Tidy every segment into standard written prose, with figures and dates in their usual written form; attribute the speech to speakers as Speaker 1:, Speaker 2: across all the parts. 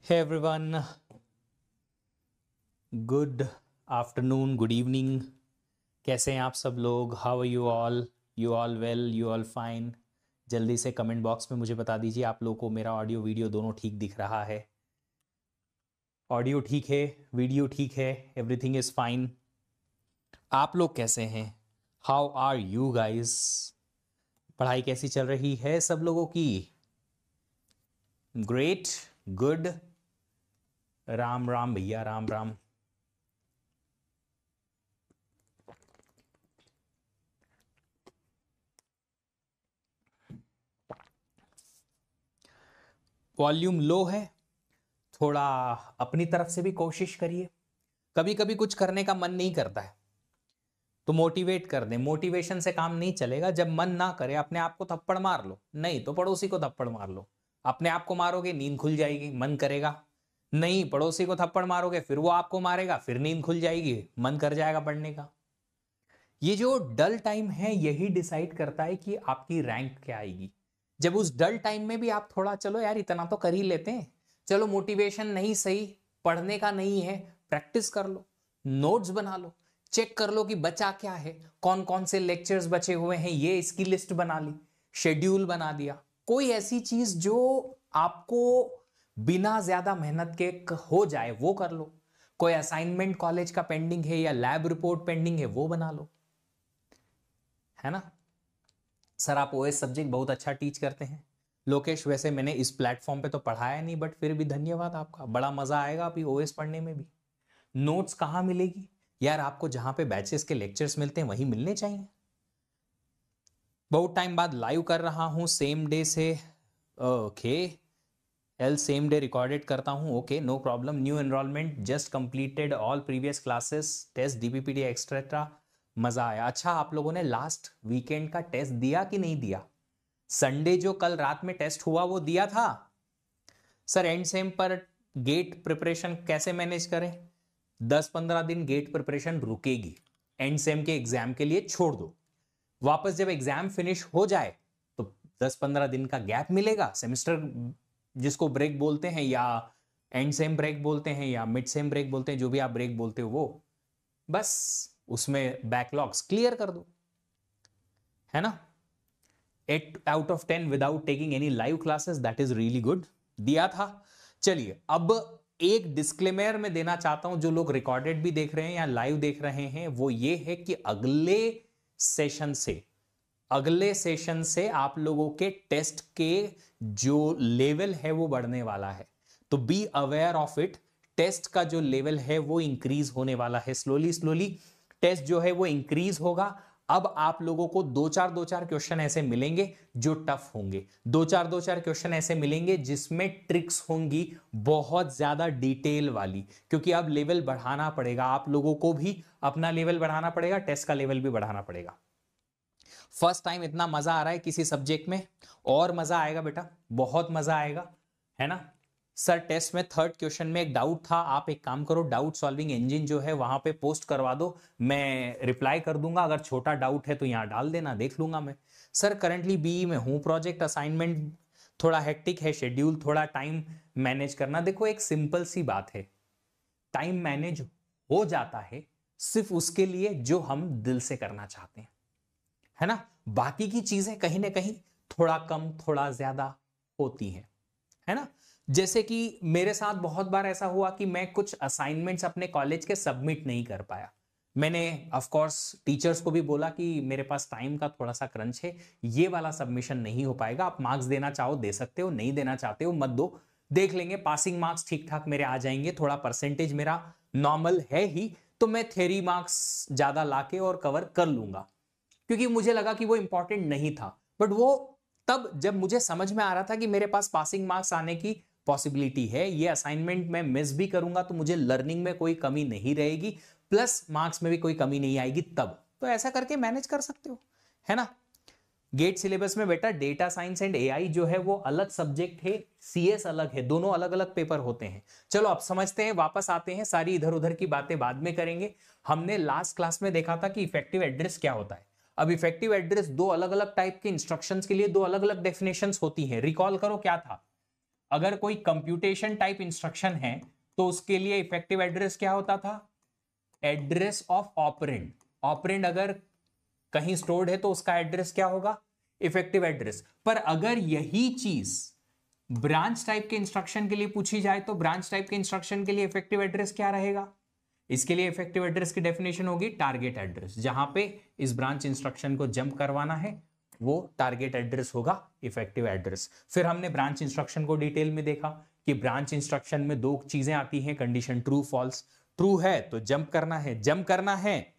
Speaker 1: Hey everyone, good afternoon, good evening. कैसे हैं आप सब लोग? How are you all? You all well? You all fine? जल्दी से कमेंट बॉक्स में मुझे बता दीजिए आप लोगों को मेरा ऑडियो वीडियो दोनों ठीक दिख रहा है? ऑडियो ठीक है, वीडियो ठीक है, एवरीथिंग इज़ फाइन। आप लोग कैसे हैं? How are you guys? पढ़ाई कैसी चल रही है सब लोगों की? Great, good. राम राम भैया, राम राम। वॉल्यूम लो है, थोड़ा अपनी तरफ से भी कोशिश करिए। कभी कभी कुछ करने का मन नहीं करता है तो मोटिवेट कर दें। मोटिवेशन से काम नहीं चलेगा। जब मन ना करे अपने आप को थप्पड़ मार लो, नहीं तो पड़ोसी को थप्पड़ मार लो। अपने आप को मारोगे नींद खुल जाएगी, मन करेगा। नहीं, पड़ोसी को थप्पड़ मारोगे फिर वो आपको मारेगा, फिर नींद खुल जाएगी, मन कर जाएगा पढ़ने का। ये जो डल टाइम है यही डिसाइड करता है कि आपकी रैंक क्या आएगी। जब उस डल टाइम में भी आप थोड़ा, चलो यार इतना तो कर ही लेते हैं, चलो मोटिवेशन नहीं सही, पढ़ने का नहीं है, प्रैक्टिस कर लो, नोट्स बना लो, चेक कर लो कि बचा क्या है, कौन कौन से लेक्चर्स बचे हुए हैं, ये इसकी लिस्ट बना ली, शेड्यूल बना दिया। कोई ऐसी चीज जो आपको बिना ज्यादा मेहनत के हो जाए वो कर लो। कोई असाइनमेंट कॉलेज का पेंडिंग है या लैब रिपोर्ट पेंडिंग है वो बना लो, है ना। सर आप ओएस सब्जेक्ट बहुत अच्छा टीच करते हैं। लोकेश, वैसे मैंने इस प्लेटफॉर्म पे तो पढ़ाया नहीं, बट फिर भी धन्यवाद आपका, बड़ा मजा आएगा अभी ओएस पढ़ने में भी। नोट्स कहाँ मिलेगी यार? आपको जहां पे बैचेस के लेक्चर्स मिलते हैं वहीं मिलने चाहिए। बहुत टाइम बाद लाइव कर रहा हूँ, सेम डे से। Okay, L same day recorded करता हूँ। Okay, no problem. New enrollment just completed all previous classes, test DPPT extra. मजा आया। अच्छा, आप लोगों ने लास्ट वीकेंड का टेस्ट दिया कि नहीं दिया? संडे जो कल रात में टेस्ट हुआ वो दिया था? सर एंड सेम पर गेट प्रिपरेशन कैसे मैनेज करें? 10-15 दिन गेट प्रिपरेशन रुकेगी, एंड सेम के एग्जाम के लिए छोड़ दो। वापस जब एग्जाम फिनिश हो जाए तो 10-15 दिन का गैप मिलेगा। सेमेस्टर जिसको ब्रेक बोलते हैं, या एंड सेम ब्रेक बोलते हैं, या मिड सेम ब्रेक बोलते हैं, जो भी आप ब्रेक बोलते हो वो, बस उसमें बैकलॉग्स क्लियर कर दो, है ना। 8 out of 10 without taking any live classes, that is really good. दिया था। चलिए, अब एक डिस्क्लेमर में देना चाहता हूं, जो लोग रिकॉर्डेड भी देख रहे हैं या लाइव देख रहे हैं, वो ये है कि अगले सेशन से आप लोगों के टेस्ट के जो लेवल है वो बढ़ने वाला है। तो be aware of it. Test का जो लेवल है वो इंक्रीज होने वाला है, स्लोली स्लोली टेस्ट जो है वो इंक्रीज होगा। अब आप लोगों को दो चार क्वेश्चन ऐसे मिलेंगे जो टफ होंगे, दो चार क्वेश्चन ऐसे मिलेंगे जिसमें ट्रिक्स होंगी बहुत ज्यादा डिटेल वाली, क्योंकि अब लेवल बढ़ाना पड़ेगा। आप लोगों को भी अपना लेवल बढ़ाना पड़ेगा, टेस्ट का लेवल भी बढ़ाना पड़ेगा। फर्स्ट टाइम इतना मजा आ रहा है किसी सब्जेक्ट में, और मजा आएगा बेटा, बहुत मजा आएगा, है ना। सर टेस्ट में थर्ड क्वेश्चन में एक डाउट था, आप एक काम करो, डाउट सॉल्विंग इंजन जो है वहां पे पोस्ट करवा दो, मैं रिप्लाई कर दूंगा। अगर छोटा डाउट है तो यहां डाल देना, देख लूंगा मैं। सर करंटली बीई में हूं, प्रोजेक्ट असाइनमेंट थोड़ा हेक्टिक है, शेड्यूल थोड़ा टाइम मैनेज करना। देखो एक सिंपल सी बात है, टाइम मैनेज हो जाता है सिर्फ उसके लिए जो हम दिल से करना चाहते हैं, है ना। बाकी की चीजें कहीं ना कहीं थोड़ा कम थोड़ा ज्यादा होती हैं, है ना। जैसे कि मेरे साथ बहुत बार ऐसा हुआ कि मैं कुछ असाइनमेंट्स अपने कॉलेज के सबमिट नहीं कर पाया। मैंने ऑफ कोर्स टीचर्स को भी बोला कि मेरे पास टाइम का थोड़ा सा क्रंच है, ये वाला सबमिशन नहीं हो पाएगा। आप मार्क्स देना चाहो दे सकते हो, नहीं देना चाहते हो मत दो, देख लेंगे। पासिंग मार्क्स ठीक ठाक मेरे आ जाएंगे, थोड़ा परसेंटेज मेरा नॉर्मल है ही, तो मैं थ्योरी मार्क्स ज्यादा लाके और कवर कर लूंगा, क्योंकि मुझे लगा कि वो इंपॉर्टेंट नहीं था। बट वो तब जब मुझे समझ में आ रहा था कि मेरे पास पासिंग मार्क्स आने की पॉसिबिलिटी है, ये असाइनमेंट मैं मिस भी करूंगा तो मुझे लर्निंग में कोई कमी नहीं रहेगी, प्लस मार्क्स में भी कोई कमी नहीं आएगी, तब तो ऐसा करके मैनेज कर सकते हो, है ना। गेट सिलेबस में बेटा डेटा साइंस एंड एआई जो है वो अलग सब्जेक्ट है, सीएस अलग है, दोनों अलग अलग पेपर होते हैं। चलो अब समझते हैं, वापस आते हैं, सारी इधर उधर की बातें बाद में करेंगे। हमने लास्ट क्लास में देखा था कि इफेक्टिव एड्रेस क्या होता है। अब इफेक्टिव एड्रेस दो अलग अलग टाइप के इंस्ट्रक्शंस के लिए दो अलग अलग डेफिनेशंस होती हैं। रिकॉल करो क्या था? अगर कोई कंप्यूटेशन टाइप इंस्ट्रक्शन है तो उसके लिए इफेक्टिव एड्रेस क्या होता था? Address of operand. ऑपरेंड अगर कहीं स्टोर्ड है तो उसका एड्रेस क्या होगा? Effective address. पर अगर यही चीज ब्रांच टाइप के इंस्ट्रक्शन के लिए पूछी जाए तो ब्रांच टाइप के इंस्ट्रक्शन के लिए इफेक्टिव एड्रेस क्या रहेगा? इसके लिए इफेक्टिव एड्रेस की डेफिनेशन होगी टारगेट एड्रेस। जहां पे इस ब्रांच इंस्ट्रक्शन को जंप करवाना है वो टारगेट एड्रेस होगा इफेक्टिव एड्रेस। फिर हमने ब्रांच इंस्ट्रक्शन को डिटेल में देखा कि ब्रांच इंस्ट्रक्शन में दो चीजें आती हैं, कंडीशन ट्रू फॉल्स। ट्रू है तो जंप करना है, जंप करना है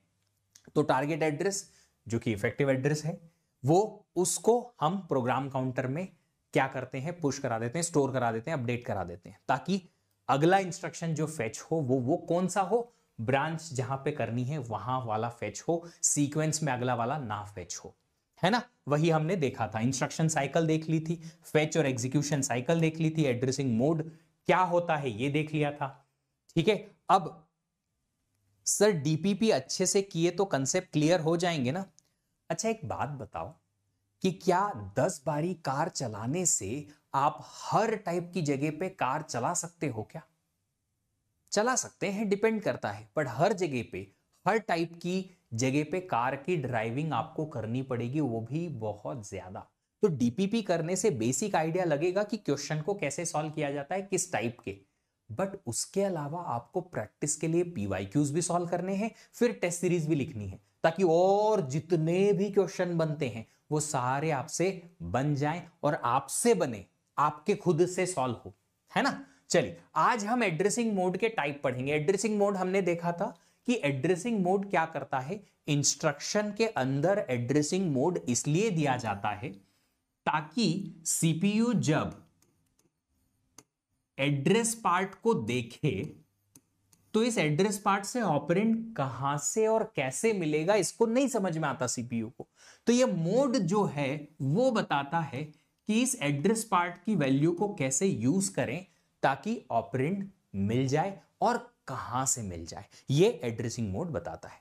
Speaker 1: तो टारगेट एड्रेस जो कि इफेक्टिव एड्रेस है वो उसको हम प्रोग्राम काउंटर में क्या करते हैं? पुश करा देते हैं, स्टोर करा देते हैं, अपडेट करा देते हैं, ताकि अगला इंस्ट्रक्शन जो फेच हो वो कौन सा हो? ब्रांच जहां पे करनी है वहां वाला फेच हो, सीक्वेंस में अगला वाला ना फेच हो, है ना? वही हमने देखा था। इंस्ट्रक्शन साइकिल देख ली थी, फेच और एग्जीक्यूशन साइकिल देख ली थी, एड्रेसिंग मोड क्या होता है ये देख लिया था। ठीक है, अब सर डीपीपी अच्छे से किए तो कंसेप्ट क्लियर हो जाएंगे ना? अच्छा एक बात बताओ कि क्या 10 बारी कार चलाने से आप हर टाइप की जगह पे कार चला सकते हो क्या? चला सकते हैं, डिपेंड करता है, बट हर जगह पे हर टाइप की जगह पे कार की ड्राइविंग आपको करनी पड़ेगी, वो भी बहुत ज्यादा। तो डीपीपी करने से बेसिक आइडिया लगेगा कि क्वेश्चन को कैसे सॉल्व किया जाता है, किस टाइप के, बट उसके अलावा आपको प्रैक्टिस के लिए पीवाईक्यूज भी सॉल्व करने हैं, फिर टेस्ट सीरीज भी लिखनी है, ताकि और जितने भी क्वेश्चन बनते हैं वो सारे आपसे बन जाएं और आपसे बने, आपके खुद से सॉल्व हो, है ना? चलिए आज हम एड्रेसिंग मोड के टाइप पढ़ेंगे। एड्रेसिंग मोड हमने देखा था कि एड्रेसिंग मोड क्या करता है, इंस्ट्रक्शन के अंदर एड्रेसिंग मोड इसलिए दिया जाता है ताकि सीपीयू जब एड्रेस पार्ट को देखे तो इस एड्रेस पार्ट से ऑपरेंड कहां से और कैसे मिलेगा इसको नहीं समझ में आता सीपीयू को। तो ये मोड जो है वो बताता है कि इस एड्रेस पार्ट की वैल्यू को कैसे यूज करें ताकि ऑपरेंड मिल जाए और कहां से मिल जाए, ये एड्रेसिंग मोड बताता है।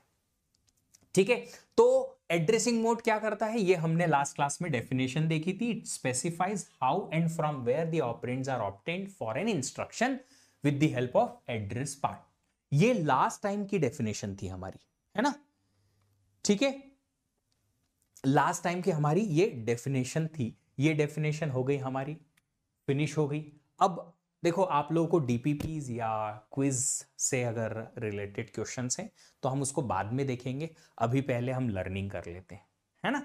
Speaker 1: ठीक है, तो एड्रेसिंग मोड क्या करता है ये हमने लास्ट क्लास में डेफिनेशन देखी थी। It specifies how and from where the operands are obtained for an instruction with the help of address part. ये लास्ट टाइम की डेफिनेशन थी हमारी, है ना? ठीक है, लास्ट टाइम की हमारी ये डेफिनेशन थी। ये डेफिनेशन हो गई हमारी, फिनिश हो गई। अब देखो आप लोगों को डीपीपीज या क्विज से अगर रिलेटेड क्वेश्चंस हैं तो हम उसको बाद में देखेंगे, अभी पहले हम लर्निंग कर लेते हैं, है ना?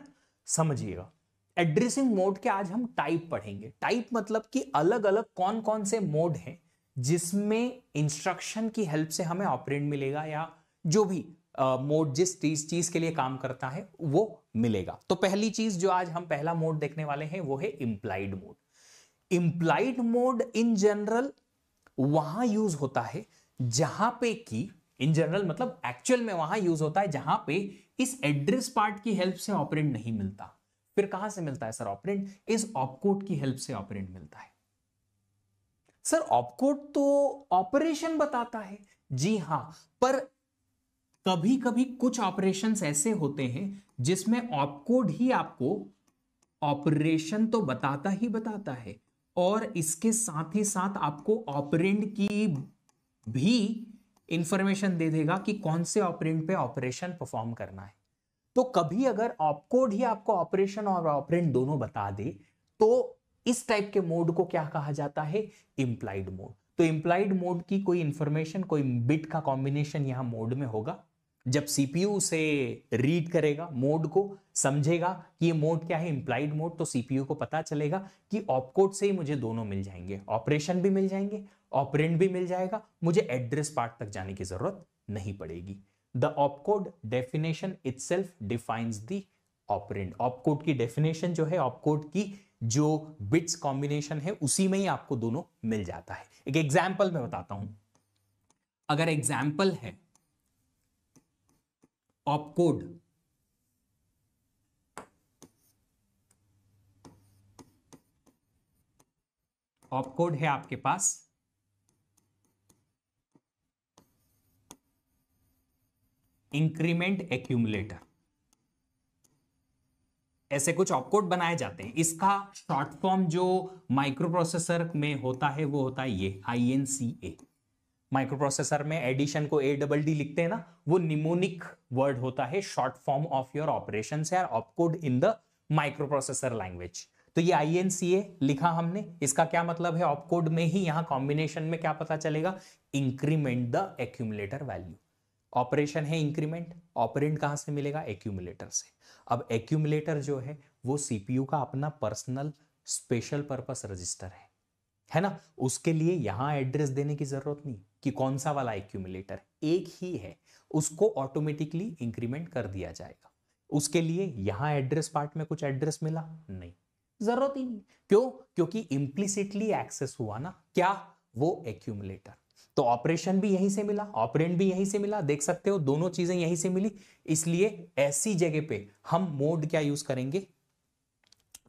Speaker 1: समझिएगा, एड्रेसिंग मोड के आज हम टाइप पढ़ेंगे। टाइप मतलब कि अलग अलग कौन कौन से मोड हैं जिसमें इंस्ट्रक्शन की हेल्प से हमें ऑपरेंड मिलेगा, या जो भी मोड जिस चीज के लिए काम करता है वो मिलेगा। तो पहली चीज जो आज हम पहला मोड देखने वाले हैं वो है implied mode. Implied mode in general वहां यूज होता है जहां पे कि, इन जनरल मतलब एक्चुअल में वहां यूज होता है जहां पे इस एड्रेस पार्ट की हेल्प से ऑपरेंड नहीं मिलता। फिर कहां से मिलता है सर ऑपरेंड? इस ऑपकोड की हेल्प से ऑपरेंड मिलता है। सर ऑपकोड तो ऑपरेशन बताता है, जी हां, पर कभी कभी कुछ ऑपरेशंस ऐसे होते हैं जिसमें ऑपकोड ही आपको ऑपरेशन तो बताता ही बताता है और इसके साथ ही साथ आपको ऑपरेंड की भी इंफॉर्मेशन दे देगा कि कौन से ऑपरेंड पे ऑपरेशन परफॉर्म करना है। तो कभी अगर ऑपकोड ही आपको ऑपरेशन और ऑपरेंड दोनों बता दे तो इस टाइप के मोड को क्या कहा जाता है? Implied mode. तो इंप्लाइड मोड की कोई इंफॉर्मेशन, कोई बिट का कॉम्बिनेशन यहां मोड में होगा। जब सीपीयू से रीड करेगा मोड को, समझेगा कि ये मोड क्या है, इंप्लाइड मोड, तो सीपीयू को पता चलेगा कि ऑपकोड से ही मुझे दोनों मिल जाएंगे, ऑपरेशन भी मिल जाएंगे, ऑपरेंड भी मिल जाएगा, मुझे एड्रेस पार्ट तक जाने की जरूरत नहीं पड़ेगी। The opcode definition itself defines the operand. Opcode की डेफिनेशन जो है, ऑपकोड की जो बिट्स कॉम्बिनेशन है उसी में ही आपको दोनों मिल जाता है। एक एग्जांपल मैं बताता हूं। अगर एग्जांपल है ऑपकोड, ऑपकोड है आपके पास इंक्रीमेंट एक्यूमुलेटर। ऐसे कुछ ऑपकोड बनाए जाते हैं। इसका शॉर्ट फॉर्म जो माइक्रो प्रोसेसर में होता है वो होता है ये INCA। माइक्रो प्रोसेसर में एडिशन को ADD लिखते हैं ना, वो निमोनिक वर्ड होता है, short form of your operations या opcode in the microprocessor language. तो ये INCA लिखा हमने, इसका क्या मतलब है? ऑपकोड में ही यहां कॉम्बिनेशन में क्या पता चलेगा? Increment the accumulator value. Operation है इंक्रीमेंट, ऑपरेंड कहां से मिलेगा? एक्यूमुलेटर से। अब एक्यूमुलेटर जो है वो CPU का अपना पर्सनल स्पेशल पर्पस रजिस्टर है ना, उसके लिए यहां एड्रेस देने की जरूरत नहीं कि कौन सा वाला एक्यूमुलेटर, एक ही है, उसको ऑटोमेटिकली इंक्रीमेंट कर दिया जाएगा। उसके लिए यहां एड्रेस पार्ट में कुछ एड्रेस मिला नहीं, जरूरत ही नहीं। क्यों? क्योंकि इंप्लिसिटली एक्सेस हुआ ना क्या? वो एक्यूमुलेटर। तो ऑपरेशन भी यहीं से मिला, ऑपरेंड भी यहीं से मिला, देख सकते हो दोनों चीजें यहीं से मिली। इसलिए ऐसी जगह पे हम मोड क्या यूज करेंगे?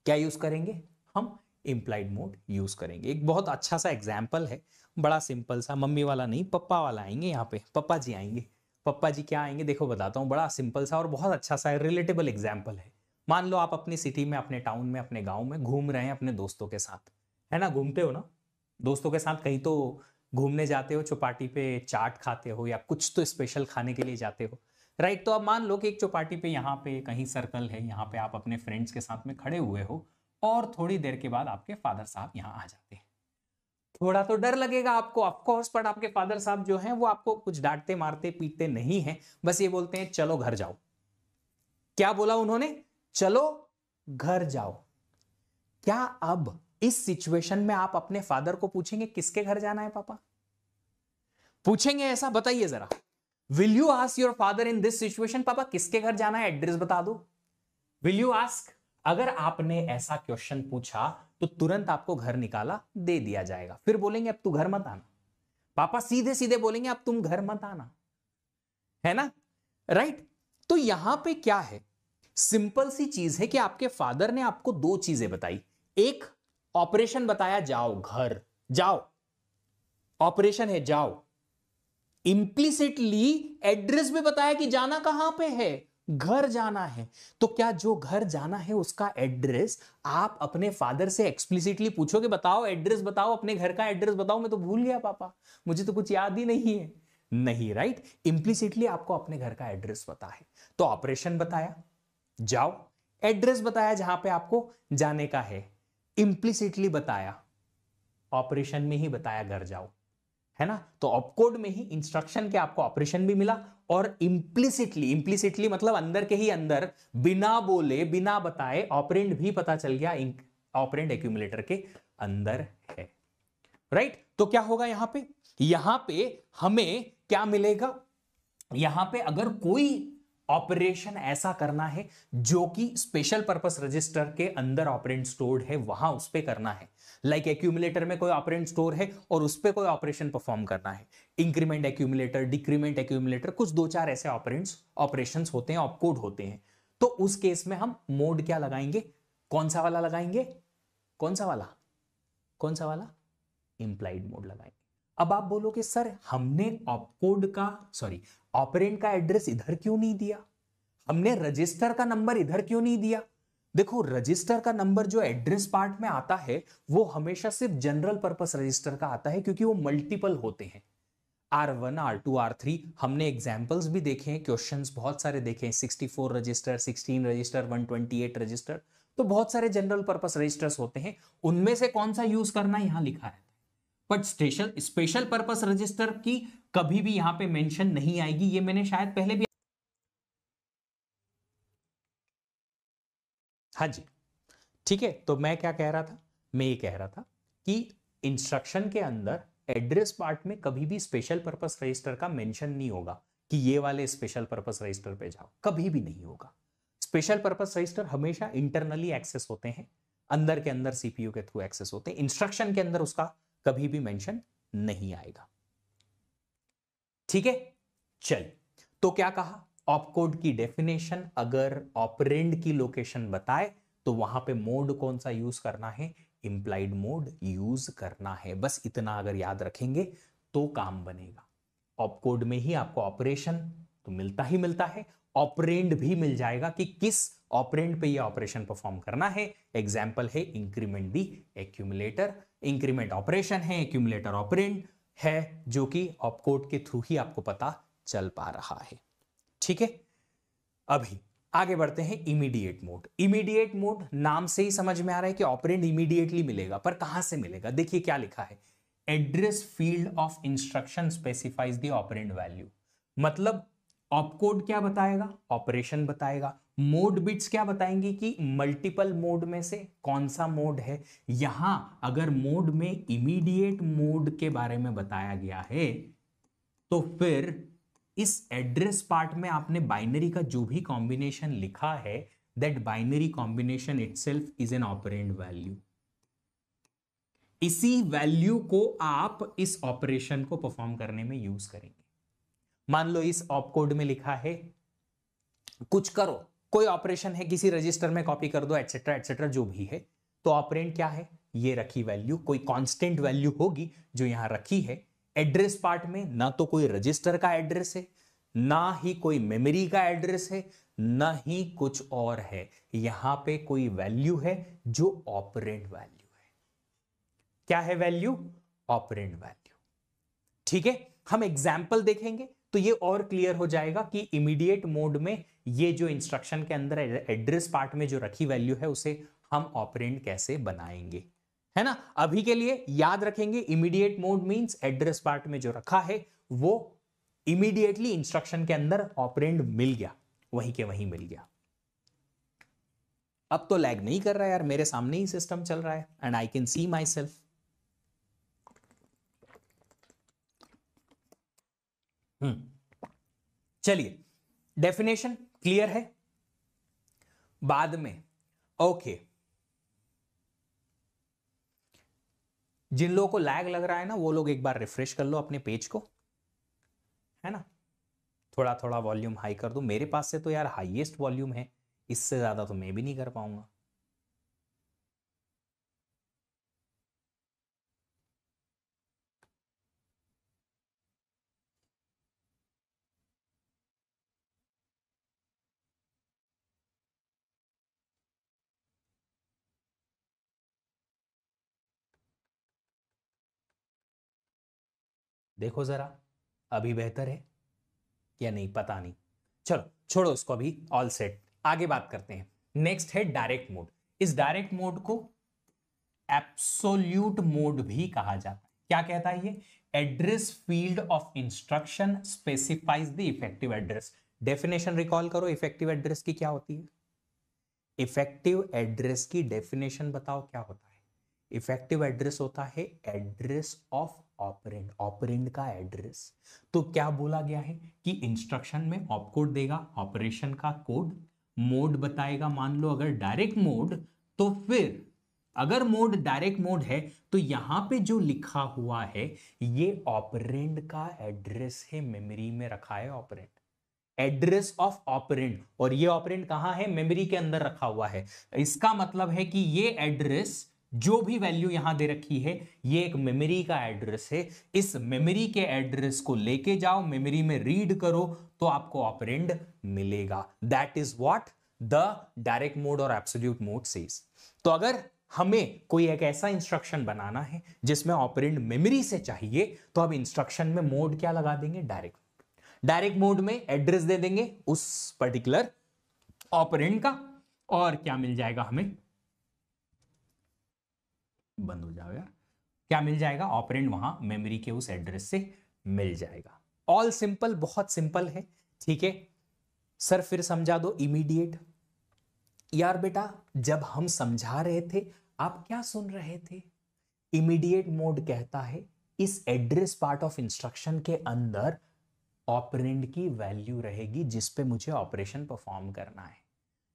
Speaker 1: क्या यूज करेंगे? हम इंप्लाइड मोड यूज करेंगे। एक बहुत अच्छा सा एग्जाम्पल है, बड़ा सिंपल सा, मम्मी वाला नहीं, पप्पा वाला आएंगे यहाँ पे, पप्पा जी आएंगे। पप्पा जी क्या आएंगे देखो बताता हूँ, बड़ा सिंपल सा और बहुत अच्छा सा रिलेटेबल एग्जाम्पल है। मान लो आप अपनी सिटी में, अपने टाउन में, अपने गांव में घूम रहे हैं अपने दोस्तों के साथ, है ना, घूमते हो ना दोस्तों के साथ, कहीं तो घूमने जाते हो, चौपाटी पे चाट खाते हो या कुछ तो स्पेशल खाने के लिए जाते हो, राइट। तो अब मान लो कि एक चौपाटी पे यहाँ पे कहीं सर्कल है, यहाँ पे आप अपने फ्रेंड्स के साथ में खड़े हुए हो और थोड़ी देर के बाद आपके फादर साहब यहाँ आ जाते हैं। थोड़ा तो डर लगेगा आपको ऑफ कोर्स, बट आपके फादर साहब जो हैं वो आपको कुछ डांटते मारते पीटते नहीं हैं, बस ये बोलते हैं चलो घर जाओ। क्या बोला उन्होंने? चलो घर जाओ। क्या अब इस सिचुएशन में आप अपने फादर को पूछेंगे किसके घर जाना है पापा? पूछेंगे ऐसा? बताइए जरा। Will you ask your father in this situation, पापा किसके घर जाना है, एड्रेस बता दो? Will you ask? अगर आपने ऐसा क्वेश्चन पूछा तो तुरंत आपको घर निकाला दे दिया जाएगा, फिर बोलेंगे अब तू घर मत आना। पापा सीधे सीधे बोलेंगे अब तुम घर मत आना, है ना, राइट। तो यहां पे क्या है, सिंपल सी चीज है कि आपके फादर ने आपको दो चीजें बताई। एक ऑपरेशन बताया, जाओ घर जाओ, ऑपरेशन है जाओ। इंप्लिसिटली एड्रेस भी बताया कि जाना कहां पे है, घर जाना है। तो क्या जो घर जाना है उसका एड्रेस आप अपने फादर से एक्सप्लिसिटली पूछोगे, बताओ एड्रेस बताओ, अपने घर का एड्रेस बताओ, मैं तो भूल गया पापा, मुझे तो कुछ याद ही नहीं है? नहीं, राइट। इंप्लिसिटली आपको अपने घर का एड्रेस पता है। तो ऑपरेशन बताया जाओ, एड्रेस बताया जहां पे आपको जाने का है, इंप्लिसिटली बताया, ऑपरेशन में ही बताया घर जाओ, है ना। तो ऑपकोड में ही इंस्ट्रक्शन के आपको ऑपरेशन भी मिला और इंप्लिसिटली मतलब अंदर के ही अंदर, बिना बोले बिना बताए ऑपरेंड भी पता चल गया, ऑपरेंड एक्यूमुलेटर के अंदर है, राइट। तो क्या होगा यहां पे हमें क्या मिलेगा? यहां पे अगर कोई ऑपरेशन ऐसा करना है जो कि स्पेशल पर्पस रजिस्टर के अंदर ऑपरेंड स्टोर्ड है, वहां उस पे करना है, लाइक एक्यूमुलेटर में कोई ऑपरेंड स्टोर है और उस पे कोई ऑपरेशन परफॉर्म करना है, इंक्रीमेंट एक्यूमुलेटर, डिक्रीमेंट एक्यूमुलेटर, कुछ दो चार ऐसे ऑपरेशंस होते हैं, ऑपकोड होते हैं। तो उस केस में हम मोड क्या लगाएंगे? कौन सा वाला लगाएंगे? कौन सा वाला? कौन सा वाला? इंप्लाइड मोड लगाएंगे। अब आप बोलोगे सर हमने ऑपरेंड का एड्रेस इधर क्यों नहीं दिया, हमने रजिस्टर का नंबर इधर क्यों नहीं दिया? देखो रजिस्टर का नंबर जो एड्रेस पार्ट में आता है वो हमेशा सिर्फ जनरल पर्पस रजिस्टर का आता है, क्योंकि वो मल्टीपल होते हैं, R1 R2 R3। हमने एग्जांपल्स भी देखे हैं, क्वेश्चंस बहुत सारे देखे हैं, 64 रजिस्टर, 16 रजिस्टर, 128 रजिस्टर, तो बहुत सारे जनरल पर्पस रजिस्टर्स होते हैं, उनमें से कौन सा यूज करना यहां लिखा है। बट स्पेशल पर्पस रजिस्टर की कभी भी यहां पे मेंशन नहीं आएगी, ये मैंने शायद पहले भी, हाँ जी ठीक है। तो मैं क्या कह रहा था? मैं ये कह रहा था कि इंस्ट्रक्शन के अंदर एड्रेस पार्ट में कभी भी स्पेशल पर्पस रजिस्टर का मेंशन नहीं होगा कि ये वाले स्पेशल पर्पस रजिस्टर पे जाओ, कभी भी नहीं होगा। स्पेशल पर्पस रजिस्टर हमेशा इंटरनली एक्सेस होते हैं, अंदर के अंदर सीपीयू के थ्रू एक्सेस होते हैं, इंस्ट्रक्शन के अंदर उसका कभी भी मेंशन नहीं आएगा, ठीक है। चल, तो क्या कहा? ऑपकोड की डेफिनेशन, अगर ऑपरेंड की लोकेशन बताए तो वहां पे मोड कौन सा यूज करना है? इंप्लाइड मोड यूज करना है। बस इतना अगर याद रखेंगे तो काम बनेगा। ऑपकोड में ही आपको ऑपरेशन तो मिलता ही मिलता है, ऑपरेंड भी मिल जाएगा कि किस ऑपरेंड पे ये ऑपरेशन परफॉर्म करना है। एग्जाम्पल है इंक्रीमेंट दी एक्यूमुलेटर, इंक्रीमेंट ऑपरेशन है, एक्यूमुलेटर ऑपरेंड है, जो कि ऑपकोड के थ्रू ही आपको पता चल पा रहा है। ठीक है, अभी आगे बढ़ते हैं इमीडिएट मोड। इमीडिएट मोड नाम से ही समझ में आ रहा है कि ऑपरेंड इमीडिएटली मिलेगा, पर कहां से मिलेगा? देखिए क्या लिखा है, address field of instruction specifies the operand value. मतलब ऑपकोड क्या बताएगा? ऑपरेशन बताएगा। मोड बिट्स क्या बताएंगे कि मल्टीपल मोड में से कौन सा मोड है। यहां अगर मोड में इमीडिएट मोड के बारे में बताया गया है तो फिर इस एड्रेस पार्ट में आपने बाइनरी का जो भी कॉम्बिनेशन लिखा है, that binary combination itself is an operand value. इसी वैल्यू को आप इस ऑपरेशन को परफॉर्म करने में यूज करेंगे। मान लो इस ऑपकोड में लिखा है कुछ करो, कोई ऑपरेशन है, किसी रजिस्टर में कॉपी कर दो, एटसेट्रा एटसेट्रा, जो भी है, तो ऑपरेंड क्या है? ये रखी वैल्यू, कोई कांस्टेंट वैल्यू होगी जो यहां रखी है। एड्रेस पार्ट में ना तो कोई रजिस्टर का एड्रेस है, ना ही कोई मेमोरी का एड्रेस है, ना ही कुछ और है। यहां पे कोई वैल्यू है जो ऑपरेंड वैल्यू है। क्या है वैल्यू? Operand value. ठीक है, हम एग्जाम्पल देखेंगे तो ये और क्लियर हो जाएगा कि इमीडिएट मोड में ये जो इंस्ट्रक्शन के अंदर एड्रेस पार्ट में जो रखी वैल्यू है उसे हम ऑपरेंड कैसे बनाएंगे, है ना। अभी के लिए याद रखेंगे, immediate mode means address part में जो रखा है वो इमीडिएटली इंस्ट्रक्शन के अंदर ऑपरेंड मिल गया, वहीं के वहीं मिल गया। अब तो लैग नहीं कर रहा यार, मेरे सामने ही सिस्टम चल रहा है and I can see my self. चलिए, डेफिनेशन क्लियर है। बाद में ओके, जिन लोगों को लैग लग रहा है ना, वो लोग एक बार रिफ्रेश कर लो अपने पेज को, है ना। थोड़ा थोड़ा वॉल्यूम हाई कर दो। मेरे पास से तो यार हाईएस्ट वॉल्यूम है, इससे ज्यादा तो मैं भी नहीं कर पाऊंगा। देखो जरा, अभी बेहतर है या नहीं पता नहीं। चलो छोड़ो उसको, अभी ऑल सेट। आगे बात करते हैं। नेक्स्ट है डायरेक्ट मोड। इस डायरेक्ट मोड को एब्सोल्यूट मोड भी कहा जाता है। क्या कहता है ये? Address field of instruction specifies the effective address. Definition recall करो, इफेक्टिव एड्रेस की क्या होती है? इफेक्टिव एड्रेस की डेफिनेशन बताओ क्या होता है? इफेक्टिव एड्रेस होता है एड्रेस ऑफ ऑपरेंड, ऑपरेंड का एड्रेस। तो क्या बोला गया है कि इंस्ट्रक्शन में ऑपकोड देगा, ऑपरेशन का कोड, मोड बताएगा। मान लो अगर डायरेक्ट मोड, तो फिर अगर मोड डायरेक्ट मोड है तो यहां पे जो लिखा हुआ है ये ऑपरेंड का एड्रेस है, मेमोरी में रखा है ऑपरेंड, एड्रेस ऑफ ऑपरेंड। और ये ऑपरेंड कहां है? मेमोरी के अंदर रखा हुआ है। इसका मतलब है कि ये एड्रेस, जो भी वैल्यू यहां दे रखी है, ये एक मेमोरी का एड्रेस है। इस मेमोरी के एड्रेस को लेके जाओ, मेमोरी में रीड करो तो आपको ऑपरेंड मिलेगा। That is what the direct mode और एब्सोल्यूट मोड सेज। तो अगर हमें कोई एक ऐसा इंस्ट्रक्शन बनाना है जिसमें ऑपरेंड मेमोरी से चाहिए, तो अब इंस्ट्रक्शन में मोड क्या लगा देंगे? डायरेक्ट। डायरेक्ट मोड में एड्रेस दे देंगे उस पर्टिकुलर ऑपरेंड का, और क्या मिल जाएगा हमें? बंद हो जाओ यार। क्या मिल जाएगा? ऑपरेंड वहां मेमोरी के उस एड्रेस से मिल जाएगा। ऑल सिंपल, बहुत सिंपल है। ठीक है सर, फिर समझा दो इमीडिएट। यार बेटा, जब हम समझा रहे थे आप क्या सुन रहे थे? इमीडिएट मोड कहता है इस एड्रेस पार्ट ऑफ इंस्ट्रक्शन के अंदर ऑपरेंड की वैल्यू रहेगी जिस पे मुझे ऑपरेशन परफॉर्म करना है।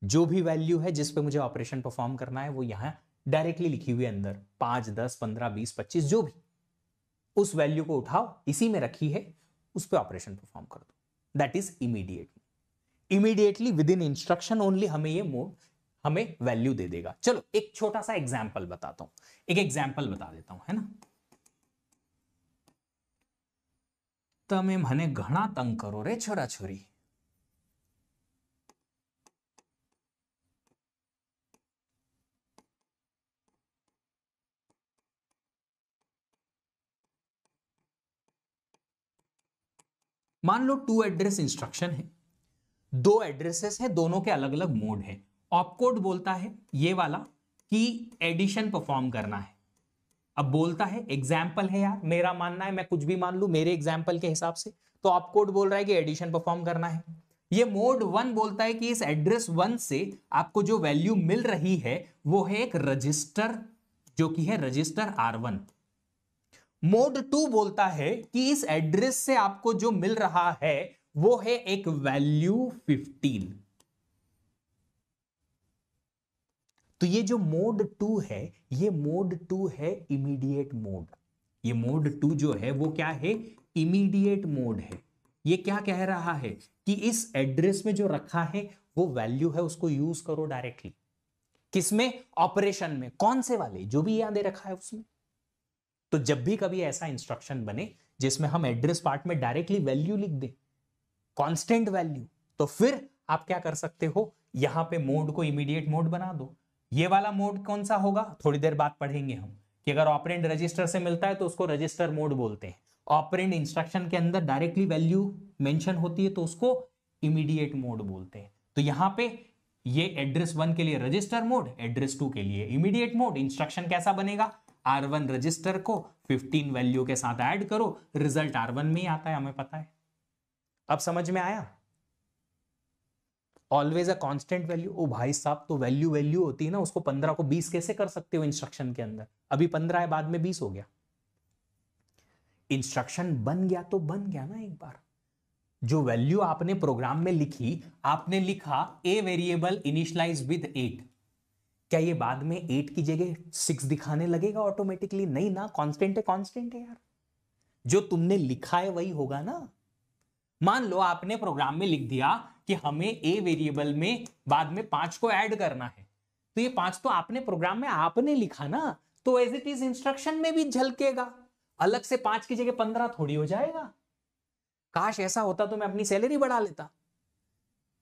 Speaker 1: जो भी वैल्यू है जिस पे मुझे ऑपरेशन परफॉर्म करना है वो यहां डायरेक्टली लिखी हुई है अंदर, 5 10 15 20 25, जो भी, उस वैल्यू को उठाओ, इसी में रखी है, उस पे ऑपरेशन परफॉर्म कर दो। That is immediate. Immediately with in instruction only हमें ये मोड, हमें वैल्यू दे देगा। चलो एक छोटा सा एग्जाम्पल बताता हूं, एक एग्जाम्पल बता देता हूं, है ना। તમે મને ઘણા તંગ કરો રે છોરા છોરી। मान लो 2 एड्रेस इंस्ट्रक्शन है, 2 एड्रेसेस है, दोनों के अलग अलग मोड है। ऑपकोड बोलता है ये वाला कि एडिशन परफॉर्म करना है। अब बोलता है, एग्जाम्पल है यार, मेरा मानना है, मैं कुछ भी मान लू मेरे एग्जाम्पल के हिसाब से, तो ऑपकोड बोल रहा है कि एडिशन परफॉर्म करना है। ये मोड 1 बोलता है कि इस एड्रेस 1 से आपको जो वैल्यू मिल रही है वो है एक रजिस्टर, जो कि है रजिस्टर R1। मोड 2 बोलता है कि इस एड्रेस से आपको जो मिल रहा है वो है एक वैल्यू 15। तो ये जो मोड 2 है, ये मोड 2 है इमीडिएट मोड। ये मोड 2 जो है वो क्या है, इमीडिएट मोड है। ये क्या कह रहा है कि इस एड्रेस में जो रखा है वो वैल्यू है, उसको यूज करो डायरेक्टली। किसमें, ऑपरेशन में, कौन से वाले, जो भी यहां दे रखा है उसमें। तो जब भी कभी ऐसा इंस्ट्रक्शन बने जिसमें हम एड्रेस पार्ट में डायरेक्टली वैल्यू लिख दें, कांस्टेंट वैल्यू, तो फिर आप क्या कर सकते हो, यहां पे मोड को इमीडिएट मोड बना दो। ये वाला मोड कौन सा होगा, थोड़ी देर बाद पढ़ेंगे हम, कि अगर ऑपरेंड रजिस्टर से मिलता है तो उसको रजिस्टर मोड बोलते हैं। ऑपरेंड इंस्ट्रक्शन के अंदर डायरेक्टली वैल्यू मेंशन होती है तो उसको इमीडिएट मोड बोलते हैं। तो यहां पे ये एड्रेस 1 के लिए रजिस्टर मोड, एड्रेस 2 के लिए इमीडिएट मोड। इंस्ट्रक्शन कैसा बनेगा, R1 रजिस्टर को 15 वैल्यू के साथ ऐड करो, रिजल्ट R1 में ही आता है, हमें पता है। अब समझ में आया, ऑलवेज अ कांस्टेंट वैल्यू। ओ भाई साहब, तो वैल्यू वैल्यू होती है ना, उसको 15 को 20 कैसे कर सकते हो इंस्ट्रक्शन के अंदर, अभी 15 है, बाद में 20 हो गया। इंस्ट्रक्शन बन गया तो बन गया ना। एक बार जो वैल्यू आपने प्रोग्राम में लिखी, आपने लिखा ए वेरिएबल इनिशियलाइज विद 8, क्या ये बाद में 8 की जगह 6 दिखाने लगेगा ऑटोमेटिकली? नहीं ना, कांस्टेंट है, कांस्टेंट है यार। जो तुमने लिखा है वही होगा ना। मान लो आपने प्रोग्राम में लिख दिया कि हमें ए वेरिएबल में बाद में 5 को ऐड करना है, तो ये 5 तो आपने प्रोग्राम में आपने लिखा ना, तो एज इट इज इंस्ट्रक्शन में भी झलकेगा। अलग से 5 की जगह 15 थोड़ी हो जाएगा। काश ऐसा होता तो मैं अपनी सैलरी बढ़ा लेता,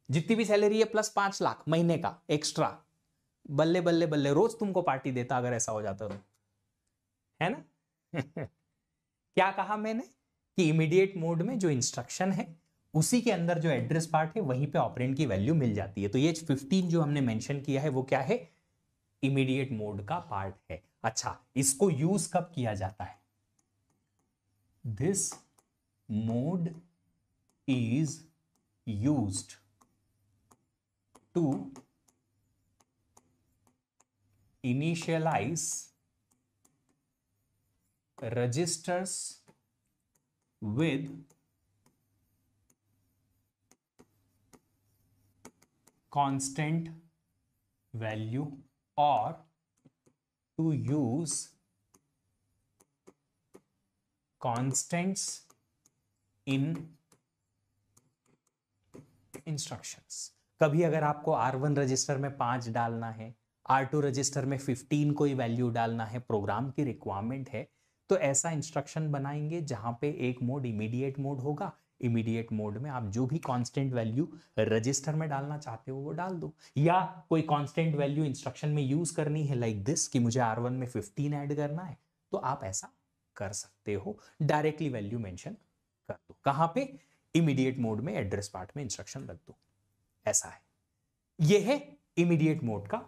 Speaker 1: जितनी भी सैलरी है प्लस 5 लाख महीने का एक्स्ट्रा, बल्ले बल्ले बल्ले, रोज तुमको पार्टी देता अगर ऐसा हो जाता तो, है ना। क्या कहा मैंने कि इमीडिएट मोड में जो इंस्ट्रक्शन है उसी के अंदर जो एड्रेस पार्ट है वहीं पे ऑपरेंड की वैल्यू मिल जाती है। तो ये 15 जो हमने मेंशन किया है वो क्या है, इमीडिएट मोड का पार्ट है। अच्छा, इसको यूज कब किया जाता है, this mode is used to initialize registers with constant value or to use constants in instructions। कभी अगर आपको R1 रजिस्टर में 5 डालना है, R2 रजिस्टर में 15 कोई वैल्यू डालना है, प्रोग्राम की रिक्वायरमेंट है, तो ऐसा इंस्ट्रक्शन बनाएंगे जहां पे एक मोड इमीडिएट मोड होगा। इमीडिएट मोड में आप जो भी कांस्टेंट वैल्यू रजिस्टर में डालना चाहते हो वो डाल दो, या कोई कांस्टेंट वैल्यू इंस्ट्रक्शन में यूज करनी है लाइक दिस कि मुझे R1 में 15 ऐड करना है, तो आप ऐसा कर सकते हो, डायरेक्टली वैल्यू मेंशन कर दो। कहां पे, इमीडिएट मोड में एड्रेस पार्ट में इंस्ट्रक्शन रख दो। ऐसा है, यह है इमीडिएट मोड का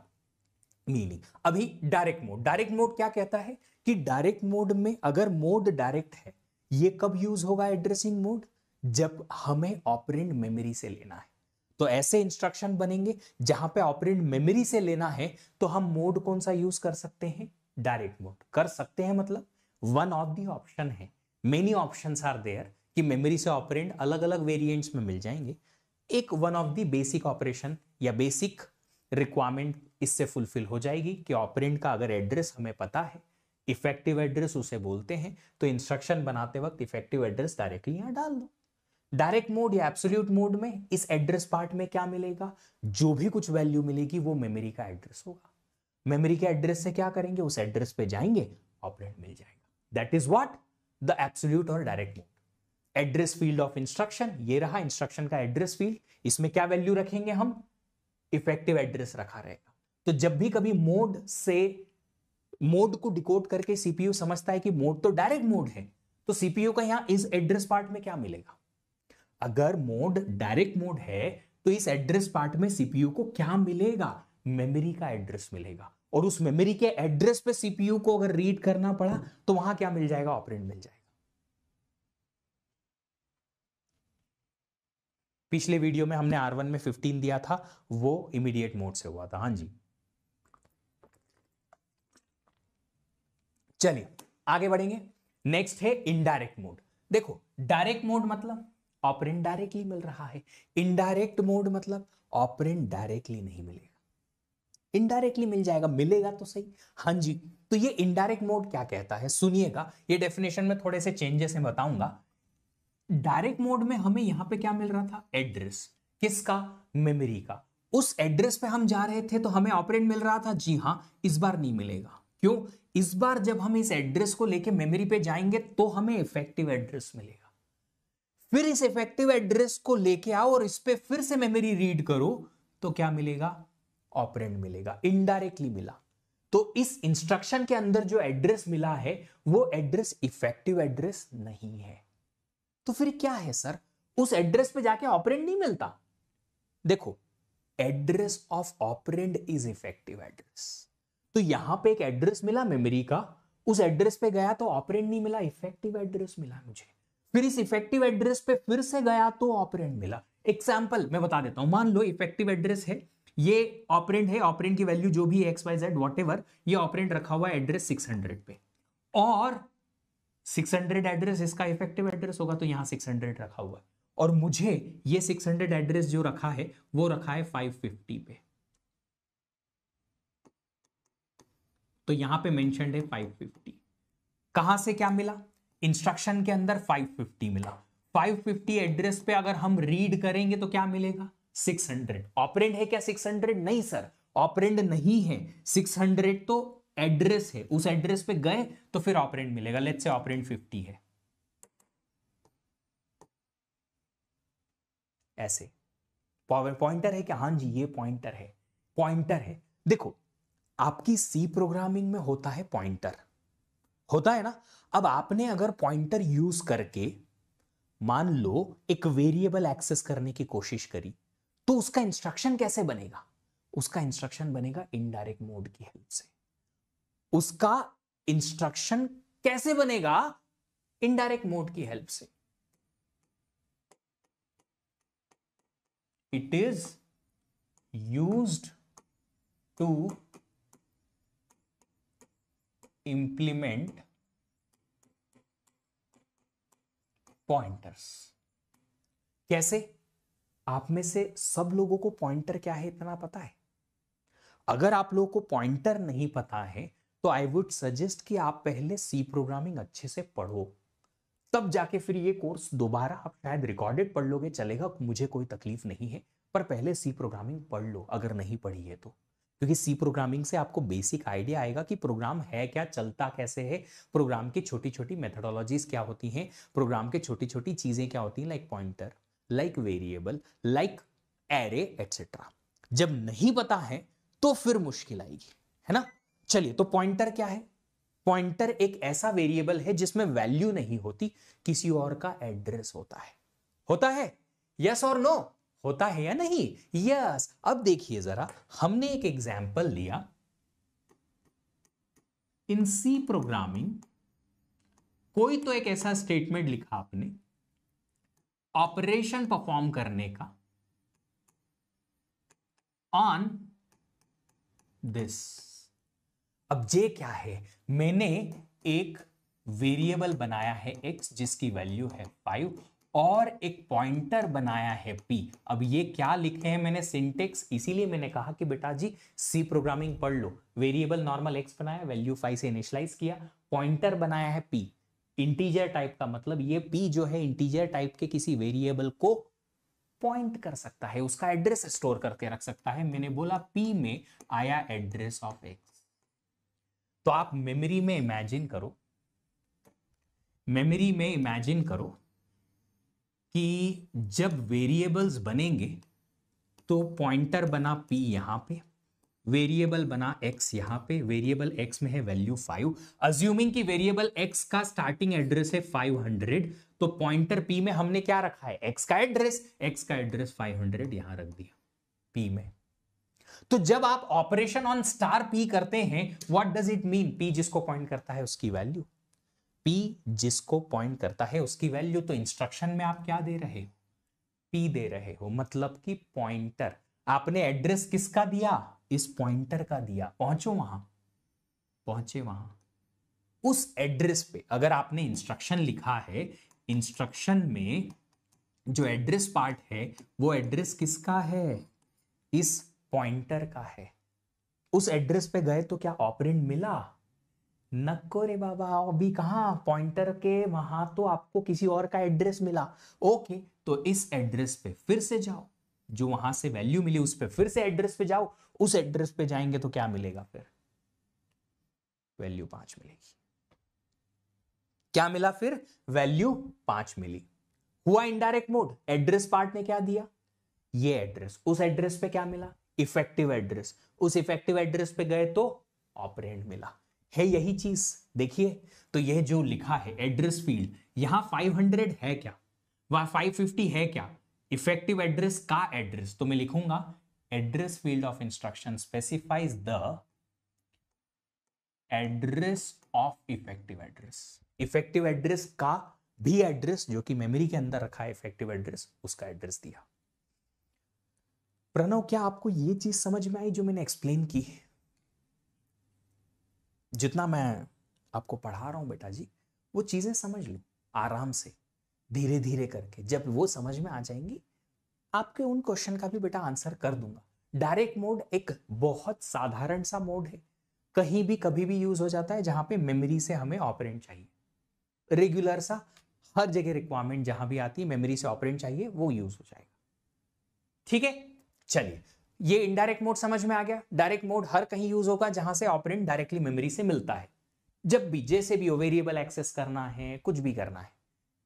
Speaker 1: मीनिंग। अभी डायरेक्ट मोड, डायरेक्ट मोड क्या कहता है कि डायरेक्ट मोड में अगर मोड डायरेक्ट है, ये कब यूज होगा एड्रेसिंग मोड, जब हमें ऑपरेंड मेमोरी से लेना है। तो ऐसे इंस्ट्रक्शन बनेंगे जहां पे ऑपरेंड मेमोरी से लेना है, तो हम मोड कौन सा यूज कर सकते हैं, डायरेक्ट मोड कर सकते हैं। मतलब वन ऑफ द ऑप्शन है, मेनी ऑप्शंस आर देयर कि मेमोरी से ऑपरेंड अलग अलग वेरिएंट्स में मिल जाएंगे। एक one of the basic operation या बेसिक रिक्वायरमेंट इससे फुलफिल हो जाएगी कि ऑपरेंड का अगर एड्रेस हमें पता है, इफेक्टिव एड्रेस उसे बोलते हैं, तो इंस्ट्रक्शन बनाते वक्त इफेक्टिव एड्रेस डायरेक्टली यहां डाल दो। डायरेक्ट मोड या एब्सोल्यूट मोड में इस एड्रेस पार्ट में क्या मिलेगा, जो भी कुछ वैल्यू मिलेगी वो मेमोरी का एड्रेस होगा। मेमोरी के एड्रेस से क्या करेंगे, उस एड्रेस पे जाएंगे, ऑपरेंड मिल जाएगा। That is what the absolute और direct mode. Address field of instruction, ये रहा इंस्ट्रक्शन का एड्रेस फील्ड, इसमें क्या वैल्यू रखेंगे हम, इफेक्टिव एड्रेस रखा रहेगा। तो जब भी कभी मोड से, मोड को डिकोड करके सीपीयू समझता है कि मोड तो डायरेक्ट मोड है, तो सीपीयू का यहां इस एड्रेस पार्ट में क्या मिलेगा, अगर मोड डायरेक्ट मोड है तो इस एड्रेस पार्ट में सीपीयू को क्या मिलेगा, मेमोरी का एड्रेस मिलेगा, और उस मेमोरी के एड्रेस पे सीपीयू को अगर रीड करना पड़ा तो वहां क्या मिल जाएगा, ऑपरेंड मिल जाएगा। पिछले वीडियो में हमने R1 में 15 दिया था, वो इमीडिएट मोड से हुआ था। हाँ जी, चलिए आगे बढ़ेंगे। नेक्स्ट है इनडायरेक्ट मोड। देखो, डायरेक्ट मोड मतलब ऑपरेंड डायरेक्टली मिल रहा है, इनडायरेक्ट मोड मतलब ऑपरेंड डायरेक्टली नहीं मिलेगा, इनडायरेक्टली मिल जाएगा, मिलेगा तो सही। हाँ जी, तो ये इनडायरेक्ट मोड क्या कहता है, सुनिएगा, ये डेफिनेशन में थोड़े से चेंजेस हैं, बताऊंगा। डायरेक्ट मोड में हमें यहां पे क्या मिल रहा था, एड्रेस, किसका, मेमोरी का। उस एड्रेस पे हम जा रहे थे तो हमें ऑपरेंड मिल रहा था, जी हां। इस बार नहीं मिलेगा, क्यों, इस बार जब हम इस एड्रेस को लेके मेमोरी पे जाएंगे तो हमें इफेक्टिव एड्रेस मिलेगा। फिर इस इफेक्टिव एड्रेस को लेके आओ और इस पे फिर से मेमोरी रीड करो तो क्या मिलेगा, ऑपरेंड मिलेगा, इनडायरेक्टली मिला। तो इस इंस्ट्रक्शन के अंदर जो एड्रेस मिला है वो एड्रेस इफेक्टिव एड्रेस नहीं है। तो फिर क्या है सर, उस एड्रेस पे जाके ऑपरेंड नहीं मिलता। देखो, address of operand is effective address. तो यहां पे एक एड्रेस मिला मेमोरी का, उस एड्रेस पे गया तो ऑपरेंड नहीं मिला, इफेक्टिव एड्रेस मिला मुझे। फिर इस इफेक्टिव एड्रेस पे फिर से गया तो ऑपरेंड मिला। एग्जांपल मैं बता देता हूं, मान लो इफेक्टिव एड्रेस है, ये ऑपरेंड है, ऑपरेंड की वैल्यू जो भी X Y Z whatever, ये ऑपरेंड रखा हुआ है एड्रेस 600 पे, और 600 एड्रेस इसका इफेक्टिव एड्रेस होगा, तो यहां 600 रखा हुआ है, और मुझे ये 600 एड्रेस जो रखा है वो रखा है 550 पे, तो यहां पे मेंशन्ड है 550। कहां से क्या मिला, इंस्ट्रक्शन के अंदर 550 मिला। 550 एड्रेस पे अगर हम रीड करेंगे तो क्या मिलेगा, 600। ऑपरेंड है क्या 600, नहीं सर, ऑपरेंड नहीं है, 600 तो एड्रेस है, उस एड्रेस पे गए तो फिर ऑपरेंड मिलेगा। लेट्स से ऑपरेंड 50 है, ऐसे पॉइंटर है क्या, हाँ जी ये पॉइंटर है, पॉइंटर है। देखो, आपकी सी प्रोग्रामिंग में होता है पॉइंटर, होता है ना। अब आपने अगर पॉइंटर यूज करके मान लो एक वेरिएबल एक्सेस करने की कोशिश करी तो उसका इंस्ट्रक्शन कैसे बनेगा, उसका इंस्ट्रक्शन बनेगा इनडायरेक्ट मोड की हेल्प से। उसका इंस्ट्रक्शन कैसे बनेगा, इनडायरेक्ट मोड की हेल्प से। It is used to implement pointers. कैसे, आप में से सब लोगों को पॉइंटर क्या है इतना पता है? अगर आप लोगों को पॉइंटर नहीं पता है तो आई वुड सजेस्ट कि आप पहले सी प्रोग्रामिंग अच्छे से पढ़ो, तब जाके फिर ये कोर्स दोबारा आप शायद रिकॉर्डेड पढ़ लोगे, चलेगा, मुझे कोई तकलीफ नहीं है, पर पहले सी प्रोग्रामिंग पढ़ लो अगर नहीं पढ़ी है तो। क्योंकि सी प्रोग्रामिंग से आपको बेसिक आइडिया आएगा कि प्रोग्राम है क्या, चलता कैसे है, प्रोग्राम की छोटी छोटी मेथडोलॉजीज क्या होती हैं, प्रोग्राम की छोटी छोटी चीजें क्या होती हैं, like pointer, like variable, like array etcetera. जब नहीं पता है तो फिर मुश्किल आएगी, है ना। चलिए, तो पॉइंटर क्या है, पॉइंटर एक ऐसा वेरिएबल है जिसमें वैल्यू नहीं होती, किसी और का एड्रेस होता है, यस और नो, होता है या नहीं, यस। अब देखिए जरा, हमने एक एग्जाम्पल लिया, इन सी प्रोग्रामिंग कोई तो एक ऐसा स्टेटमेंट लिखा आपने ऑपरेशन परफॉर्म करने का ऑन दिस। अब जे क्या है, मैंने एक वेरिएबल बनाया है x जिसकी वैल्यू है 5 और एक पॉइंटर बनाया है p। अब ये क्या लिखे हैं मैंने, सिंटेक्स, इसीलिए मैंने कहा कि बेटा जी सी प्रोग्रामिंग पढ़ लो। वेरिएबल नॉर्मल x बनाया, वैल्यू 5 से इनिशियलाइज किया, पॉइंटर बनाया है p, इंटीजर टाइप का, मतलब ये p जो है इंटीजर टाइप के किसी वेरिएबल को पॉइंट कर सकता है, उसका एड्रेस स्टोर करके रख सकता है। मैंने बोला p में आया एड्रेस ऑफ x। तो आप मेमोरी में इमेजिन करो, मेमोरी में इमेजिन करो कि जब वेरिएबल्स बनेंगे तो पॉइंटर बना p यहां पे, वेरिएबल बना x, यहां पे वेरिएबल x में है वैल्यू 5, अज्यूमिंग कि वेरिएबल x का स्टार्टिंग एड्रेस है 500, तो पॉइंटर p में हमने क्या रखा है, x का एड्रेस 500 यहां रख दिया p में। तो जब आप ऑपरेशन ऑन स्टार p करते हैं, what does it mean, p जिसको पॉइंट करता है उसकी वैल्यू, p जिसको पॉइंट करता है उसकी वैल्यू। तो इंस्ट्रक्शन में आप क्या दे रहे हो, p दे रहे हो, मतलब कि पॉइंटर। आपने एड्रेस किसका दिया, इस पॉइंटर का दिया, पहुंचे वहां उस एड्रेस पे। अगर आपने इंस्ट्रक्शन लिखा है, इंस्ट्रक्शन में जो एड्रेस पार्ट है वो एड्रेस किसका है, इस पॉइंटर का है। उस एड्रेस पे गए तो क्या ऑपरेंड मिला, नको रे बाबा, अभी कहां पॉइंटर के वहां तो आपको किसी और का एड्रेस मिला। ओके, तो इस एड्रेस पे फिर से जाओ, जो वहां से वैल्यू मिली उस पे फिर से एड्रेस पे जाओ, उस एड्रेस पे जाएंगे तो क्या मिलेगा, फिर वैल्यू 5 मिलेगी। क्या मिला, फिर वैल्यू 5 मिली। हुआ इनडायरेक्ट मोड, एड्रेस पार्ट ने क्या दिया, ये एड्रेस, उस एड्रेस पे क्या मिला, इफेक्टिव एड्रेस, उस इफेक्टिव एड्रेस पे गए तो ऑपरेंड मिला, है यही चीज। देखिए, तो यह जो लिखा है एड्रेस फील्ड, यहां 500 है क्या, वहां 550 है क्या, इफेक्टिव एड्रेस का एड्रेस, तो मैं लिखूंगा address field of instruction specifies the address of effective address. Effective address का भी एड्रेस जो कि मेमोरी के अंदर रखा है इफेक्टिव एड्रेस, उसका एड्रेस दिया। प्रणव, क्या आपको यह चीज समझ में आई जो मैंने एक्सप्लेन की? जितना मैं आपको पढ़ा रहा हूं बेटा जी, वो चीजें समझ लो आराम से, धीरे धीरे करके। जब वो समझ में आ जाएंगी, आपके उन क्वेश्चन का भी बेटा आंसर कर दूंगा। डायरेक्ट मोड एक बहुत साधारण सा मोड है, कहीं भी कभी भी यूज हो जाता है, जहां पे मेमोरी से हमें ऑपरेंड चाहिए, रेगुलर सा, हर जगह रिक्वायरमेंट जहां भी आती है मेमोरी से ऑपरेंड चाहिए, वो यूज हो जाएगा। ठीक है, चलिए, ये इनडायरेक्ट मोड समझ में आ गया। डायरेक्ट मोड हर कहीं यूज होगा जहां से ऑपरेंड डायरेक्टली मेमोरी से मिलता है, जब भी जैसे भी हो, वेरिएबल एक्सेस करना है, कुछ भी करना है।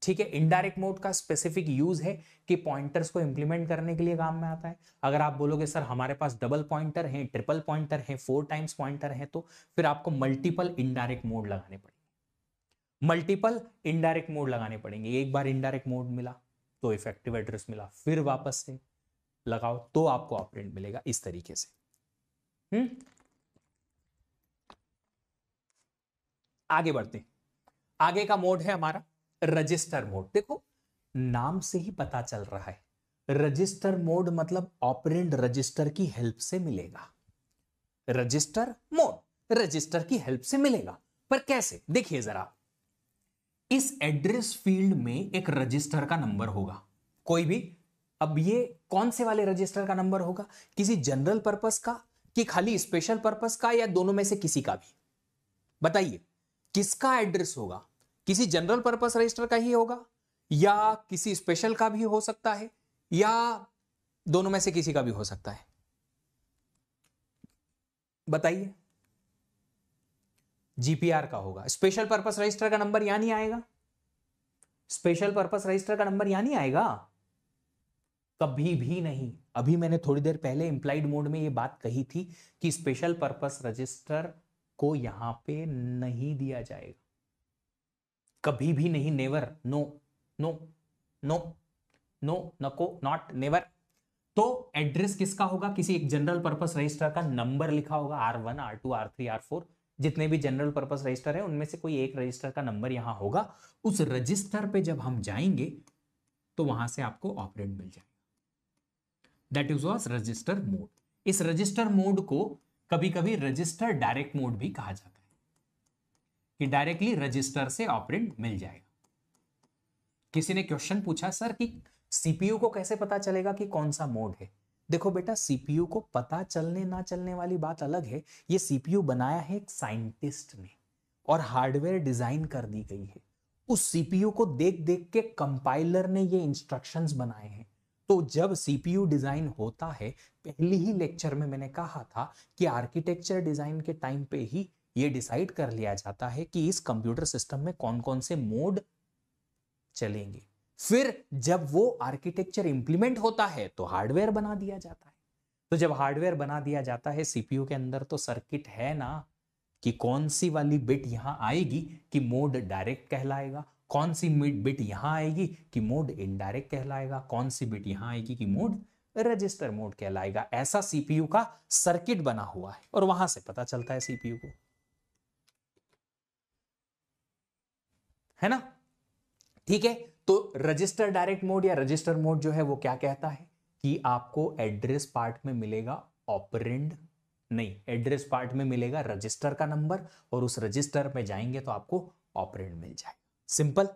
Speaker 1: ठीक है, इनडायरेक्ट मोड का स्पेसिफिक यूज है कि पॉइंटर्स को इंप्लीमेंट करने के लिए काम में आता है। अगर आप बोलोगे सर हमारे पास डबल पॉइंटर है, ट्रिपल पॉइंटर है, 4 टाइम्स पॉइंटर है, तो फिर आपको मल्टीपल इनडायरेक्ट मोड लगाने पड़ेंगे, मल्टीपल इनडायरेक्ट मोड लगाने पड़ेंगे। एक बार इनडायरेक्ट मोड मिला तो इफेक्टिव एड्रेस मिला, फिर वापस से लगाओ तो आपको ऑपरेंड मिलेगा, इस तरीके से। आगे बढ़ते हैं। आगे का मोड है हमारा रजिस्टर मोड। देखो, नाम से ही पता चल रहा है, रजिस्टर मोड मतलब ऑपरेंड रजिस्टर की हेल्प से मिलेगा। रजिस्टर मोड रजिस्टर की हेल्प से मिलेगा, पर कैसे, देखिए जरा। इस एड्रेस फील्ड में एक रजिस्टर का नंबर होगा, कोई भी। अब ये कौन से वाले रजिस्टर का नंबर होगा, किसी जनरल पर्पस का, कि खाली स्पेशल पर्पस का, या दोनों में से किसी का भी? बताइए, किसका एड्रेस होगा? किसी जनरल पर्पस रजिस्टर का ही होगा, या किसी स्पेशल का भी हो सकता है, या दोनों में से किसी का भी हो सकता है? बताइए। जीपीआर का होगा। स्पेशल पर्पस रजिस्टर का नंबर यहां नहीं आएगा, स्पेशल पर्पस रजिस्टर का नंबर यहां नहीं आएगा, कभी भी नहीं। अभी मैंने थोड़ी देर पहले इंप्लाइड मोड में ये बात कही थी कि स्पेशल पर्पस रजिस्टर को यहां पे नहीं दिया जाएगा, कभी भी नहीं, never, no no no no, नको, नॉट, नेवर। तो एड्रेस किसका होगा, किसी एक जनरल पर्पस रजिस्टर का नंबर लिखा होगा, R1 R2 R3 R4, जितने भी जनरल पर्पस रजिस्टर है उनमें से कोई एक रजिस्टर का नंबर यहां होगा। उस रजिस्टर पे जब हम जाएंगे तो वहां से आपको ऑपरेंड मिल जाएगा। That is was register mode. इस रजिस्टर मोड को कभी कभी रजिस्टर डायरेक्ट मोड भी कहा जाता है, कि डायरेक्टली रजिस्टर से ऑपरेंड मिल जाएगा। किसी ने क्वेश्चन पूछा, सर कि सीपीयू को कैसे पता चलेगा कि कौन सा मोड है? देखो बेटा, सीपीयू को पता चलने ना चलने वाली बात अलग है। ये सीपीयू बनाया है एक साइंटिस्ट ने, और हार्डवेयर डिजाइन कर दी गई है। उस सीपीयू को देख देख के कंपाइलर ने ये इंस्ट्रक्शंस बनाए हैं। तो जब सीपीयू डिजाइन होता है, पहले ही लेक्चर में मैंने कहा था कि आर्किटेक्चर डिजाइन के टाइम पे ही ये डिसाइड कर लिया जाता है कि इस कंप्यूटर सिस्टम में कौन कौन से मोड चलेंगे। फिर जब वो आर्किटेक्चर इंप्लीमेंट होता है तो हार्डवेयर बना दिया जाता है। तो जब हार्डवेयर बना दिया जाता है सीपीयू के अंदर, तो सर्किट है ना कि कौन सी वाली बिट यहां आएगी कि मोड डायरेक्ट कहलाएगा, कौन सी बिट यहां आएगी कि मोड इनडायरेक्ट कहलाएगा, कौन सी बिट यहां आएगी कि मोड रजिस्टर मोड कहलाएगा। ऐसा सीपीयू का सर्किट बना हुआ है और वहां से पता चलता है सीपीयू को, है ना। ठीक है, तो रजिस्टर डायरेक्ट मोड या रजिस्टर मोड जो है वो क्या कहता है कि आपको एड्रेस पार्ट में मिलेगा ऑपरेंड, नहीं, एड्रेस पार्ट में मिलेगा रजिस्टर का नंबर और उस रजिस्टर में जाएंगे तो आपको ऑपरेंड मिल जाएगा। सिंपल,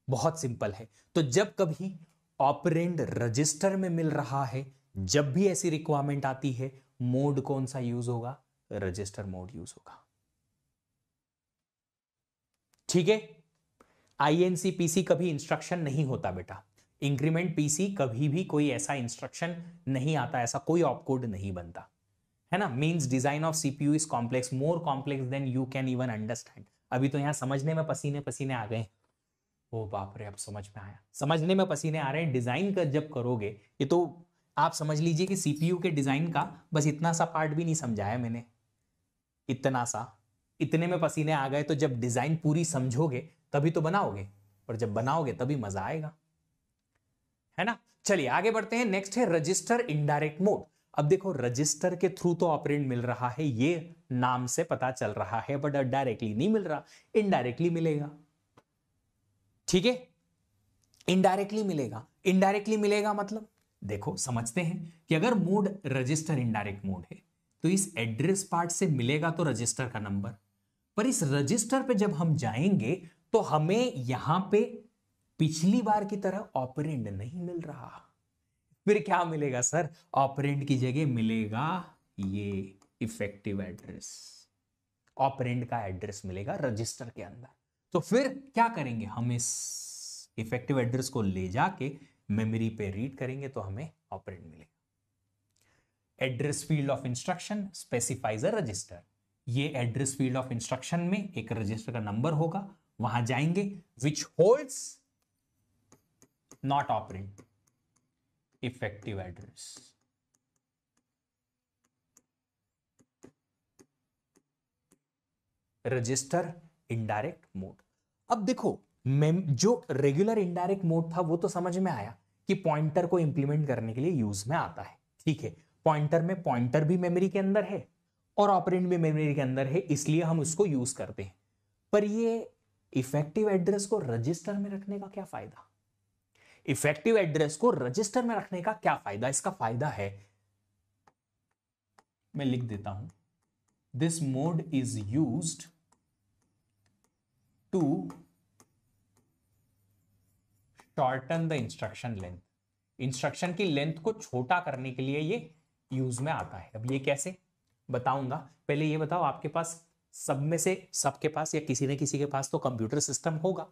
Speaker 1: बहुत सिंपल है। तो जब कभी ऑपरेंड रजिस्टर में मिल रहा है, जब भी ऐसी रिक्वायरमेंट आती है, मोड कौन सा यूज होगा, रजिस्टर मोड यूज होगा। ठीक है, आईएनसी पीसी कभी इंस्ट्रक्शन नहीं होता बेटा, इंक्रीमेंट पीसी कभी भी कोई ऐसा इंस्ट्रक्शन नहीं आता, ऐसा कोई ऑपकोड नहीं बनता, है ना। Means design of CPU is complex, more complex than you can even understand. अभी तो यहां समझने में पसीने पसीने आ गए, ओ बाप रे, अब समझ में आया, समझने में पसीने आ रहे हैं। डिजाइन का जब करोगे, ये तो आप समझ लीजिए कि सीपीयू के डिजाइन का बस इतना सा पार्ट भी नहीं समझाया मैंने, इतना सा, इतने में पसीने आ गए। तो जब डिजाइन पूरी समझोगे तभी तो बनाओगे, और जब बनाओगे तभी मजा आएगा, है ना। चलिए आगे बढ़ते हैं। नेक्स्ट है रजिस्टर इनडायरेक्ट मोड। अब देखो, रजिस्टर के थ्रू तो ऑपरेंड मिल रहा है, ये नाम से पता चल रहा है, बट डायरेक्टली नहीं मिल रहा, इनडायरेक्टली मिलेगा। ठीक है, इनडायरेक्टली मिलेगा। इनडायरेक्टली मिलेगा मतलब देखो समझते हैं कि अगर मोड रजिस्टर इनडायरेक्ट मोड है तो इस एड्रेस पार्ट से मिलेगा तो रजिस्टर का नंबर, पर इस रजिस्टर पे जब हम जाएंगे तो हमें यहां पे पिछली बार की तरह ऑपरेंड नहीं मिल रहा। फिर क्या मिलेगा सर, ऑपरेंड की जगह मिलेगा ये इफेक्टिव एड्रेस, ऑपरेंड का एड्रेस मिलेगा रजिस्टर के अंदर। तो फिर क्या करेंगे, हम इस इफेक्टिव एड्रेस को ले जाके मेमोरी पे रीड करेंगे तो हमें ऑपरेंड मिलेगा। Address field of instruction specifies a resistor, ये एड्रेस फील्ड ऑफ इंस्ट्रक्शन में एक रजिस्टर का नंबर होगा, वहां जाएंगे, विच holds not operand effective address. Register indirect mode. अब देखो, जो रेगुलर इनडायरेक्ट मोड था वो तो समझ में आया कि पॉइंटर को इंप्लीमेंट करने के लिए यूज में आता है। ठीक है, पॉइंटर में पॉइंटर भी मेमोरी के अंदर है और ऑपरेंड भी मेमोरी के अंदर है, इसलिए हम उसको यूज करते हैं। पर ये इफेक्टिव एड्रेस को रजिस्टर में रखने का क्या फायदा, इफेक्टिव एड्रेस को रजिस्टर में रखने का क्या फायदा, इसका फायदा है, मैं लिख देता हूं, this mode is used to shorten the instruction length, instruction की लेंथ को छोटा करने के लिए ये यूज में आता है। अब ये कैसे बताऊंगा, पहले ये बताओ, आपके पास सब में से सबके पास या किसी न किसी के पास तो कंप्यूटर सिस्टम होगा।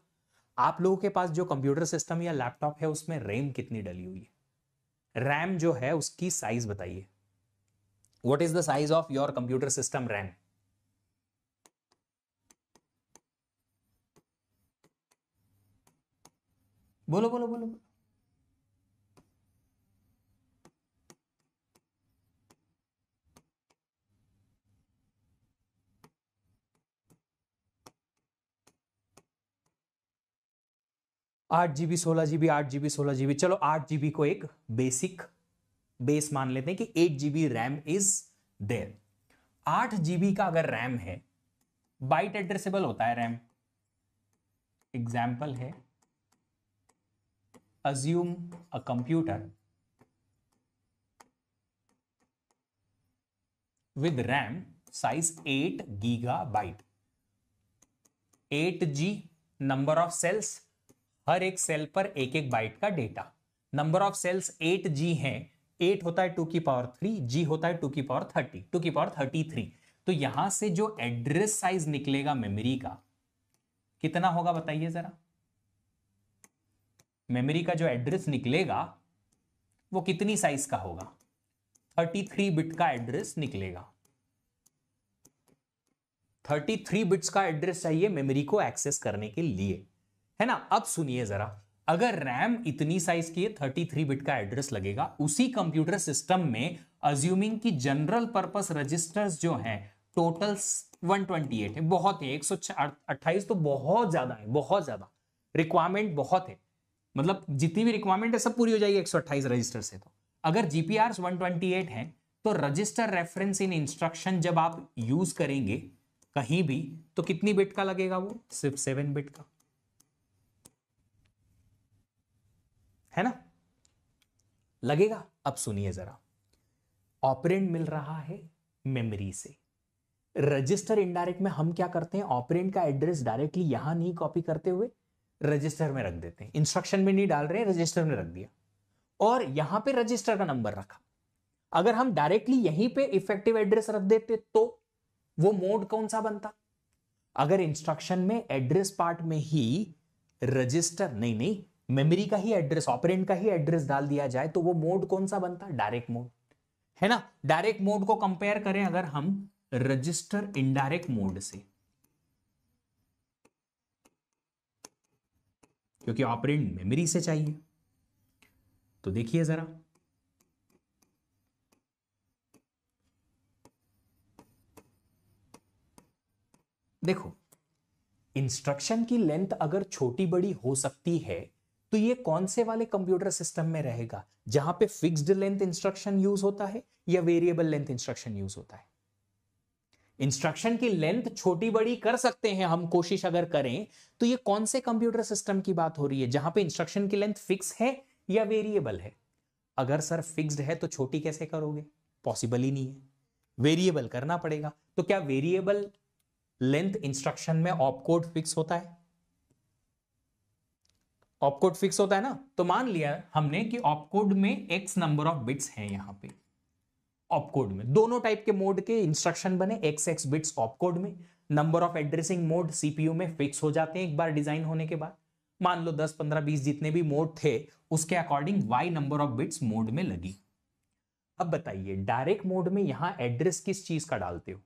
Speaker 1: आप लोगों के पास जो कंप्यूटर सिस्टम या लैपटॉप है उसमें रैम कितनी डली हुई है, रैम जो है उसकी साइज बताइए, what is the size of your computer system RAM, बोलो बोलो बोलो। 8 GB 16 GB 8 GB 16 GB, चलो 8 GB को एक बेसिक बेस मान लेते हैं कि 8 GB RAM is there. 8 GB का अगर रैम है, बाइट एड्रेसेबल होता है रैम। एग्जाम्पल है, assume a computer with RAM size 8 GB, 8G number of cells, हर एक सेल पर एक एक बाइट का data. Number of sales 8G है, 8 होता है 2 की पावर 3, G होता है 2 की पावर 30, 2 की पावर 33। तो यहां से जो एड्रेस साइज निकलेगा मेमोरी का कितना होगा बताइए जरा, मेमोरी का जो एड्रेस निकलेगा वो कितनी साइज का होगा, 33 बिट का एड्रेस निकलेगा। 33 बिट्स का एड्रेस चाहिए मेमोरी को एक्सेस करने के लिए, है ना। अब सुनिए जरा, अगर रैम इतनी साइज की है 33 बिट का एड्रेस लगेगा उसी कंप्यूटर सिस्टम में, अज्यूमिंग की जनरल पर्पस रजिस्टर्स जो हैं टोटल 128 है। बहुत है, 128 तो बहुत ज्यादा है, बहुत ज्यादा रिक्वायरमेंट बहुत है, मतलब जितनी भी रिक्वायरमेंट है सब पूरी हो जाएगी 128 रजिस्टर से। तो अगर जीपीआर 128 है तो रजिस्टर रेफरेंस इन इंस्ट्रक्शन जब आप यूज करेंगे कहीं भी तो कितनी बिट का लगेगा? वो सिर्फ 7 बिट का, है ना, लगेगा। अब सुनिए जरा, ऑपरेंड मिल रहा है मेमोरी से। रजिस्टर इनडायरेक्ट में हम क्या करते हैं, ऑपरेंड का एड्रेस डायरेक्टली यहां नहीं कॉपी करते हुए रजिस्टर में रख देते हैं, इंस्ट्रक्शन में नहीं डाल रहे, रजिस्टर में रख दिया और यहां पे रजिस्टर का नंबर रखा। अगर हम डायरेक्टली यहीं पे इफेक्टिव एड्रेस रख देते तो वो मोड कौन सा बनता? अगर इंस्ट्रक्शन में एड्रेस पार्ट में ही रजिस्टर नहीं मेमोरी का ही एड्रेस, ऑपरेंड का ही एड्रेस डाल दिया जाए तो वो मोड कौन सा बनता? डायरेक्ट मोड, है ना। डायरेक्ट मोड को कंपेयर करें अगर हम रजिस्टर इनडायरेक्ट मोड से, क्योंकि ऑपरेंड मेमोरी से चाहिए, तो देखिए जरा, देखो इंस्ट्रक्शन की लेंथ अगर छोटी बड़ी हो सकती है तो ये कौन से वाले कंप्यूटर सिस्टम में रहेगा, जहां पे फिक्स्ड लेंथ इंस्ट्रक्शन यूज होता है या वेरिएबल लेंथ इंस्ट्रक्शन यूज होता है? इंस्ट्रक्शन की लेंथ छोटी बड़ी कर सकते हैं हम, कोशिश अगर करें तो ये कौन से कंप्यूटर सिस्टम की बात हो रही है जहां पे इंस्ट्रक्शन की लेंथ फिक्स है या वेरिएबल है? अगर सर फिक्स्ड है तो छोटी कैसे करोगे, पॉसिबल ही नहीं है, वेरिएबल करना पड़ेगा। तो क्या वेरिएबल लेंथ इंस्ट्रक्शन में ऑपकोड फिक्स होता है? ऑपकोड फिक्स होता है ना, तो मान लिया हमने कि ऑपकोड में x नंबर ऑफ बिट्स हैं, यहां पे ऑपकोड में दोनों टाइप के मोड के इंस्ट्रक्शन बने, x बिट्स ऑपकोड में, number of addressing mode CPU में फिक्स हो जाते हैं एक बार डिजाइन होने के बाद। मान लो 10 15 20 जितने भी मोड थे उसके according y number of bits mode में लगी। अब बताइए डायरेक्ट मोड में यहां एड्रेस किस चीज का डालते हो?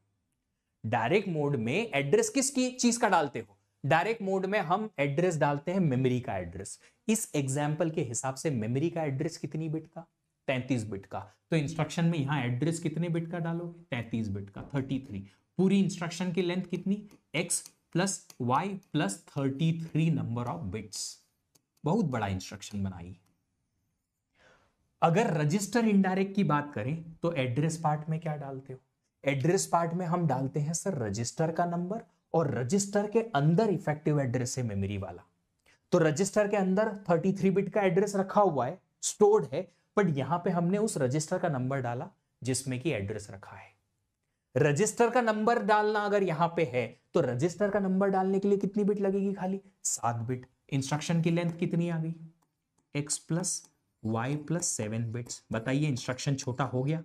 Speaker 1: डायरेक्ट मोड में एड्रेस किस चीज का डालते हो? डायरेक्ट मोड में हम एड्रेस डालते हैं मेमोरी का एड्रेस। इस एग्जाम्पल के हिसाब से मेमोरी का एड्रेस कितनी बिट का? 33 बिट का। तो इंस्ट्रक्शन में यहां एड्रेस कितने बिट का डालोगे? 33 बिट का, 33। पूरी इंस्ट्रक्शन की लेंथ कितनी? x plus Y plus 33 number of bits. बहुत बड़ा इंस्ट्रक्शन बनाई। अगर रजिस्टर इनडायरेक्ट की बात करें तो एड्रेस पार्ट में क्या डालते हो? एड्रेस पार्ट में हम डालते हैं सर रजिस्टर का नंबर, और रजिस्टर के अंदर इफेक्टिव एड्रेस है मेमोरी वाला। तो रजिस्टर के अंदर 33 बिट का एड्रेस रखा हुआ है, स्टोर्ड है, बट यहां पे हमने उस रजिस्टर का नंबर डाला जिसमें कि एड्रेस रखा है। रजिस्टर का नंबर डालना अगर यहां पे है तो रजिस्टर का नंबर डालने के लिए कितनी बिट लगेगी? खाली 7 बिट। इंस्ट्रक्शन की लेंथ कितनी आ गई? x plus Y plus 7 bits. बताइए इंस्ट्रक्शन छोटा हो गया?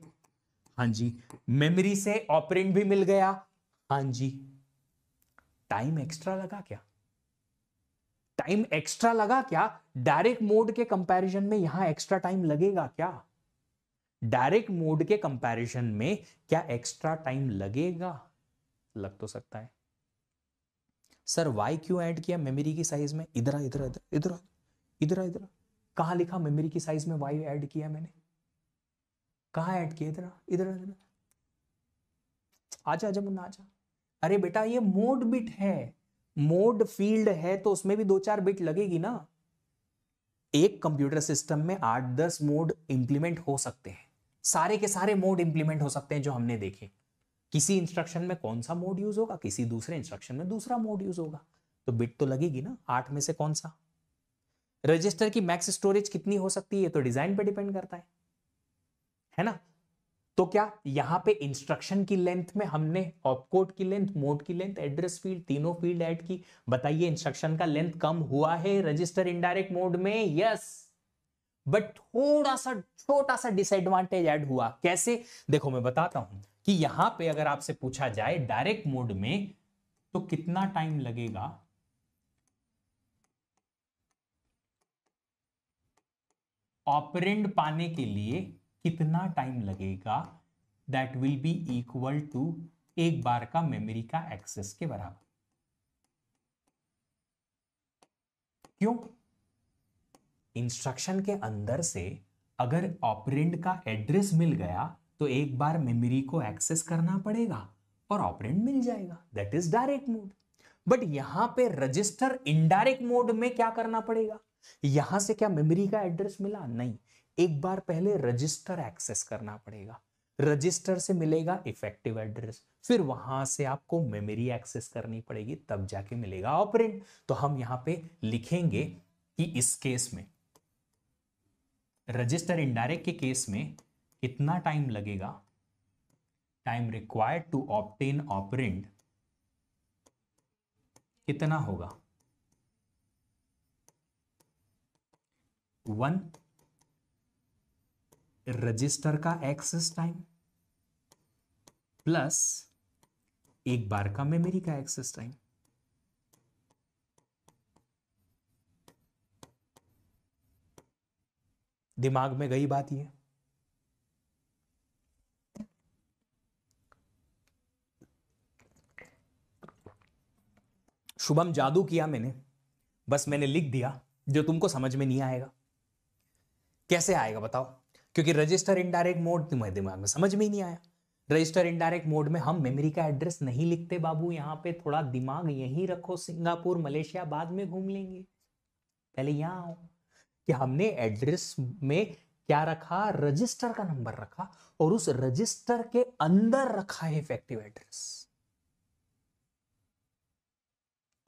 Speaker 1: हाँ जी। मेमोरी से ऑपरेंड भी मिल गया? हाँ जी। टाइम एक्स्ट्रा लगा क्या? टाइम एक्स्ट्रा लगा क्या? डायरेक्ट मोड के कंपैरिजन में यहां एक्स्ट्रा टाइम लगेगा क्या? डायरेक्ट मोड के कंपैरिजन में क्या एक्स्ट्रा टाइम लगेगा? लग तो सकता है। सर वाई क्यों ऐड किया मेमोरी की साइज में? इधर इधर इधर इधर इधर इधर, कहां लिखा मेमोरी की साइज में वाई ऐड किया मैंने? कहां ऐड किया? इधर इधर इधर, आजा आजा मुन्ना आजा। अरे बेटा ये मोड बिट है, मोड फील्ड है तो उसमें भी 2-4 बिट लगेगी ना। एक कंप्यूटर सिस्टम में 8-10 मोड इंप्लीमेंट हो सकते हैं, सारे के सारे मोड इंप्लीमेंट हो सकते हैं जो हमने देखे। किसी इंस्ट्रक्शन में कौन सा मोड यूज होगा, किसी दूसरे इंस्ट्रक्शन में दूसरा मोड यूज होगा, तो बिट तो लगेगी ना। 8 में से कौन सा? रजिस्टर की मैक्स स्टोरेज कितनी हो सकती है तो डिजाइन पे डिपेंड करता है ना। तो क्या यहां पे इंस्ट्रक्शन की लेंथ में हमने ऑपकोड की लेंथ, मोड की लेंथ, एड्रेस फील्ड, तीनों फील्ड ऐड की? बताइए इंस्ट्रक्शन का लेंथ कम हुआ है रजिस्टर इनडायरेक्ट मोड में? यस, बट थोड़ा सा छोटा सा डिसएडवांटेज ऐड हुआ। कैसे? देखो मैं बताता हूं कि यहां पे अगर आपसे पूछा जाए डायरेक्ट मोड में तो कितना टाइम लगेगा, ऑपरेंड पाने के लिए कितना टाइम लगेगा, that will be equal to एक बार का मेमोरी का एक्सेस के बराबर। क्यों? इंस्ट्रक्शन के अंदर से अगर ऑपरेंड का एड्रेस मिल गया तो एक बार मेमोरी को एक्सेस करना पड़ेगा और ऑपरेंड मिल जाएगा, that is direct mode. But यहां पे रजिस्टर इनडायरेक्ट मोड में क्या करना पड़ेगा, यहां से क्या मेमोरी का एड्रेस मिला, नहीं, एक बार पहले रजिस्टर एक्सेस करना पड़ेगा, रजिस्टर से मिलेगा इफेक्टिव एड्रेस, फिर वहां से आपको मेमोरी एक्सेस करनी पड़ेगी, तब जाके मिलेगा ऑपरेंड। तो हम यहां पे लिखेंगे कि इस केस में रजिस्टर इनडायरेक्ट के केस में कितना टाइम लगेगा, time required to obtain operand कितना होगा, 1 रजिस्टर का एक्सेस टाइम प्लस एक बार का मेमोरी का एक्सेस टाइम। दिमाग में गई बात ये, शुभम जादू किया मैंने, बस मैंने लिख दिया जो तुमको समझ में नहीं आएगा। कैसे आएगा बताओ, क्योंकि रजिस्टर इनडायरेक्ट मोड तुम्हारे दिमाग में समझ में ही नहीं आया। रजिस्टर इनडायरेक्ट मोड में हम मेमोरी का एड्रेस नहीं लिखते बाबू, यहां पे थोड़ा दिमाग यहीं रखो, सिंगापुर मलेशिया बाद में घूम लेंगे, पहले यहां आओ कि हमने एड्रेस में क्या रखा, रजिस्टर का नंबर रखा और उस रजिस्टर के अंदर रखा है इफेक्टिव एड्रेस।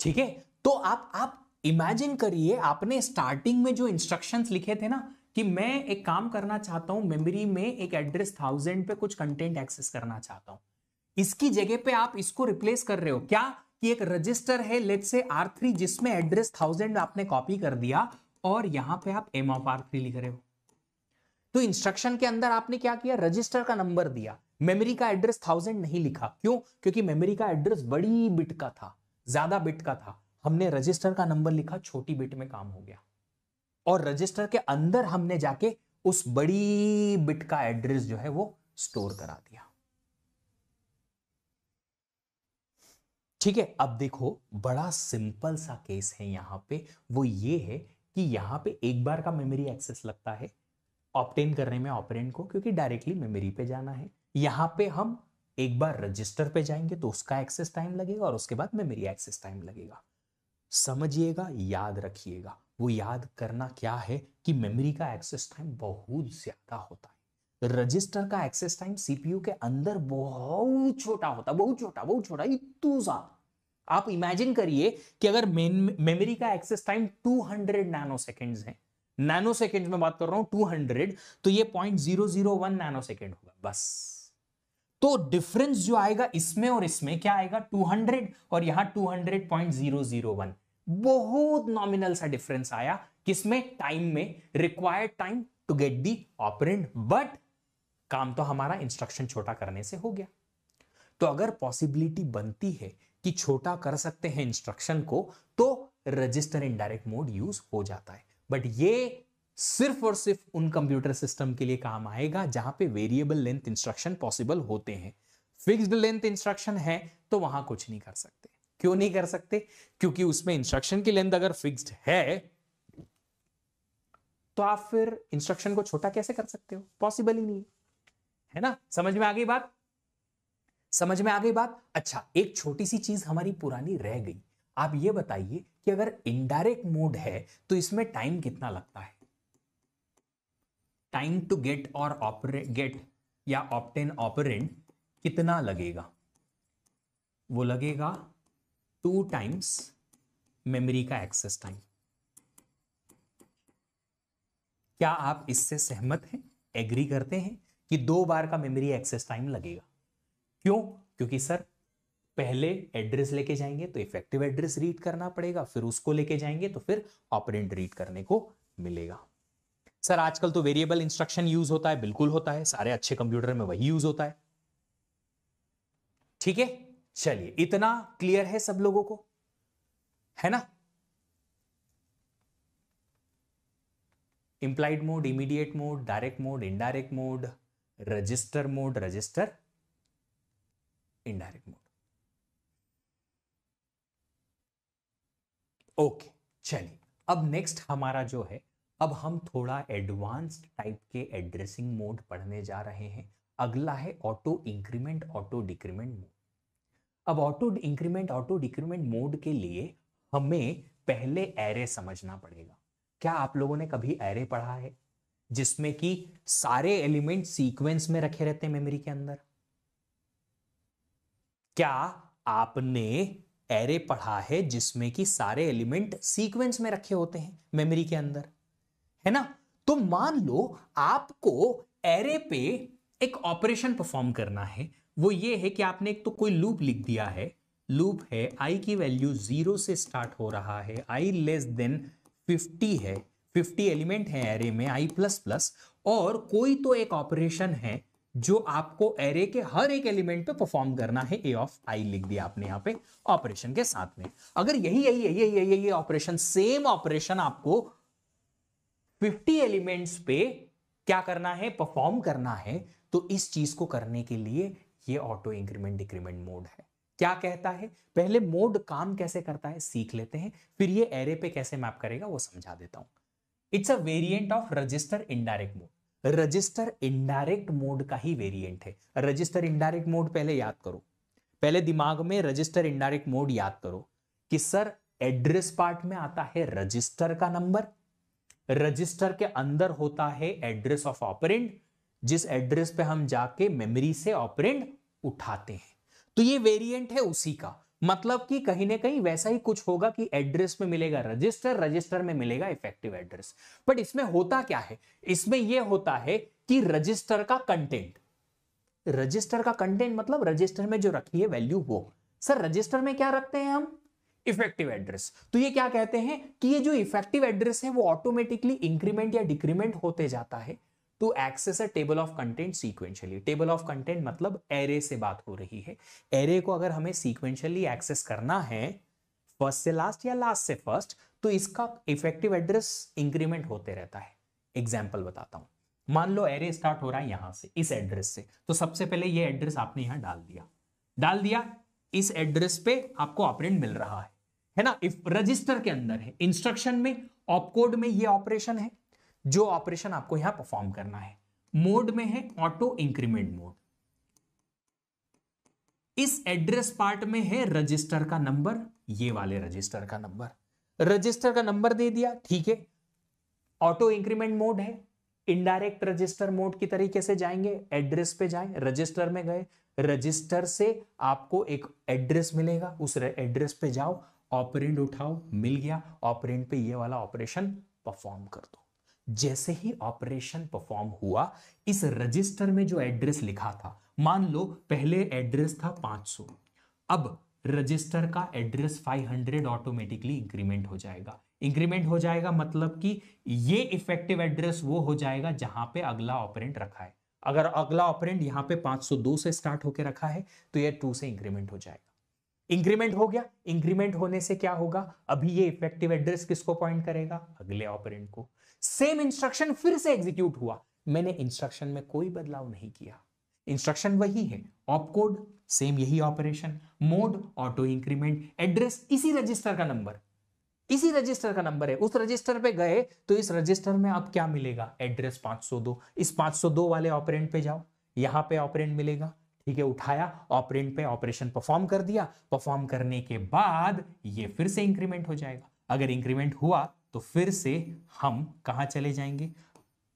Speaker 1: ठीक है, तो आप इमेजिन करिए, आपने स्टार्टिंग में जो इंस्ट्रक्शंस लिखे थे ना कि मैं एक काम करना चाहता हूं, मेमोरी में एक एड्रेस 1000 पे कुछ कंटेंट एक्सेस करना चाहता हूं, इसकी जगह पे आप इसको रिप्लेस कर रहे हो क्या, कि एक रजिस्टर है लेट्स से R3 जिसमें एड्रेस 1000 आपने कॉपी कर दिया और यहां पे आप M of R3 लिख रहे हो। तो इंस्ट्रक्शन के अंदर आपने क्या किया, रजिस्टर का नंबर दिया, मेमोरी का एड्रेस 1000 नहीं लिखा, क्यों, क्योंकि मेमोरी का एड्रेस बड़ी बिट का था, ज्यादा बिट का था, हमने रजिस्टर का नंबर लिखा, छोटी बिट में काम हो गया, और रजिस्टर के अंदर हमने जाके उस बड़ी बिट का एड्रेस जो है वो स्टोर करा दिया। ठीक है, अब देखो बड़ा सिंपल सा केस है यहां पे, वो ये है कि यहां पे एक बार का मेमोरी एक्सेस लगता है ऑब्टेन करने में ऑपरेंड को, क्योंकि डायरेक्टली मेमोरी पे जाना है। यहां पे हम एक बार रजिस्टर पे जाएंगे तो उसका एक्सेस टाइम लगेगा और उसके बाद मेमोरी एक्सेस टाइम लगेगा। समझिएगा, याद रखिएगा, वो याद करना क्या है कि मेमोरी का एक्सेस टाइम बहुत ज्यादा होता है, रजिस्टर का एक्सेस टाइम सीपीयू के अंदर बहुत छोटा होता है, बहुत छोटा इतना सा। आप इमेजिन करिए कि अगर मेमोरी का एक्सेस टाइम 200 नैनो सेकेंड्स है, नैनो सेकेंड में बात कर रहा हूं 200, तो ये 0.001 नैनो सेकेंड होगा बस। तो डिफरेंस जो आएगा इसमें और इसमें क्या आएगा, 200 और यहां 200.001, बहुत नॉमिनल सा डिफरेंस आया, किसमें, टाइम में, required time to get the operand, but काम तो हमारा इंस्ट्रक्शन छोटा करने से हो गया। तो अगर पॉसिबिलिटी बनती है कि छोटा कर सकते हैं इंस्ट्रक्शन को, तो रजिस्टर इनडायरेक्ट मोड यूज हो जाता है, बट ये सिर्फ और सिर्फ उन कंप्यूटर सिस्टम के लिए काम आएगा जहां पे वेरिएबल लेंथ इंस्ट्रक्शन पॉसिबल होते हैं। फिक्स्ड लेंथ इंस्ट्रक्शन है तो वहां कुछ नहीं कर सकते। क्यों नहीं कर सकते, क्योंकि उसमें इंस्ट्रक्शन की लेंथ अगर फिक्स्ड है तो आप फिर इंस्ट्रक्शन को छोटा कैसे कर सकते हो, पॉसिबल ही नहीं है ना। समझ में आ गई बात, समझ में आ गई बात। अच्छा, एक छोटी सी चीज हमारी पुरानी रह गई, आप ये बताइए कि अगर इनडायरेक्ट मोड है तो इसमें टाइम कितना लगता है, टाइम टू गेट और ऑपरेट, गेट या ऑब्टेन ऑपरेंड कितना लगेगा, वो लगेगा 2 टाइम्स मेमोरी का एक्सेस टाइम। क्या आप इससे सहमत हैं, एग्री करते हैं कि 2 बार का मेमोरी एक्सेस टाइम लगेगा? क्यों, क्योंकि सर पहले एड्रेस लेके जाएंगे तो इफेक्टिव एड्रेस रीड करना पड़ेगा, फिर उसको लेके जाएंगे तो फिर ऑपरेंड रीड करने को मिलेगा। सर आजकल तो वेरिएबल इंस्ट्रक्शन यूज होता है, बिल्कुल होता है, सारे अच्छे कंप्यूटर में वही यूज होता है। ठीक है, चलिए इतना क्लियर है सब लोगों को, है ना। Implied mode, immediate mode, direct mode, indirect mode, register mode, register indirect mode. Okay, चलिए अब नेक्स्ट हमारा जो है अब हम थोड़ा एडवांस्ड टाइप के एड्रेसिंग मोड पढ़ने जा रहे हैं। अगला है auto increment auto decrement mode. अब auto increment auto decrement mode के लिए हमें पहले एरे समझना पड़ेगा। क्या आप लोगों ने कभी एरे पढ़ा है जिसमें कि सारे एलिमेंट सीक्वेंस में रखे रहते हैं मेमोरी के अंदर? क्या आपने एरे पढ़ा है जिसमें कि सारे एलिमेंट सीक्वेंस में रखे होते हैं मेमोरी के अंदर, है ना? तो मान लो आपको एरे पे एक ऑपरेशन परफॉर्म करना है। वो ये है कि आपने एक तो कोई लूप लिख दिया है। लूप है आई की वैल्यू 0 से स्टार्ट हो रहा है, आई लेस देन 50 है, 50 एलिमेंट है एरे में, आई प्लस प्लस, और कोई तो एक ऑपरेशन है जो आपको एरे के हर एक एलिमेंट पे परफॉर्म करना है। ए ऑफ आई लिख दिया आपने यहां पे ऑपरेशन के साथ में। अगर यही ऑपरेशन, सेम ऑपरेशन आपको 50 एलिमेंट्स पे क्या करना है, परफॉर्म करना है, तो इस चीज को करने के लिए ये ऑटो इंक्रीमेंट डिक्रीमेंट मोड है। क्या कहता है, पहले मोड काम कैसे करता है सीख लेते हैं, फिर ये एरे पे कैसे मैप करेगा वो समझा देता हूं। It's a variant of register indirect mode. Register indirect mode का ही वेरिएंट है। रजिस्टर इनडायरेक्ट मोड पहले याद करो, पहले दिमाग में रजिस्टर इनडायरेक्ट मोड याद करो कि सर एड्रेस पार्ट में आता है रजिस्टर का नंबर, रजिस्टर के अंदर होता है एड्रेस ऑफ ऑपरेंड, जिस एड्रेस पे हम जाके मेमोरी से ऑपरेंड उठाते हैं। तो ये वेरिएंट है उसी का, मतलब कि कहीं ना कहीं वैसा ही कुछ होगा कि एड्रेस में मिलेगा रजिस्टर, रजिस्टर में मिलेगा इफेक्टिव एड्रेस। बट इसमें होता क्या है, इसमें यह होता है कि रजिस्टर का कंटेंट, रजिस्टर का कंटेंट मतलब रजिस्टर में जो रखी है वैल्यू वो। सर रजिस्टर में क्या रखते हैं हम, इफेक्टिव एड्रेस। तो ये क्या कहते हैं कि ये जो इफेक्टिव एड्रेस है वो ऑटोमेटिकली इंक्रीमेंट या डिक्रीमेंट होते जाता है to access a table of content sequentially. Table of content मतलब एरे से बात हो रही है। एरे को अगर हमें सीक्वेंशियली एक्सेस करना है, फर्स्ट से लास्ट या लास्ट से फर्स्ट, तो इसका इफेक्टिव एड्रेस इंक्रीमेंट होते रहता है। एग्जाम्पल बताता हूं, मान लो एरे स्टार्ट हो रहा है यहां से, इस एड्रेस से, तो सबसे पहले ये एड्रेस आपने यहां डाल दिया, इस एड्रेस पे आपको ऑपरेंड मिल रहा है ना? इफ रजिस्टर के अंदर है, इंस्ट्रक्शन में, ऑपकोड में ये ऑपरेशन है जो ऑपरेशन आपको यहां परफॉर्म करना है। मोड में है ऑटो इंक्रीमेंट मोड। इस एड्रेस पार्ट में है रजिस्टर का नंबर, ये वाले रजिस्टर का नंबर, रजिस्टर का नंबर दे दिया, ठीक है। ऑटो इंक्रीमेंट मोड है, इनडायरेक्ट रजिस्टर मोड की तरीके से जाएंगे, एड्रेस पे जाएं, रजिस्टर में गए, रजिस्टर से आपको एक एड्रेस मिलेगा, उस एड्रेस पे जाओ, ऑपरेंड उठाओ, मिल गया, ऑपरेंड पे ये वाला ऑपरेशन परफॉर्म कर दो। जैसे ही ऑपरेशन परफॉर्म हुआ, इस रजिस्टर में जो एड्रेस लिखा था, मान लो पहले एड्रेस था 500, अब रजिस्टर का एड्रेस 500 ऑटोमेटिकली इंक्रीमेंट हो जाएगा। इंक्रीमेंट हो जाएगा मतलब कि ये इफेक्टिव एड्रेस वो हो जाएगा जहां पे अगला ऑपरेंड रखा है। अगर अगला ऑपरेंड यहां पे 502 से स्टार्ट होकर रखा है तो ये 2 से इंक्रीमेंट हो जाएगा। इंक्रीमेंट हो गया, इंक्रीमेंट होने से क्या होगा, अभी ये इफेक्टिव एड्रेस किसको पॉइंट करेगा, अगले ऑपरेंड को। सेम इंस्ट्रक्शन फिर से एग्जीक्यूट हुआ, मैंने इंस्ट्रक्शन में कोई बदलाव नहीं किया, इंस्ट्रक्शन वही है, ऑपकोड सेम यही operation, mode auto increment, address इसी रजिस्टर का नंबर, इसी रजिस्टर का नंबर है, उस रजिस्टर पे गए तो इस रजिस्टर में अब क्या मिलेगा, एड्रेस 502, इस 502 वाले ऑपरेंड पे जाओ, यहां पे ऑपरेंड मिलेगा, ठीक है, उठाया, ऑपरेंड पे ऑपरेशन परफॉर्म कर दिया, परफॉर्म करने के बाद ये फिर से इंक्रीमेंट हो जाएगा। अगर इंक्रीमेंट हुआ तो फिर से हम कहां चले जाएंगे,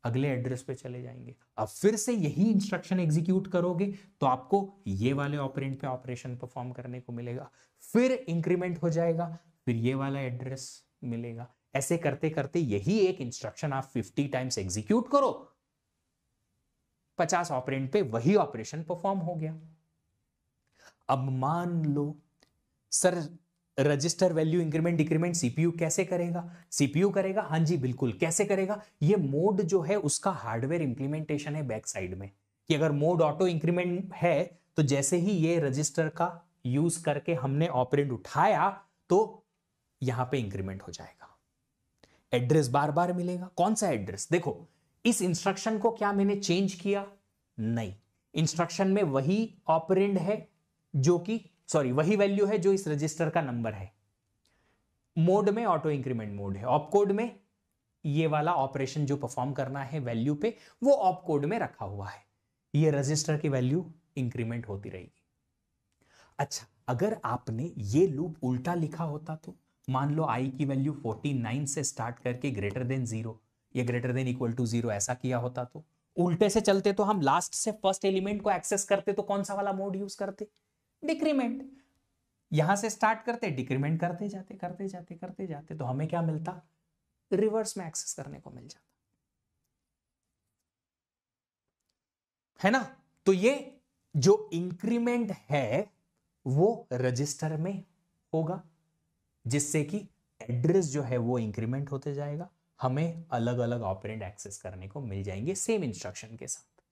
Speaker 1: अगले एड्रेस पे चले जाएंगे। अब फिर से यही इंस्ट्रक्शन एग्जीक्यूट करोगे तो आपको ये वाले ऑपरेंड पे ऑपरेशन परफॉर्म करने को मिलेगा, फिर इंक्रीमेंट हो जाएगा, फिर ये वाला एड्रेस मिलेगा। ऐसे करते करते यही एक इंस्ट्रक्शन आप 50 टाइम्स एग्जीक्यूट करो, 50 ऑपरेंड पे वही ऑपरेशन परफॉर्म हो गया। अब मान लो sir register value increment decrement CPU कैसे करेगा, सीपीयू करेगा, हां जी बिल्कुल, कैसे करेगा, ये मोड जो है उसका हार्डवेयर इंप्लीमेंटेशन है बैक साइड में, कि अगर मोड ऑटो इंक्रीमेंट है तो जैसे ही ये रजिस्टर का यूज करके हमने ऑपरेंड उठाया तो यहां पे इंक्रीमेंट हो जाएगा, एड्रेस बार बार मिलेगा। कौन सा एड्रेस, देखो इस इंस्ट्रक्शन को क्या मैंने चेंज किया, नहीं, इंस्ट्रक्शन में वही ऑपरेंड है जो कि वही वैल्यू है जो इस रजिस्टर का नंबर है। मोड में ऑटो इंक्रीमेंट मोड है, ऑपकोड में ये वाला ऑपरेशन जो परफॉर्म करना है वैल्यू पे, वो ऑप कोड में रखा हुआ है। ये रजिस्टर की वैल्यू इंक्रीमेंट होती रहेगी। अच्छा, अगर आपने ये लूप उल्टा लिखा होता तो मान लो i की वैल्यू 49 से स्टार्ट करके ग्रेटर देन 0 या ग्रेटर देन इक्वल टू 0 ऐसा किया होता तो उल्टे से चलते तो हम लास्ट से फर्स्ट एलिमेंट को एक्सेस करते तो कौन सा वाला मोड यूज करते? डिक्रीमेंट। यहां से स्टार्ट करते, डिक्रीमेंट करते जाते करते जाते करते जाते, तो हमें क्या मिलता? रिवर्स में एक्सेस करने को मिल जाता है ना। तो ये जो इंक्रीमेंट है वो रजिस्टर में होगा, जिससे कि एड्रेस जो है वो इंक्रीमेंट होते जाएगा, हमें अलग अलग ऑपरेंड एक्सेस करने को मिल जाएंगे सेम इंस्ट्रक्शन के साथ।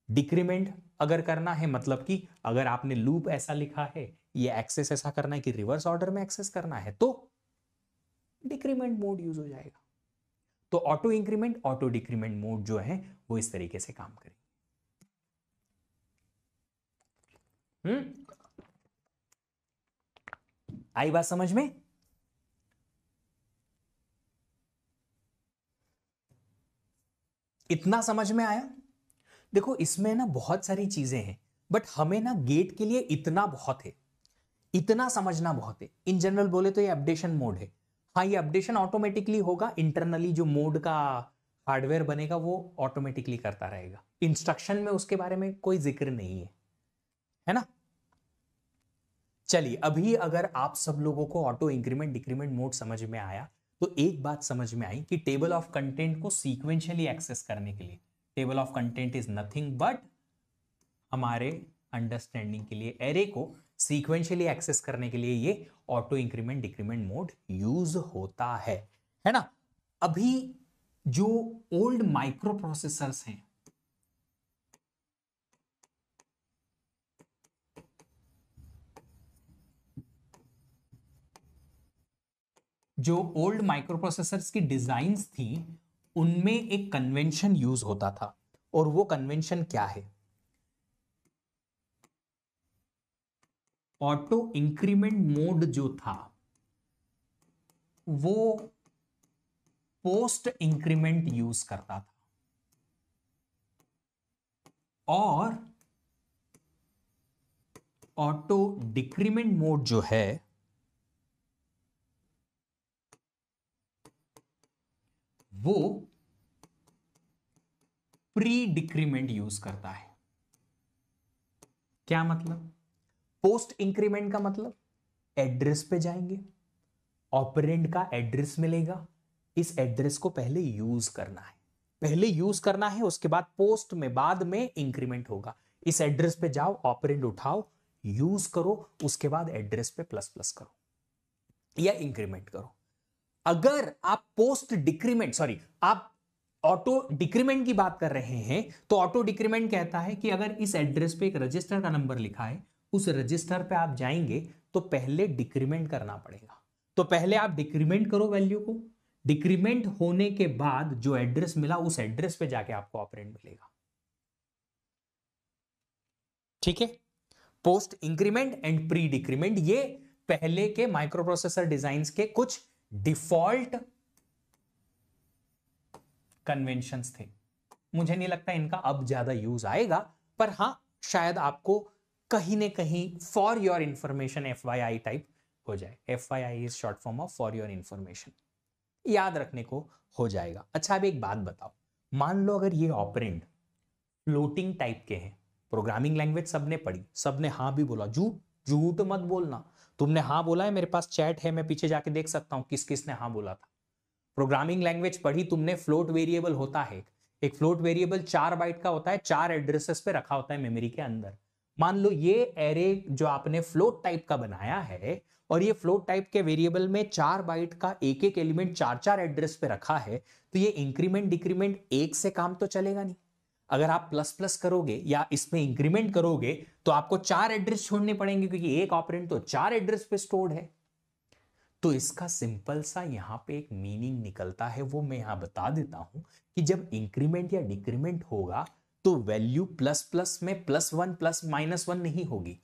Speaker 1: डिक्रीमेंट अगर करना है, मतलब कि अगर आपने लूप ऐसा लिखा है, ये एक्सेस ऐसा करना है कि रिवर्स ऑर्डर में एक्सेस करना है, तो डिक्रीमेंट मोड यूज हो जाएगा। तो auto increment auto decrement mode जो है वो इस तरीके से काम करेंगे। आई बात समझ में? इतना समझ में आया? देखो इसमें ना बहुत सारी चीजें हैं, बट हमें ना गेट के लिए इतना बहुत है, इतना समझना बहुत है। इन जनरल बोले तो ये अपडेशन मोड है। हाँ, ये अपडेशन ऑटोमेटिकली होगा, इंटरनली जो मोड का हार्डवेयर बनेगा वो ऑटोमेटिकली करता रहेगा, इंस्ट्रक्शन में उसके बारे में कोई जिक्र नहीं है ना। चलिए, अभी अगर आप सब लोगों को ऑटो इंक्रीमेंट डिक्रीमेंट मोड समझ में आया तो एक बात समझ में आई कि टेबल ऑफ कंटेंट को सीक्वेंशियली एक्सेस करने के लिए, table of content is nothing but, हमारे अंडरस्टैंडिंग के लिए एरे को सीक्वेंशियली एक्सेस करने के लिए ये auto increment decrement mode use होता है ना। अभी जो ओल्ड माइक्रो प्रोसेसर्स हैं, जो ओल्ड माइक्रो प्रोसेसर्स की डिजाइन्स थी, उनमें एक कन्वेंशन यूज होता था, और वो कन्वेंशन क्या है? ऑटो इंक्रीमेंट मोड जो था वो पोस्ट इंक्रीमेंट यूज करता था, और ऑटो डिक्रीमेंट मोड जो है वो प्री डिक्रीमेंट यूज करता है। क्या मतलब? पोस्ट इंक्रीमेंट का मतलब एड्रेस पे जाएंगे, ऑपरेंड का एड्रेस मिलेगा, इस एड्रेस को पहले यूज करना है, पहले यूज करना है, उसके बाद पोस्ट में बाद में इंक्रीमेंट होगा। इस एड्रेस पे जाओ, ऑपरेंड उठाओ, यूज करो, उसके बाद एड्रेस पे प्लस प्लस करो या इंक्रीमेंट करो। अगर आप पोस्ट डिक्रीमेंट, सॉरी, आप ऑटो डिक्रीमेंट की बात कर रहे हैं, तो ऑटो डिक्रीमेंट कहता है कि अगर इस एड्रेस पे एक रजिस्टर का नंबर लिखा है, उस रजिस्टर पे आप जाएंगे तो पहले डिक्रीमेंट करना पड़ेगा। तो पहले आप डिक्रीमेंट करो वैल्यू को, डिक्रीमेंट होने के बाद जो एड्रेस मिला उस एड्रेस पे जाके आपको ऑपरेंड मिलेगा। ठीक है? Post increment and pre decrement, ये पहले के माइक्रो प्रोसेसर डिजाइन्स के कुछ डिफॉल्ट कन्वेंशंस थे। मुझे नहीं लगता इनका अब ज्यादा यूज आएगा, पर हां शायद आपको कहीं ना कहीं for your information FYI type हो जाए। FYI is short form of for your information, याद रखने को हो जाएगा। अच्छा, अब एक बात बताओ, मान लो अगर ये ऑपरेंड फ्लोटिंग टाइप के हैं, प्रोग्रामिंग लैंग्वेज सबने पढ़ी, सबने हाँ भी बोला, झूठ मत बोलना, तुमने हाँ बोला है, मेरे पास चैट है, मैं पीछे जाके देख सकता हूं किस किस ने हाँ बोला था। प्रोग्रामिंग लैंग्वेज पढ़ी तुमने, फ्लोट वेरिएबल होता है, एक फ्लोट वेरिएबल 4 बाइट का होता है, 4 एड्रेसेस पे रखा होता है मेमोरी के अंदर। मान लो ये एरे जो आपने फ्लोट टाइप का बनाया है, और ये फ्लोट टाइप के वेरिएबल में 4 बाइट का एक एक एलिमेंट 4-4 एड्रेस पे रखा है, तो ये इंक्रीमेंट डिक्रीमेंट एक से काम तो चलेगा नहीं। अगर आप प्लस प्लस करोगे या इसमें इंक्रीमेंट करोगे तो आपको 4 एड्रेस छोड़ने पड़ेंगे, क्योंकि एक ऑपरेंड तो 4 एड्रेस पे स्टोर्ड है। तो इसका सिंपल सा यहां पे एक मीनिंग निकलता है, वो मैं यहां बता देता हूं कि जब इंक्रीमेंट या डिक्रीमेंट होगा तो वैल्यू प्लस प्लस में +1 प्लस -1 नहीं होगी।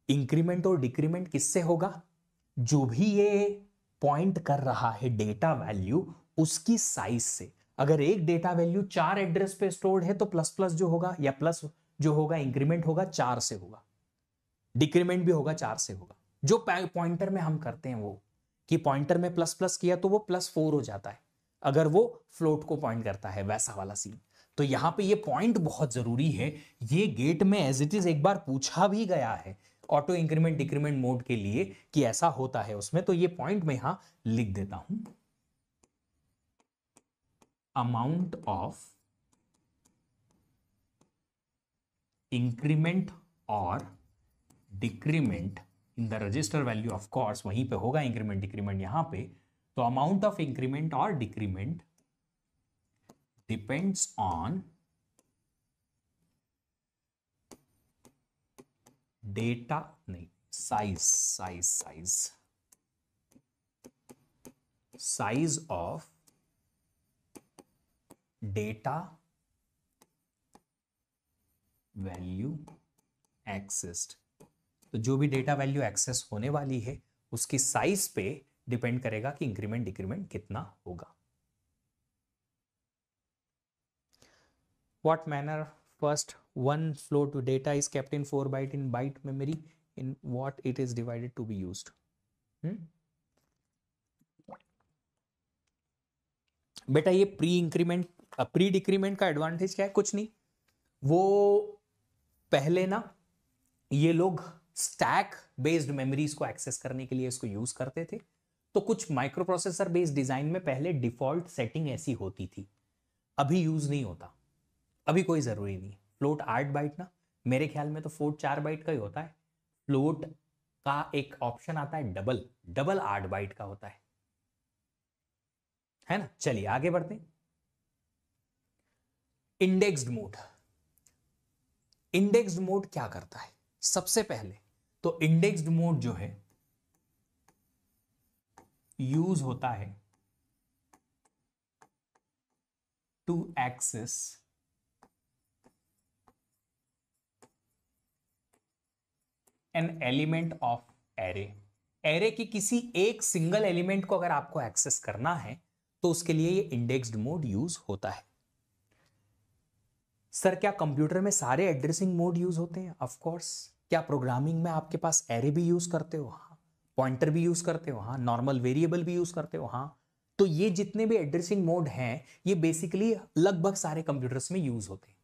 Speaker 1: इंक्रीमेंट और डिक्रीमेंट किससे होगा? जो भी ये पॉइंट कर रहा है डेटा वैल्यू, उसकी साइज से। अगर एक डेटा वैल्यू 4 एड्रेस पे स्टोर्ड है तो प्लस प्लस जो होगा या प्लस जो होगा इंक्रीमेंट होगा 4 से होगा, डिक्रीमेंट भी होगा 4 से होगा। जो पॉइंटर में हम करते हैं वो कि पॉइंटर में प्लस प्लस किया तो वो +4 हो जाता है अगर वो फ्लोट को पॉइंट करता है, वैसा वाला सीन। तो यहां पे ये पॉइंट बहुत जरूरी है। ये गेट में एज इट इज एक बार पूछा भी गया है ऑटो इंक्रीमेंट डिक्रीमेंट मोड के लिए कि ऐसा होता है उसमें, तो ये पॉइंट मैं यहां लिख देता हूं। अमाउंट ऑफ इंक्रीमेंट और decrement in the register value, of course वहीं पे होगा इंक्रीमेंट डिक्रीमेंट यहां पे। तो अमाउंट ऑफ इंक्रीमेंट और डिक्रीमेंट डिपेंड्स ऑन डेटा, नहीं size of data value accessed. तो जो भी डेटा वैल्यू एक्सेस होने वाली है उसकी साइज पे डिपेंड करेगा कि इंक्रीमेंट डिक्रीमेंट कितना होगा। What manner first one float data is kept in 4 byte in byte memory, in what it is divided to be used? बेटा ये प्री डिक्रीमेंट का एडवांटेज क्या है? कुछ नहीं, वो पहले ना ये लोग स्टैक बेस्ड मेमोरीज को एक्सेस करने के लिए इसको यूज करते थे। तो कुछ माइक्रो प्रोसेसर बेस्ड डिजाइन में पहले डिफॉल्ट सेटिंग ऐसी होती थी, अभी यूज नहीं होता, अभी कोई जरूरी नहीं। फ्लोट 8 बाइट ना, मेरे ख्याल में तो फ्लोट 4 बाइट का ही होता है। फ्लोट का एक ऑप्शन आता है डबल 8 बाइट का होता है ना। चलिए आगे बढ़ते हैं। इंडेक्स्ड मोड, इंडेक्स्ड मोड क्या करता है? सबसे पहले तो इंडेक्स्ड मोड जो है यूज होता है to access an element of array. Array की किसी एक सिंगल एलिमेंट को अगर आपको एक्सेस करना है तो उसके लिए ये इंडेक्स्ड मोड यूज होता है। सर क्या कंप्यूटर में सारे एड्रेसिंग मोड यूज होते हैं? Of course. क्या प्रोग्रामिंग में आपके पास एरे भी यूज करते हो? हाँ। पॉइंटर भी यूज करते हो? हाँ। नॉर्मल वेरिएबल भी यूज करते हो? हाँ। तो ये जितने भी एड्रेसिंग मोड हैं ये बेसिकली लगभग सारे कंप्यूटर्स में यूज होते हैं।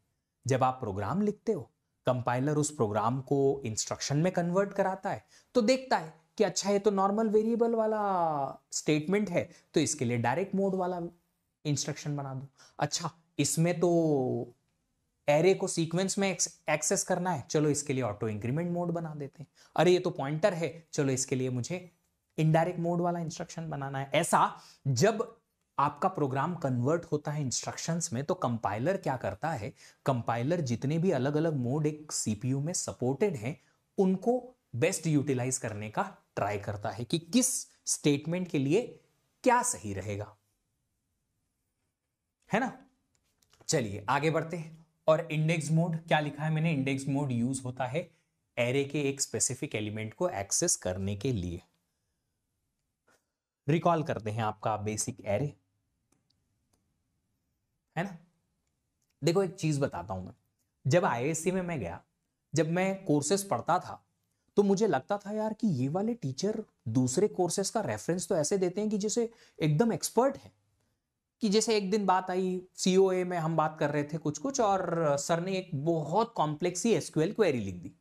Speaker 1: जब आप प्रोग्राम लिखते हो, कंपाइलर उस प्रोग्राम को इंस्ट्रक्शन में कन्वर्ट कराता है तो देखता है कि अच्छा ये तो नॉर्मल वेरिएबल वाला स्टेटमेंट है तो इसके लिए डायरेक्ट मोड वाला इंस्ट्रक्शन बना दो। अच्छा इसमें तो एरे को सीक्वेंस में एक्सेस करना है, चलो इसके लिए ऑटो इंक्रीमेंट मोड बना देते हैं। अरे ये तो पॉइंटर है, चलो इसके लिए मुझे इनडायरेक्ट मोड वाला इंस्ट्रक्शन बनाना है। ऐसा जब आपका प्रोग्राम कन्वर्ट होता है इंस्ट्रक्शंस में तो कंपाइलर क्या करता है, कंपाइलर जितने भी अलग अलग मोड एक सीपीयू में सपोर्टेड हैं उनको बेस्ट यूटिलाइज करने का ट्राई करता है कि किस स्टेटमेंट के लिए क्या सही रहेगा, है ना। चलिए आगे बढ़ते हैं। और इंडेक्स मोड क्या लिखा है मैंने? इंडेक्स मोड यूज होता है एरे के एक स्पेसिफिक एलिमेंट को एक्सेस करने के लिए। रिकॉल करते हैं आपका बेसिक एरे, है ना। देखो एक चीज बताता हूं मैं, जब आईआईएससी में मैं गया, जब मैं कोर्सेस पढ़ता था तो मुझे लगता था यार कि ये वाले टीचर दूसरे कोर्सेस का रेफरेंस तो ऐसे देते हैं कि जैसे एकदम एक्सपर्ट है। कि जैसे एक दिन बात आई सीओए में, हम बात कर रहे थे कुछ कुछ और सर ने एक बहुत कॉम्प्लेक्स सी एसक्यूएल क्वेरी लिख दी।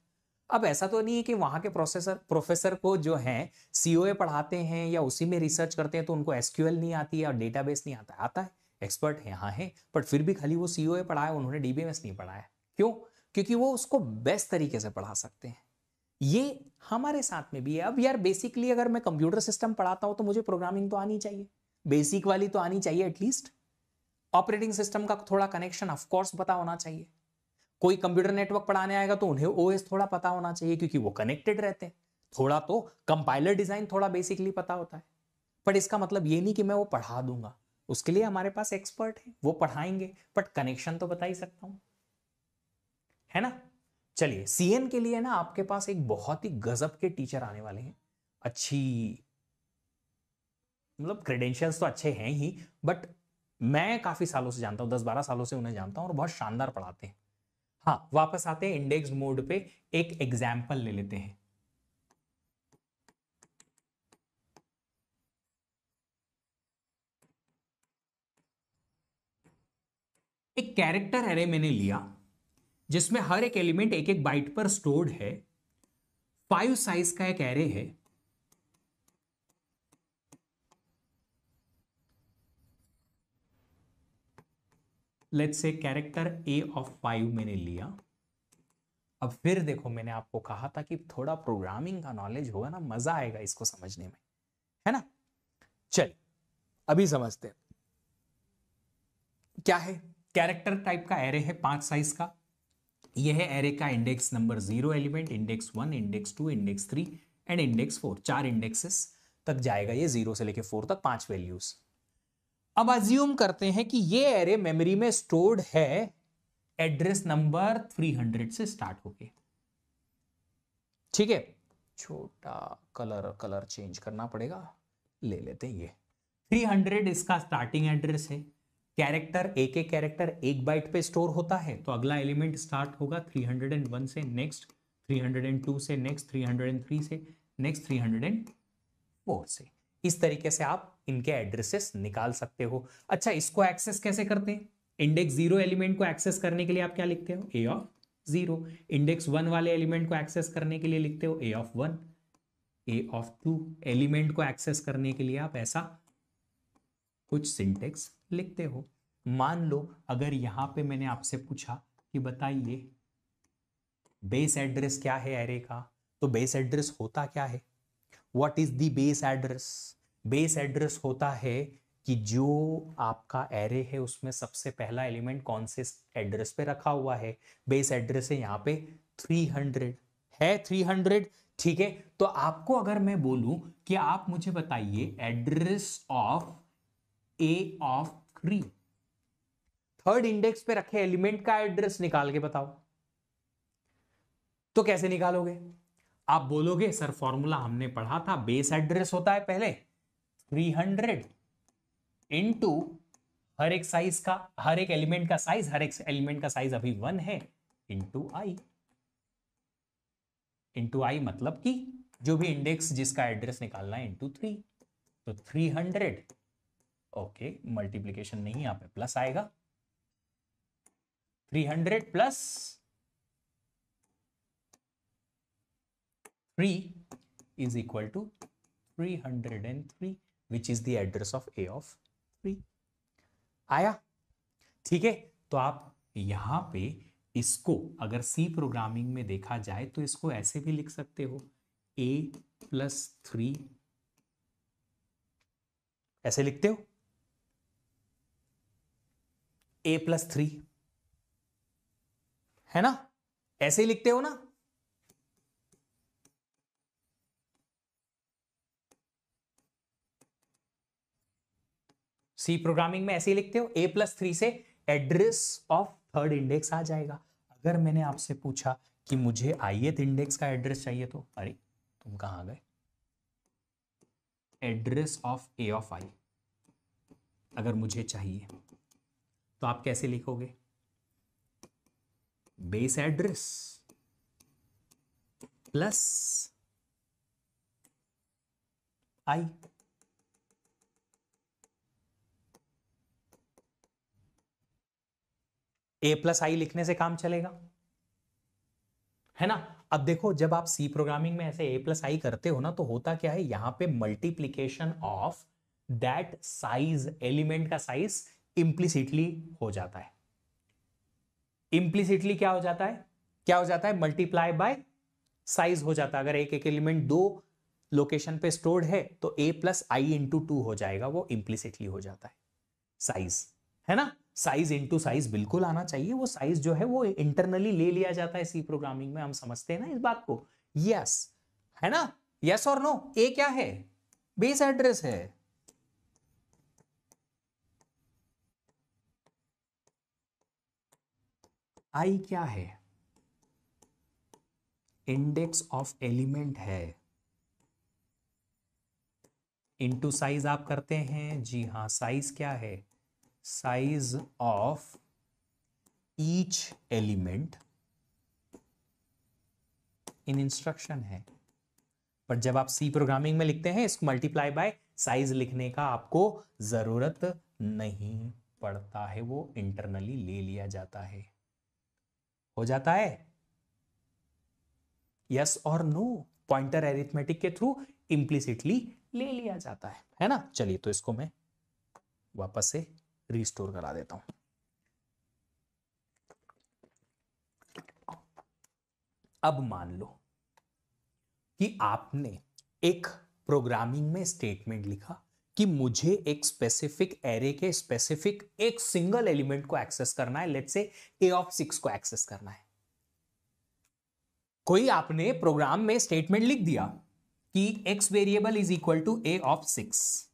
Speaker 1: अब ऐसा तो नहीं है कि वहां के प्रोफेसर को जो है सीओए पढ़ाते हैं या उसी में रिसर्च करते हैं तो उनको एसक्यूएल नहीं आती है और डेटाबेस नहीं आता। आता है, एक्सपर्ट है, यहाँ है, बट फिर भी खाली वो सीओए पढ़ाया, उन्होंने डीबीएमएस नहीं पढ़ाया। क्यों? क्योंकि वो उसको बेस्ट तरीके से पढ़ा सकते हैं। ये हमारे साथ में भी है। अब यार बेसिकली अगर मैं कंप्यूटर सिस्टम पढ़ाता हूं तो मुझे प्रोग्रामिंग तो आनी चाहिए, बेसिक वाली तो आनी चाहिए एटलीस्ट। ऑपरेटिंग सिस्टम का थोड़ा कनेक्शन ऑफ कोर्स पता होना चाहिए। कोई कंप्यूटर नेटवर्क पढ़ाने आएगा तो उन्हें ओएस थोड़ा पता होना चाहिए क्योंकि वो कनेक्टेड रहते हैं। थोड़ा तो कंपाइलर डिजाइन थोड़ा बेसिकली पता होता है। पर इसका मतलब ये नहीं कि मैं वो पढ़ा दूंगा, उसके लिए हमारे पास एक्सपर्ट है, वो पढ़ाएंगे, बट कनेक्शन तो बता ही सकता हूं, है ना। चलिए सीएन के लिए ना आपके पास एक बहुत ही गजब के टीचर आने वाले हैं, अच्छी मतलब क्रेडेंशियल्स तो अच्छे हैं ही, बट मैं काफी सालों से जानता हूँ, 10-12 सालों से उन्हें जानता हूँ और बहुत शानदार पढ़ाते हैं। हाँ, वापस आते हैं इंडेक्स मोड पे, एक एग्जाम्पल ले लेते हैं। एक कैरेक्टर एरे मैंने लिया जिसमें हर एक एलिमेंट एक एक बाइट पर स्टोर्ड है, 5 साइज का एक एरे है। Let's say character A of 5 मैंने लिया। अब फिर देखो, मैंने आपको कहा था कि थोड़ा प्रोग्रामिंग का नॉलेज होगा ना, मजा आएगा इसको समझने में, है ना। चल अभी समझते हैं क्या है। कैरेक्टर टाइप का एरे है 5 साइज का। यह है एरे का index number 0 element, index 1, index 2, index 3 and index 4, 4 indexes तक जाएगा ये, 0 से लेके 4 तक 5 वैल्यूज। अब अज्यूम करते हैं कि ये एरे मेमोरी में स्टोर्ड है एड्रेस नंबर 300 से स्टार्ट होके। ठीक है, छोटा कलर चेंज करना पड़ेगा, ले लेते हैं ये 300 इसका स्टार्टिंग एड्रेस है। कैरेक्टर एक एक कैरेक्टर एक बाइट पे स्टोर होता है, तो अगला एलिमेंट स्टार्ट होगा 301 से, नेक्स्ट 302 से, नेक्स्ट 303 से, नेक्स्ट 304 से। इस तरीके से आप इनके एड्रेसेस निकाल सकते हो। अच्छा, इसको एक्सेस कैसे करते हैं? इंडेक्स 0 एलिमेंट को एक्सेस करने के लिए आप क्या लिखते हो? ए ऑफ 0। इंडेक्स 1 वाले एलिमेंट को एक्सेस करने के लिए लिखते हो ए ऑफ 1। ए ऑफ 2 एलिमेंट को एक्सेस करने के लिए आप ऐसा कुछ सिंटेक्स लिखते हो। मान लो अगर यहां पे मैंने आपसे पूछा कि बताइए बेस एड्रेस क्या है एरे का, तो बेस एड्रेस होता क्या है? What is the base address? Base address होता है कि जो आपका एरे है उसमें सबसे पहला एलिमेंट कौन से एड्रेस पे रखा हुआ है। बेस एड्रेस है यहाँ पे 300 है, 300। ठीक है, तो आपको अगर मैं बोलूं कि आप मुझे बताइए address of A of 3, third index पे रखे एलिमेंट का एड्रेस निकाल के बताओ। तो कैसे निकालोगे? आप बोलोगे सर फॉर्मूला हमने पढ़ा था, बेस एड्रेस होता है पहले 300 इंटू हर एक साइज का, हर एक एलिमेंट का साइज, हर एक एलिमेंट का साइज अभी 1 है, इंटू आई। इंटू आई मतलब कि जो भी इंडेक्स जिसका एड्रेस निकालना है इंटू 3, तो 300। ओके, मल्टीप्लीकेशन नहीं, यहां पे प्लस आएगा, 300 plus 3 is equal to 303, which is the address of A of 3। आया? ठीक है, तो आप यहां पे इसको अगर सी प्रोग्रामिंग में देखा जाए तो इसको ऐसे भी लिख सकते हो, A+3, ऐसे लिखते हो A+3, है ना? ऐसे ही लिखते हो ना? सी प्रोग्रामिंग में ऐसे ही लिखते हो, A+3 से एड्रेस ऑफ थर्ड इंडेक्स आ जाएगा। अगर मैंने आपसे पूछा कि मुझे ith इंडेक्स का एड्रेस चाहिए, तो अरे तुम कहां गए? Address of A of I अगर मुझे चाहिए तो आप कैसे लिखोगे? बेस एड्रेस प्लस आई। A+I लिखने से काम चलेगा, है ना? अब देखो, जब आप सी प्रोग्रामिंग में ऐसे A+I करते हो ना, तो होता क्या है, यहां पे multiplication of that size, element का साइज इंप्लिसिटली हो जाता है। इंप्लिसिटली क्या हो जाता है? क्या हो जाता है? मल्टीप्लाई बाय साइज हो जाता है। अगर एक एक एलिमेंट दो लोकेशन पे स्टोर्ड है तो A+I×2 हो जाएगा, वो इंप्लिसिटली हो जाता है साइज, है ना? साइज इंटू साइज बिल्कुल आना चाहिए, वो साइज जो है वो इंटरनली ले लिया जाता है सी प्रोग्रामिंग में, हम समझते हैं ना इस बात को। यस, है ना? यस और नो? ए क्या है? बेस एड्रेस है। आई क्या है? इंडेक्स ऑफ एलिमेंट है। इंटू साइज आप करते हैं, जी हाँ, साइज क्या है, size of each element in instruction है। पर जब आप सी प्रोग्रामिंग में लिखते हैं इसको मल्टीप्लाई बाय साइज लिखने का आपको जरूरत नहीं पड़ता है, वो इंटरनली ले लिया जाता है। हो जाता है, यस और नो, पॉइंटर एरिथमेटिक के थ्रू इंप्लिसिटली ले लिया जाता है ना। चलिए तो इसको मैं वापस से रिस्टोर करा देता हूं। अब मान लो कि आपने एक प्रोग्रामिंग में स्टेटमेंट लिखा कि मुझे एक स्पेसिफिक एरे के स्पेसिफिक एक सिंगल एलिमेंट को एक्सेस करना है, लेट्स से a ऑफ 6 को एक्सेस करना है। कोई आपने प्रोग्राम में स्टेटमेंट लिख दिया कि x variable is equal to a of 6,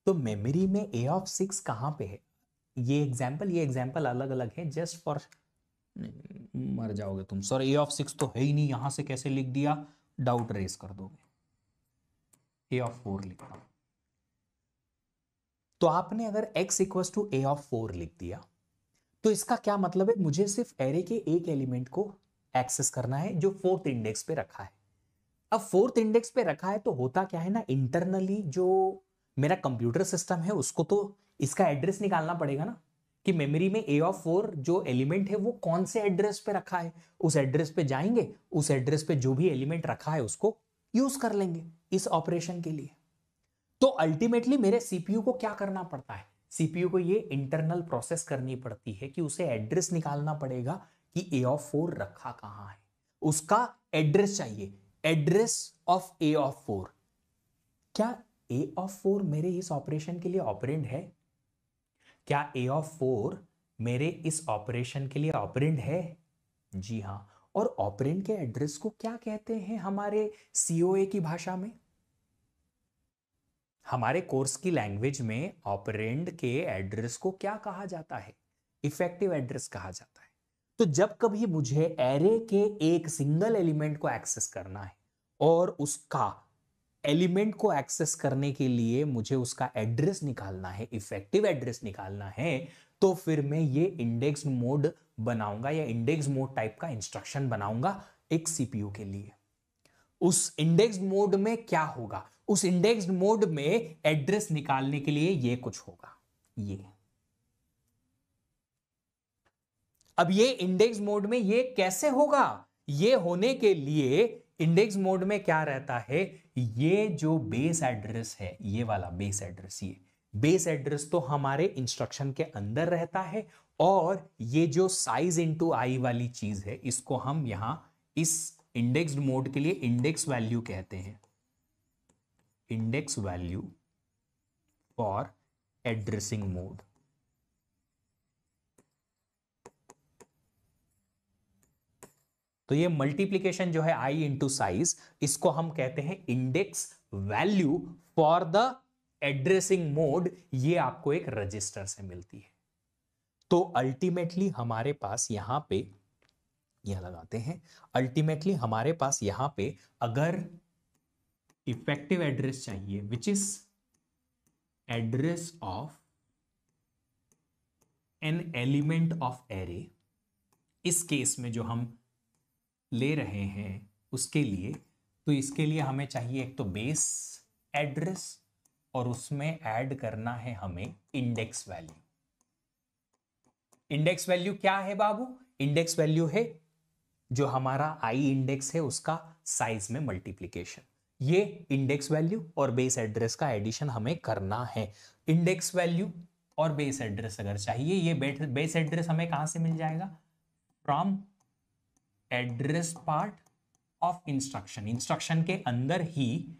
Speaker 1: तो मेमोरी में a ऑफ 6 कहां पे है? ये एग्जांपल अलग अलग है, जस्ट फॉर, मर जाओगे तुम सर, a ऑफ 6 तो है ही नहीं, यहां से कैसे लिख दिया, डाउट रेस कर दोगे, a ऑफ 4 लिखना। तो आपने अगर x equals to a of 4 लिख दिया तो इसका क्या मतलब है, मुझे सिर्फ एरे के एक एलिमेंट को एक्सेस करना है जो 4th इंडेक्स पे रखा है। अब 4th इंडेक्स पे रखा है तो होता क्या है ना, इंटरनली जो मेरा कंप्यूटर सिस्टम है उसको तो इसका एड्रेस निकालना पड़ेगा ना, कि मेमोरी में a ऑफ 4 जो एलिमेंट है वो कौन से एड्रेस पे रखा है, उस एड्रेस पे जाएंगे, उस एड्रेस पे जो भी एलिमेंट रखा है उसको यूज कर लेंगे इस ऑपरेशन के लिए। तो अल्टीमेटली मेरे सीपीयू को क्या करना पड़ता है, सीपीयू को ये इंटरनल प्रोसेस करनी पड़ती है कि उसे एड्रेस निकालना पड़ेगा कि a ऑफ 4 रखा कहां है, उसका एड्रेस चाहिए, एड्रेस ऑफ a ऑफ 4। क्या a ऑफ 4 मेरे इस ऑपरेशन के लिए ऑपरेंड है? क्या a ऑफ 4 मेरे इस ऑपरेशन के लिए ऑपरेंड है? जी हां। और ऑपरेंड के एड्रेस को क्या कहते हैं हमारे सीओए की भाषा में? हमारे कोर्स की लैंग्वेज में ऑपरेंड के एड्रेस को क्या कहा जाता है? इफेक्टिव एड्रेस कहा जाता है। तो जब कभी मुझे एरे के एक सिंगल एलिमेंट को एक्सेस करना है और उसका एलिमेंट को एक्सेस करने के लिए मुझे उसका एड्रेस निकालना है, इफेक्टिव एड्रेस निकालना है, तो फिर मैं ये इंडेक्स मोड बनाऊंगा या इंडेक्स मोड टाइप का इंस्ट्रक्शन बनाऊंगा एक सीपीयू के लिए। उस इंडेक्स मोड में क्या होगा, उस इंडेक्स मोड में एड्रेस निकालने के लिए ये कुछ होगा, ये। अब ये इंडेक्स मोड में ये कैसे होगा? ये होने के लिए इंडेक्स मोड में क्या रहता है, ये जो बेस एड्रेस है, ये वाला बेस एड्रेस, ये बेस एड्रेस तो हमारे इंस्ट्रक्शन के अंदर रहता है, और ये जो साइज इनटू आई वाली चीज है इसको हम यहां इस इंडेक्स मोड के लिए इंडेक्स वैल्यू कहते हैं, index value for addressing mode. तो ये मल्टीप्लीकेशन जो है आई इंटू साइज, इसको हम कहते हैं index value for the addressing mode. ये आपको एक रजिस्टर से मिलती है। तो अल्टीमेटली हमारे पास यहां पे, यह लगाते हैं, अल्टीमेटली हमारे पास यहां पे अगर इफेक्टिव एड्रेस चाहिए which is address of N element of array, इस केस में जो हम ले रहे हैं उसके लिए, तो इसके लिए हमें चाहिए एक तो बेस एड्रेस और उसमें ऐड करना है हमें इंडेक्स वैल्यू। इंडेक्स वैल्यू क्या है बाबू? इंडेक्स वैल्यू है जो हमारा आई इंडेक्स है उसका साइज में मल्टीप्लीकेशन। ये इंडेक्स वैल्यू और बेस एड्रेस का एडिशन हमें करना है। इंडेक्स वैल्यू और बेस एड्रेस अगर चाहिए, ये बेस एड्रेस हमें कहां से मिल जाएगा? From address part of instruction. Instruction के अंदर ही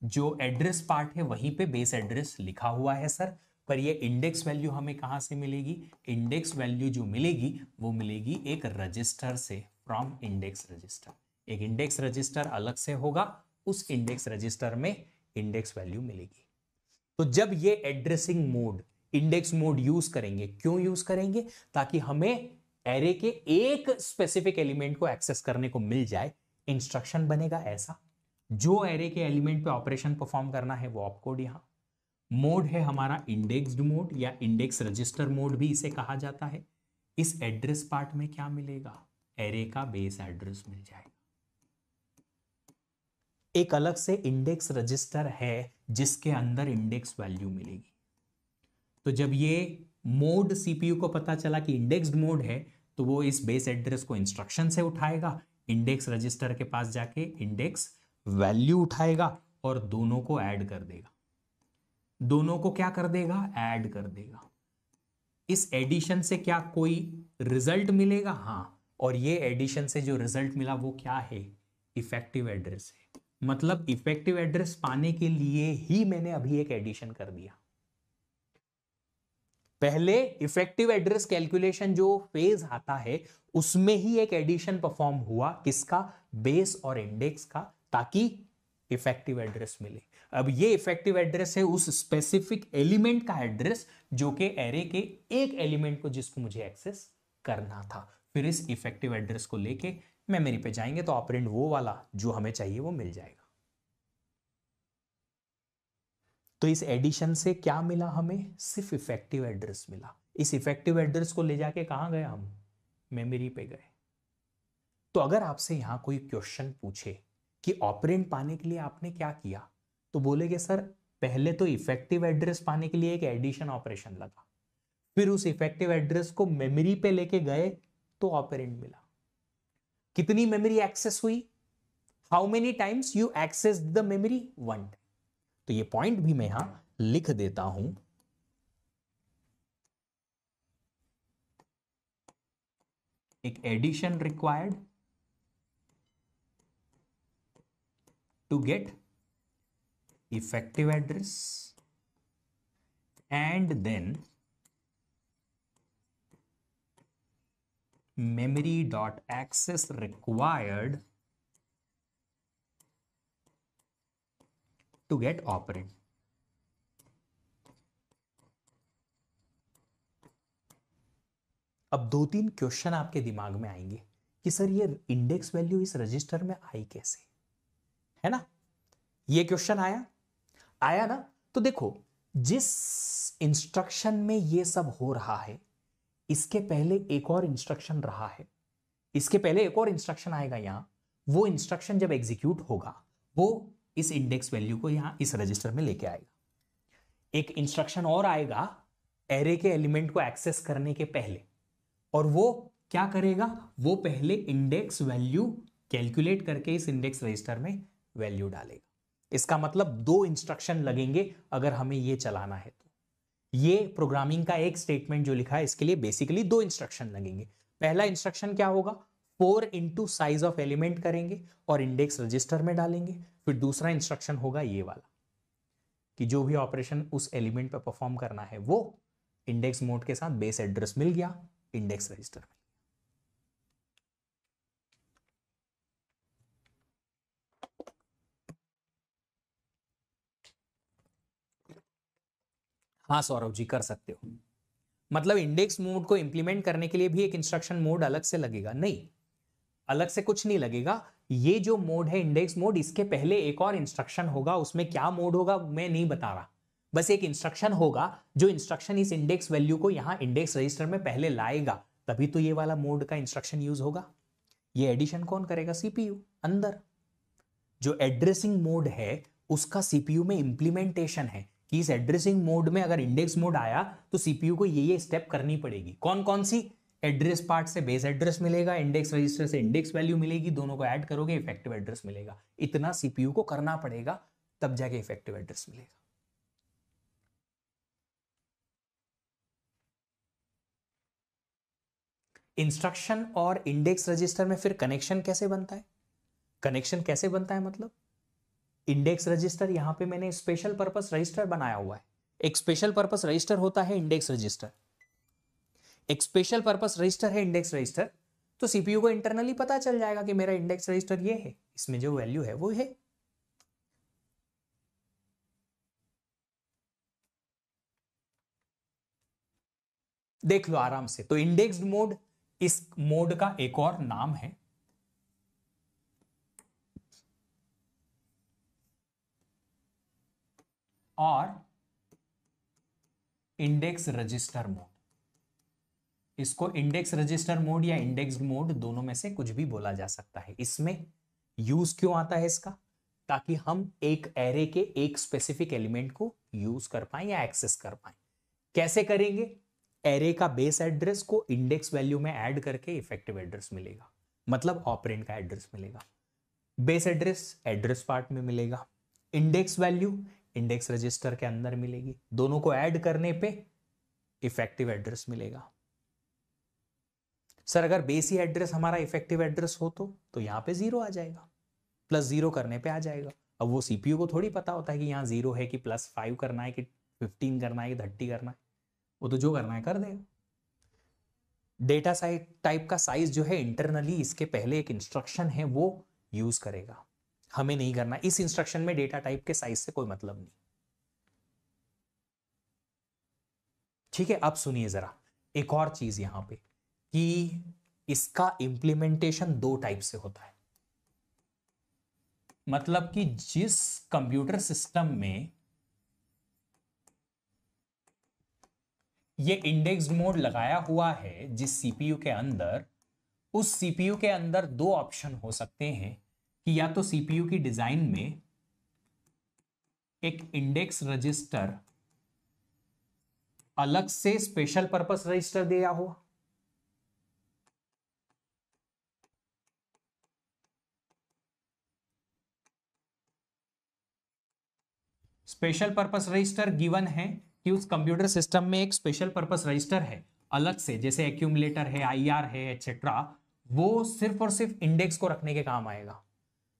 Speaker 1: जो एड्रेस पार्ट है वहीं पे बेस एड्रेस लिखा हुआ है सर, पर ये इंडेक्स वैल्यू हमें कहां से मिलेगी? इंडेक्स वैल्यू जो मिलेगी वो मिलेगी एक रजिस्टर से, फ्रॉम इंडेक्स रजिस्टर। एक इंडेक्स रजिस्टर अलग से होगा, उस इंडेक्स रजिस्टर में इंडेक्स वैल्यू मिलेगी। तो जब ये addressing mode, index mode use करेंगे, क्यों यूज करेंगे? ताकि हमें एरे के एक स्पेसिफिक एलिमेंट को एक्सेस करने को मिल जाए। इंस्ट्रक्शन बनेगा ऐसा, जो एरे के एलिमेंट पे ऑपरेशन परफॉर्म करना है वो ऑपकोड यहां। मोड है हमारा इंडेक्स्ड मोड या इंडेक्स रजिस्टर मोड भी इसे कहा जाता है। इस एड्रेस पार्ट में क्या मिलेगा, एरे का बेस एड्रेस मिल जाएगा। एक अलग से इंडेक्स रजिस्टर है जिसके अंदर इंडेक्स वैल्यू मिलेगी। तो जब ये मोड सीपीयू को पता चला कि इंडेक्स्ड मोड है तो वो इस बेस एड्रेस को इंस्ट्रक्शन से उठाएगा, इंडेक्स रजिस्टर के पास जाके इंडेक्स वैल्यू उठाएगा और दोनों को ऐड कर देगा। दोनों को क्या कर देगा, ऐड कर देगा। इस एडिशन से क्या कोई रिजल्ट मिलेगा, हाँ, और ये एडिशन से जो रिजल्ट मिला वो क्या है, इफेक्टिव एड्रेस है। मतलब इफेक्टिव एड्रेस पाने के लिए ही मैंने अभी एक एडिशन कर दिया। पहले इफेक्टिव एड्रेस कैलकुलेशन जो फेज आता है उसमें ही एक एडिशन परफॉर्म हुआ, किसका, बेस और इंडेक्स का, ताकि इफेक्टिव एड्रेस मिले। अब ये इफेक्टिव एड्रेस है उस स्पेसिफिक एलिमेंट का एड्रेस जो कि एरे के एक एलिमेंट को जिसको मुझे एक्सेस करना था। फिर इस इफेक्टिव एड्रेस को लेके मेमोरी पे जाएंगे तो ऑपरेंड वो वाला जो हमें चाहिए वो मिल जाएगा। तो इस एडिशन से क्या मिला हमें, सिर्फ इफेक्टिव एड्रेस मिला। इस इफेक्टिव एड्रेस को ले जाके कहां गए हम, मेमोरी पे गए। तो अगर आपसे यहां कोई क्वेश्चन पूछे कि ऑपरेंड पाने के लिए आपने क्या किया, तो बोलेगे सर पहले तो इफेक्टिव एड्रेस पाने के लिए एक एडिशन ऑपरेशन लगा, फिर उस इफेक्टिव एड्रेस को मेमोरी पे लेके गए तो ऑपरेंड मिला। कितनी मेमोरी एक्सेस हुई, how many times you access the memory, 1 time. तो ये पॉइंट भी मैं यहां लिख देता हूं। एक addition required to get effective address and then memory dot access required to get operand। अब 2-3 क्वेश्चन आपके दिमाग में आएंगे कि सर ये इंडेक्स वैल्यू इस रजिस्टर में आई कैसे, है ना। ये क्वेश्चन आया ना। तो देखो जिस इंस्ट्रक्शन में ये सब हो रहा है इसके पहले एक और इंस्ट्रक्शन रहा है, इसके पहले एक और इंस्ट्रक्शन आएगा यहां। वो इंस्ट्रक्शन जब एग्जीक्यूट होगा वो इस इंडेक्स वैल्यू को यहां इस रजिस्टर में लेके आएगा। एक इंस्ट्रक्शन और आएगा एरे के एलिमेंट को एक्सेस करने के पहले, और वो क्या करेगा, वो पहले इंडेक्स वैल्यू कैलकुलेट करके इस इंडेक्स रजिस्टर में वैल्यू डालेगा। इसका मतलब 2 इंस्ट्रक्शन लगेंगे अगर हमें ये चलाना है। तो ये प्रोग्रामिंग का एक स्टेटमेंट जो लिखा है इसके लिए बेसिकली 2 इंस्ट्रक्शन लगेंगे। पहला इंस्ट्रक्शन क्या होगा, 4 इंटू साइज ऑफ एलिमेंट करेंगे और इंडेक्स रजिस्टर में डालेंगे। फिर दूसरा इंस्ट्रक्शन होगा ये वाला कि जो भी ऑपरेशन उस एलिमेंट पर परफॉर्म करना है वो इंडेक्स मोड के साथ बेस एड्रेस मिल गया, इंडेक्स रजिस्टर में। हाँ सौरभ जी कर सकते हो। मतलब इंडेक्स मोड को इंप्लीमेंट करने के लिए भी एक इंस्ट्रक्शन मोड अलग से लगेगा, नहीं अलग से कुछ नहीं लगेगा। ये जो मोड है इंडेक्स मोड, इसके पहले एक और इंस्ट्रक्शन होगा, उसमें क्या मोड होगा मैं नहीं बता रहा, बस एक इंस्ट्रक्शन होगा जो इंस्ट्रक्शन इस इंडेक्स वैल्यू को यहां इंडेक्स रजिस्टर में पहले लाएगा, तभी तो ये वाला मोड का इंस्ट्रक्शन यूज होगा। ये एडिशन कौन करेगा, सीपीयू अंदर। जो एड्रेसिंग मोड है उसका सीपीयू में इंप्लीमेंटेशन है कि इस एड्रेसिंग मोड में अगर इंडेक्स मोड आया तो सीपीयू को ये स्टेप करनी पड़ेगी। कौन कौन सी, एड्रेस पार्ट से बेस एड्रेस मिलेगा, इंडेक्स रजिस्टर से इंडेक्स वैल्यू मिलेगी, दोनों को ऐड करोगे इफेक्टिव एड्रेस मिलेगा। इतना सीपीयू को करना पड़ेगा तब जाके इफेक्टिव एड्रेस मिलेगा। इंस्ट्रक्शन और इंडेक्स रजिस्टर में फिर कनेक्शन कैसे बनता है, कनेक्शन कैसे बनता है मतलब इंडेक्स रजिस्टर, यहां पे मैंने स्पेशल पर्पस रजिस्टर बनाया हुआ है। एक स्पेशल पर्पस रजिस्टर होता है इंडेक्स रजिस्टर, एक स्पेशल पर्पस रजिस्टर है इंडेक्स रजिस्टर। तो सीपीयू को इंटरनली पता चल जाएगा कि मेरा इंडेक्स रजिस्टर ये है, इसमें जो वैल्यू है वो है। देख लो आराम से। तो इंडेक्स्ड मोड, इस मोड का एक और नाम है और इंडेक्स रजिस्टर मोड। इसको इंडेक्स रजिस्टर मोड या इंडेक्स्ड मोड दोनों में से कुछ भी बोला जा सकता है। इसमें यूज क्यों आता है इसका? ताकि हम एक एरे के एक स्पेसिफिक एलिमेंट को यूज कर पाए या एक्सेस कर पाए। कैसे करेंगे? एरे का बेस एड्रेस को इंडेक्स वैल्यू में ऐड करके इफेक्टिव एड्रेस मिलेगा, मतलब ऑपरेंड का एड्रेस मिलेगा। बेस एड्रेस एड्रेस पार्ट में मिलेगा, इंडेक्स वैल्यू इंडेक्स रजिस्टर के अंदर मिलेगी। दोनों को ऐड करने पे इफेक्टिव एड्रेस मिलेगा। सर अगर बेस ही एड्रेस हमारा इफेक्टिव एड्रेस हो तो यहां पे 0 आ जाएगा, +0 करने पे आ जाएगा। अब वो सीपीयू को थोड़ी पता होता है कि यहां 0 है कि +5 करना है कि 15 करना है कि 30 करना है, वो तो जो करना है कर देगा। डेटा टाइप का साइज जो है इंटरनली इसके पहले एक इंस्ट्रक्शन है वो यूज करेगा, हमें नहीं करना। इस इंस्ट्रक्शन में डेटा टाइप के साइज से कोई मतलब नहीं। ठीक है, अब सुनिए जरा एक और चीज यहां पे कि इसका इंप्लीमेंटेशन 2 टाइप से होता है। मतलब कि जिस कंप्यूटर सिस्टम में ये इंडेक्स्ड मोड लगाया हुआ है, जिस सीपीयू के अंदर, उस सीपीयू के अंदर 2 ऑप्शन हो सकते हैं कि या तो सीपीयू की डिजाइन में एक इंडेक्स रजिस्टर अलग से स्पेशल पर्पस रजिस्टर दिया हो, स्पेशल पर्पस रजिस्टर गिवन है कि उस कंप्यूटर सिस्टम में एक स्पेशल पर्पस रजिस्टर है अलग से, जैसे एक्यूमुलेटर है, आईआर है, एटसेट्रा, वो सिर्फ और सिर्फ इंडेक्स को रखने के काम आएगा।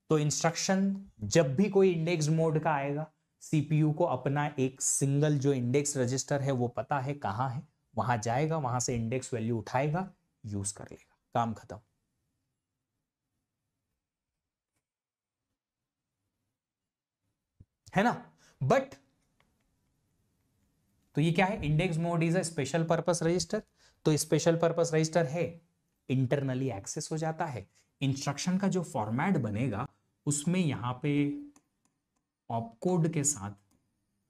Speaker 1: तो इंस्ट्रक्शन जब भी कोई इंडेक्स मोड का आएगा, सीपीयू को अपना एक सिंगल जो इंडेक्स रजिस्टर है वो पता है कहां है, वहां जाएगा, वहां से इंडेक्स वैल्यू उठाएगा, यूज कर लेगा, काम खत्म। है ना? बट तो ये क्या है? Index mode is a special purpose register. तो स्पेशल पर्पस रजिस्टर है, इंटरनली एक्सेस हो जाता है। इंस्ट्रक्शन का जो फॉर्मेट बनेगा उसमें यहां पे ऑपकोड के साथ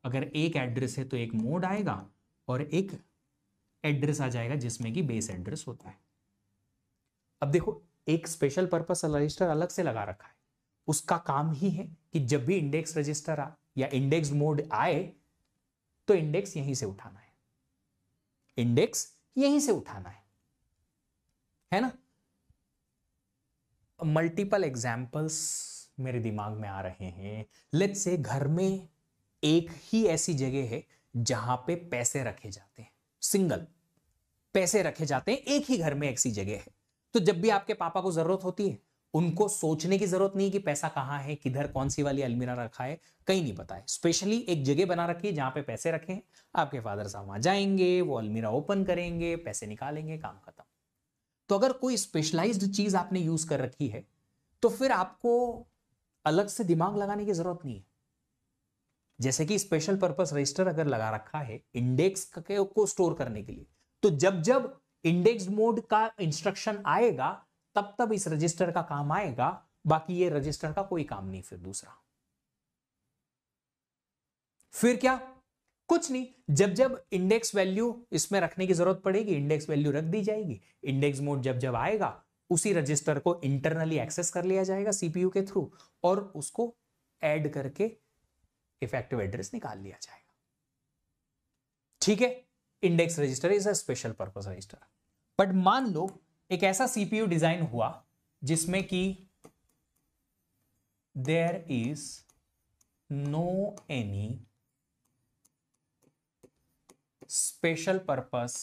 Speaker 1: अगर एक एड्रेस है तो एक मोड आएगा और एक एड्रेस आ जाएगा जिसमें कि बेस एड्रेस होता है। अब देखो, एक स्पेशल पर्पस रजिस्टर अलग से लगा रखा है, उसका काम ही है कि जब भी इंडेक्स रजिस्टर या इंडेक्स मोड आए तो इंडेक्स यहीं से उठाना है, इंडेक्स यहीं से उठाना है ना? मल्टीपल एग्जाम्पल्स मेरे दिमाग में आ रहे हैं। लेट्स से घर में एक ही ऐसी जगह है जहां पे पैसे रखे जाते हैं, सिंगल पैसे रखे जाते हैं, एक ही घर में ऐसी जगह है। तो जब भी आपके पापा को जरूरत होती है, उनको सोचने की जरूरत नहीं कि पैसा कहां है, किधर कौन सी वाली अलमीरा रखा है, कहीं नहीं पता है। स्पेशली एक जगह बना रखी है जहां पे पैसे रखे हैं, आपके फादर साहब वहां जाएंगे, वो अलमीरा ओपन करेंगे, पैसे निकालेंगे, काम खत्म। तो अगर कोई स्पेशलाइज्ड चीज आपने यूज कर रखी है तो फिर आपको अलग से दिमाग लगाने की जरूरत नहीं है। जैसे कि स्पेशल पर्पस रजिस्टर अगर लगा रखा है इंडेक्स को स्टोर करने के लिए, तो जब जब इंडेक्स मोड का इंस्ट्रक्शन आएगा तब तब इस रजिस्टर का काम आएगा, बाकी ये रजिस्टर का कोई काम नहीं। फिर दूसरा फिर क्या? कुछ नहीं, जब जब इंडेक्स वैल्यू इसमें रखने की जरूरत पड़ेगी इंडेक्स वैल्यू रख दी जाएगी। इंडेक्स मोड जब जब आएगा उसी रजिस्टर को इंटरनली एक्सेस कर लिया जाएगा सीपीयू के थ्रू और उसको ऐड करके इफेक्टिव एड्रेस निकाल लिया जाएगा। ठीक है, index register is a special purpose register. But मान लो एक ऐसा सीपीयू डिजाइन हुआ जिसमें कि there is no any special purpose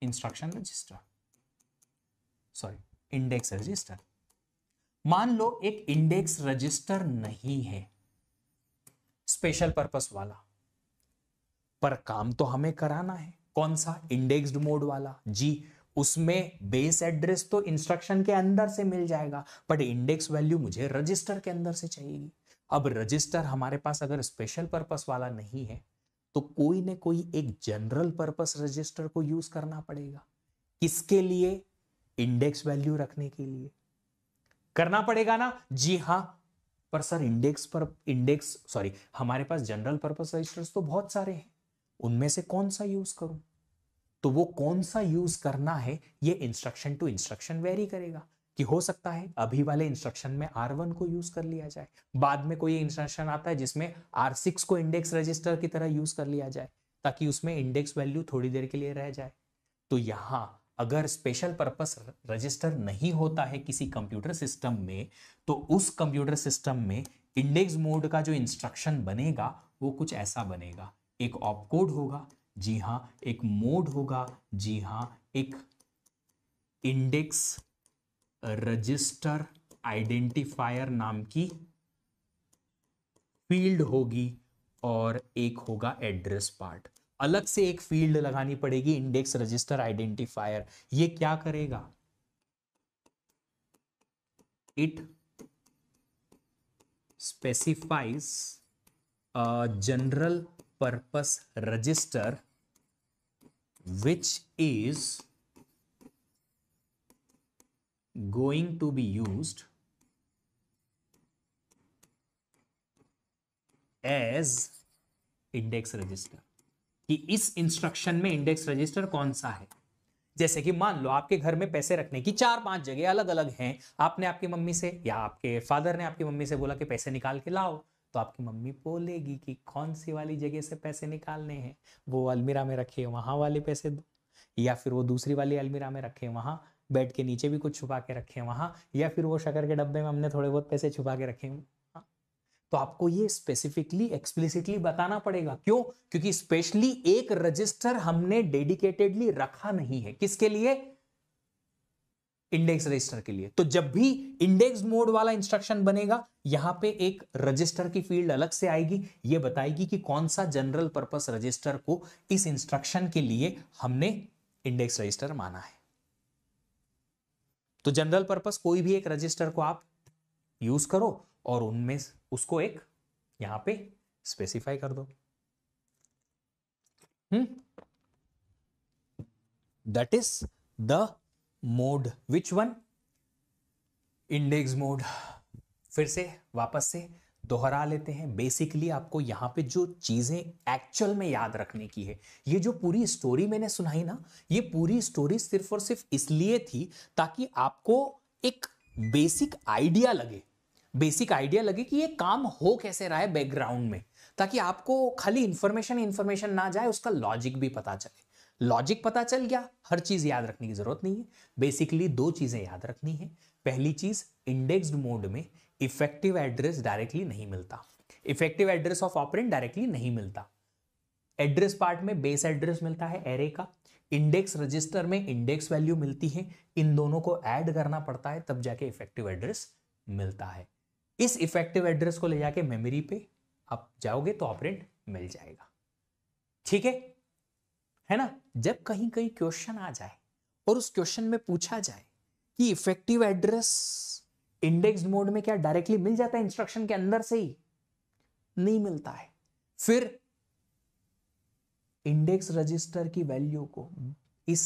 Speaker 1: instruction register, sorry index register. मान लो एक इंडेक्स रजिस्टर नहीं है स्पेशल पर्पस वाला, पर काम तो हमें कराना है। कौन सा? इंडेक्स्ड मोड वाला। जी, उसमें बेस एड्रेस तो इंस्ट्रक्शन के अंदर से मिल जाएगा, बट इंडेक्स वैल्यू मुझे रजिस्टर के अंदर से चाहिए। अब रजिस्टर हमारे पास अगर स्पेशल पर्पस वाला नहीं है तो कोई ना कोई एक जनरल पर्पस रजिस्टर को यूज करना पड़ेगा। किसके लिए? इंडेक्स वैल्यू रखने के लिए करना पड़ेगा ना। जी हां, पर सर हमारे पास जनरल पर्पस रजिस्टर्स तो बहुत सारे हैं, उनमें से कौन सा यूज करूं? तो वो कौन सा यूज करना है ये इंस्ट्रक्शन टू इंस्ट्रक्शन वेरी करेगा, कि हो सकता है अभी वाले इंस्ट्रक्शन में R1 को यूज कर लिया जाए, बाद में कोई इंस्ट्रक्शन आता है जिसमें R6 को इंडेक्स रजिस्टर की तरह यूज कर लिया जाए ताकि उसमें इंडेक्स वैल्यू थोड़ी देर के लिए रह जाए। तो यहां अगर स्पेशल पर्पस रजिस्टर नहीं होता है किसी कंप्यूटर सिस्टम में, तो उस कंप्यूटर सिस्टम में इंडेक्स मोड का जो इंस्ट्रक्शन बनेगा वो कुछ ऐसा बनेगा, एक ऑपकोड होगा, जी हां, एक मोड होगा, जी हां, एक इंडेक्स रजिस्टर आइडेंटिफायर नाम की फील्ड होगी, और एक होगा एड्रेस पार्ट। अलग से एक फील्ड लगानी पड़ेगी इंडेक्स रजिस्टर आइडेंटिफायर। ये क्या करेगा? It specifies a general purpose register which is going to be used as index register, कि इस इंस्ट्रक्शन में इंडेक्स रजिस्टर कौन सा है। जैसे कि मान लो आपके घर में पैसे रखने की 4-5 जगह अलग अलग हैं, आपने आपकी मम्मी से या आपके फादर ने आपकी मम्मी से बोला कि पैसे निकाल के लाओ, तो आपकी मम्मी बोलेगी कि कौन सी वाली जगह से पैसे निकालने हैं, वो अलमीरा में रखे वहां वाले पैसे दो, या फिर वो दूसरी वाली अलमीरा में रखे वहां, बेड के नीचे भी कुछ छुपा के रखे वहां, या फिर वो शक्कर के डब्बे में हमने थोड़े बहुत पैसे छुपा के रखे वहां। तो आपको ये स्पेसिफिकली एक्सप्लिसिटली बताना पड़ेगा। क्यों? क्योंकि स्पेशली एक रजिस्टर हमने डेडिकेटेडली रखा नहीं है, किसके लिए? इंडेक्स रजिस्टर के लिए। तो जब भी इंडेक्स मोड वाला इंस्ट्रक्शन बनेगा, यहां पे एक रजिस्टर की फील्ड अलग से आएगी, ये बताएगी कि कौन सा जनरल पर्पस रजिस्टर को इस इंस्ट्रक्शन के लिए हमने इंडेक्स रजिस्टर माना है। तो जनरल पर्पस कोई भी एक रजिस्टर को आप यूज करो और उनमें उसको एक यहां पे स्पेसिफाई कर दो। That is the mode. Which one? Index mode. फिर से वापस से दोहरा लेते हैं। बेसिकली आपको यहां पे जो चीजें एक्चुअल में याद रखने की है, ये जो पूरी स्टोरी मैंने सुनाई ना, ये पूरी स्टोरी सिर्फ और सिर्फ इसलिए थी ताकि आपको एक बेसिक आइडिया लगे कि ये काम हो कैसे रहा है बैकग्राउंड में, ताकि आपको खाली इंफॉर्मेशन ना जाए, उसका लॉजिक भी पता चले। लॉजिक पता चल गया, हर चीज याद रखने की जरूरत नहीं है। बेसिकली 2 चीजें याद रखनी है। पहली चीज, इंडेक्स्ड मोड में इफेक्टिव एड्रेस डायरेक्टली नहीं मिलता, effective address of operand directly नहीं मिलता। एड्रेस पार्ट में बेस एड्रेस मिलता है एरे का, इंडेक्स रजिस्टर में इंडेक्स वैल्यू मिलती है, इन दोनों को ऐड करना पड़ता है तब जाके इफेक्टिव एड्रेस मिलता है। इस इफेक्टिव एड्रेस को ले जाके मेमोरी पे आप जाओगे तो ऑपरेंड मिल जाएगा। ठीक है ना? जब कहीं कहीं क्वेश्चन आ जाए और उस क्वेश्चन में पूछा जाए कि इफेक्टिव एड्रेस इंडेक्स मोड में क्या डायरेक्टली मिल जाता है इंस्ट्रक्शन के अंदर से ही? नहीं मिलता है। फिर इंडेक्स रजिस्टर की वैल्यू को इस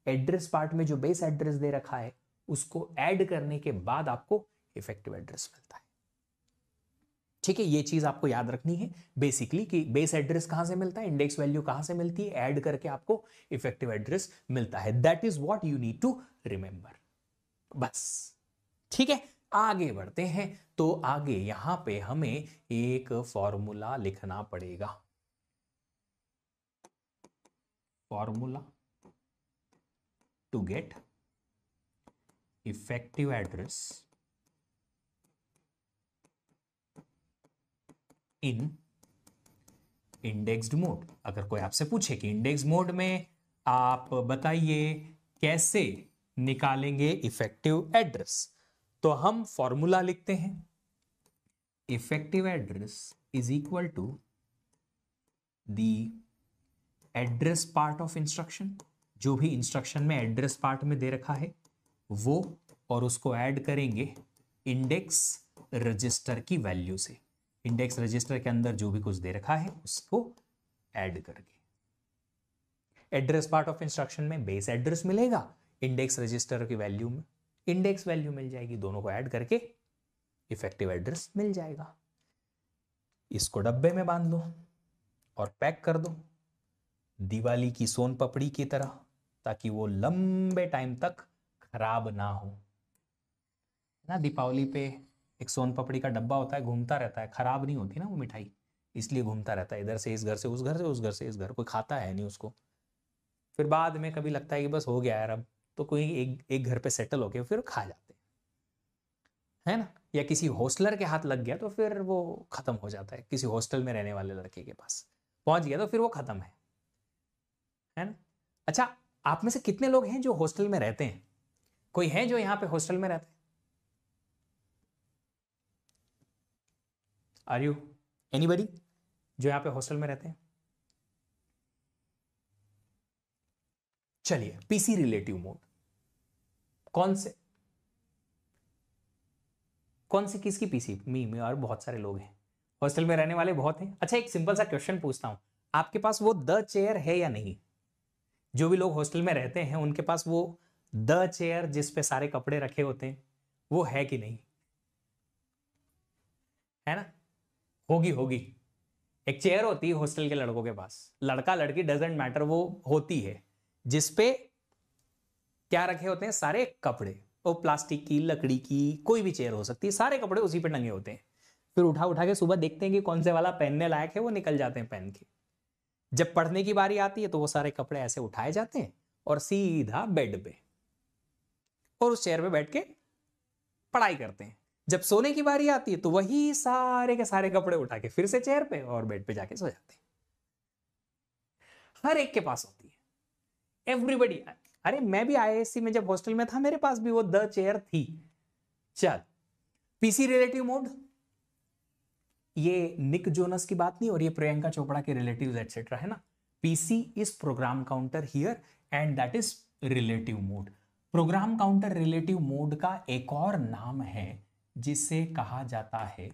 Speaker 1: एड्रेस पार्ट में जो बेस एड्रेस दे रखा है उसको ऐड करने के बाद आपको इफेक्टिव एड्रेस मिलता है। ठीक है, ये चीज आपको याद रखनी है बेसिकली, कि बेस एड्रेस कहां से मिलता है, इंडेक्स वैल्यू कहां से मिलती है, ऐड करके आपको इफेक्टिव एड्रेस मिलता है। That is what you need to remember. बस ठीक है, आगे बढ़ते हैं। तो आगे यहां पे हमें एक फॉर्मूला लिखना पड़ेगा। Formula to get effective address in indexed mode. अगर कोई आपसे पूछे कि इंडेक्स मोड में आप बताइए कैसे निकालेंगे इफेक्टिव एड्रेस, तो हम फॉर्मूला लिखते हैं। Effective address is equal to the address part of instruction, जो भी इंस्ट्रक्शन में एड्रेस पार्ट में दे रखा है वो, और उसको ऐड करेंगे इंडेक्स रजिस्टर की वैल्यू से। इंडेक्स रजिस्टर के अंदर जो भी कुछ दे रखा है उसको ऐड करके। एड्रेस पार्ट ऑफ इंस्ट्रक्शन में बेस एड्रेस मिलेगा, इंडेक्स रजिस्टर की वैल्यू में इंडेक्स वैल्यू मिल जाएगी, दोनों को ऐड करके इफेक्टिव एड्रेस मिल जाएगा। इसको डब्बे में बांध लो और पैक कर दो दिवाली की सोन पपड़ी की तरह, ताकि वो लंबे टाइम तक खराब ना हो ना। दीपावली पे एक सोन पपड़ी का डब्बा होता है, घूमता रहता है, खराब नहीं होती ना वो मिठाई, इसलिए घूमता रहता है, इधर से इस घर से उस घर से उस घर से इस घर, कोई खाता है नहीं उसको। फिर बाद में कभी लगता है कि बस हो गया यार अब, तो कोई एक एक घर पे सेटल हो गया, फिर खा जाते हैं, है ना। या किसी हॉस्टलर के हाथ लग गया तो फिर वो खत्म हो जाता है, किसी हॉस्टल में रहने वाले लड़के के पास पहुंच गया तो फिर वो खत्म है ना। अच्छा, आप में से कितने लोग हैं जो हॉस्टल में रहते हैं? कोई है जो यहां पे हॉस्टल में रहते हैं? आर यू एनीबडी जो यहां पे हॉस्टल में रहते हैं? चलिए, पीसी रिलेटिव मोड कौन से किसकी पीसी? मी में, और बहुत सारे लोग हैं हॉस्टल में रहने वाले, बहुत हैं। अच्छा, एक सिंपल सा क्वेश्चन पूछता हूं, आपके पास वो द चेयर है या नहीं? जो भी लोग हॉस्टल में रहते हैं उनके पास वो द चेयर जिस पे सारे कपड़े रखे होते हैं, वो है कि नहीं? है ना, होगी होगी। एक चेयर होती है हॉस्टल के लड़कों के पास, लड़का लड़की डजेंट मैटर, वो होती है जिसपे क्या रखे होते हैं? सारे कपड़े। वो प्लास्टिक की, लकड़ी की, कोई भी चेयर हो सकती है, सारे कपड़े उसी पे टंगे होते हैं। फिर उठा उठा के सुबह देखते हैं कि कौन से वाला पहनने लायक है, वो निकल जाते हैं पहन के। जब पढ़ने की बारी आती है तो वो सारे कपड़े ऐसे उठाए जाते हैं और सीधा बेड पे और उस चेयर पे बैठ के पढ़ाई करते हैं। जब सोने की बारी आती है तो वही सारे के सारे कपड़े उठा के फिर से चेयर पे और बेड पे जाके सो जाते हैं। हर एक के पास होती है, एवरीबडी। अरे मैं भी आईआईएससी में जब हॉस्टल में था, मेरे पास भी वो द चेयर थी। चल, पीसी रिलेटिव मोड, ये निक जोनस की बात नहीं, और ये प्रियंका चोपड़ा के रिलेटिव्स एटसेट्रा, है ना। PC is program counter here and that is relative mode. Program counter relative mode का एक और नाम है जिसे कहा जाता है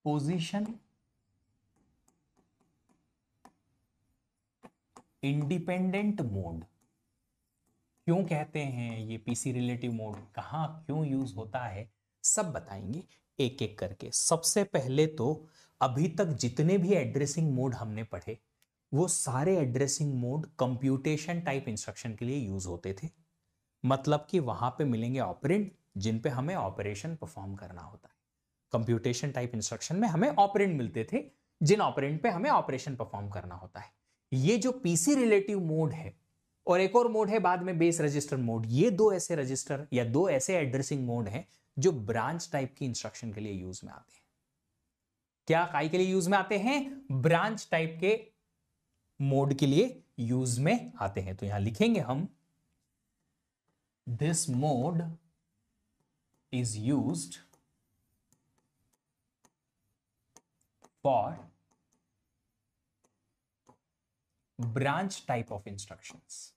Speaker 1: पोजीशन इंडिपेंडेंट मोड। क्यों कहते हैं ये पीसी रिलेटिव मोड, कहां क्यों यूज होता है, सब बताएंगे एक एक करके। सबसे पहले तो अभी तक जितने भी एड्रेसिंग मोड हमने पढ़े, वो सारे addressing mode computation type instruction के लिए यूज होते थे। मतलब कि वहां पे मिलेंगे ऑपरेंड जिन पे हमें ऑपरेशन परफॉर्म करना होता है। कंप्यूटेशन टाइप इंस्ट्रक्शन में हमें ऑपरेंड मिलते थे, जिन ऑपरेंड पे हमें ऑपरेशन परफॉर्म करना होता है। ये जो पीसी रिलेटिव मोड है, और एक और मोड है बाद में बेस रजिस्टर मोड, ये दो ऐसे रजिस्टर या दो ऐसे एड्रेसिंग मोड हैं जो ब्रांच टाइप की इंस्ट्रक्शन के लिए यूज में आते हैं। क्या काय के लिए यूज में आते हैं? ब्रांच टाइप के मोड के लिए यूज में आते हैं। तो यहां लिखेंगे हम, this mode is used for branch type of instructions.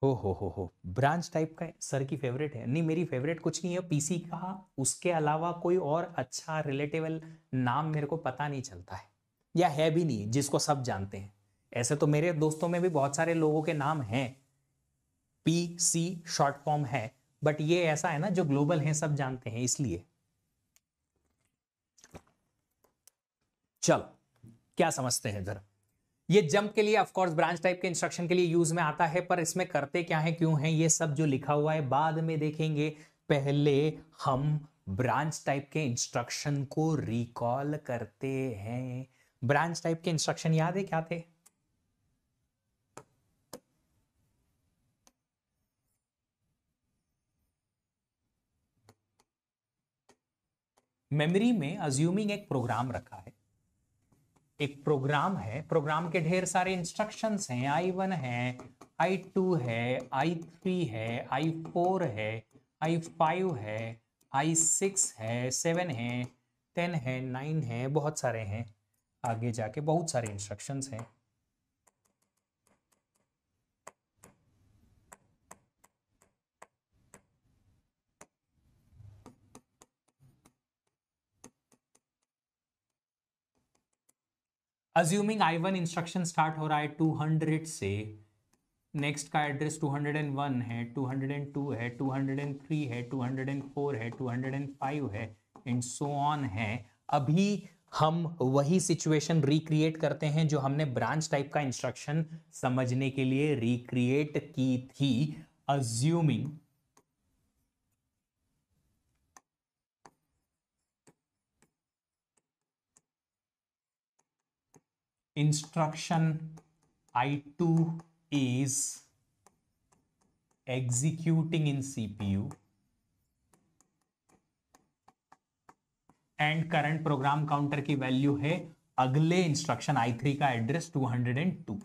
Speaker 1: हो ब्रांच टाइप का सर की फेवरेट है? नहीं, मेरी फेवरेट कुछ नहीं है पीसी का, उसके अलावा कोई और अच्छा रिलेटेबल नाम मेरे को पता नहीं चलता है, या है भी नहीं जिसको सब जानते हैं। ऐसे तो मेरे दोस्तों में भी बहुत सारे लोगों के नाम हैं, पीसी शॉर्ट फॉर्म है, बट ये ऐसा है ना जो ग्लोबल है, सब जानते हैं, इसलिए। चलो, क्या समझते हैं जरा। ये जंप के लिए ऑफ कोर्स ब्रांच टाइप के इंस्ट्रक्शन के लिए यूज में आता है, पर इसमें करते क्या है, क्यों है, ये सब जो लिखा हुआ है बाद में देखेंगे। पहले हम ब्रांच टाइप के इंस्ट्रक्शन को रिकॉल करते हैं। ब्रांच टाइप के इंस्ट्रक्शन याद है क्या थे? मेमोरी में अज्यूमिंग एक प्रोग्राम रखा है, एक प्रोग्राम है, प्रोग्राम के ढेर सारे इंस्ट्रक्शंस हैं, I1 है, I2 है, I3 है, I4 है, I5 है, I6 है, 7 है, 10 है, 9 है, बहुत सारे हैं, आगे जाके बहुत सारे इंस्ट्रक्शंस हैं। अज्यूमिंग I1 इंस्ट्रक्शन स्टार्ट हो रहा है 200 से, नेक्स्ट का एड्रेस 201 है, 202 है, 203 है, 204 है, 205 है, एंड सो ऑन है। अभी हम वही सिचुएशन रिक्रिएट करते हैं जो हमने ब्रांच टाइप का इंस्ट्रक्शन समझने के लिए रिक्रिएट की थी। Assuming instruction I2 is executing in CPU and current program counter की वैल्यू है अगले इंस्ट्रक्शन I3 का एड्रेस 202।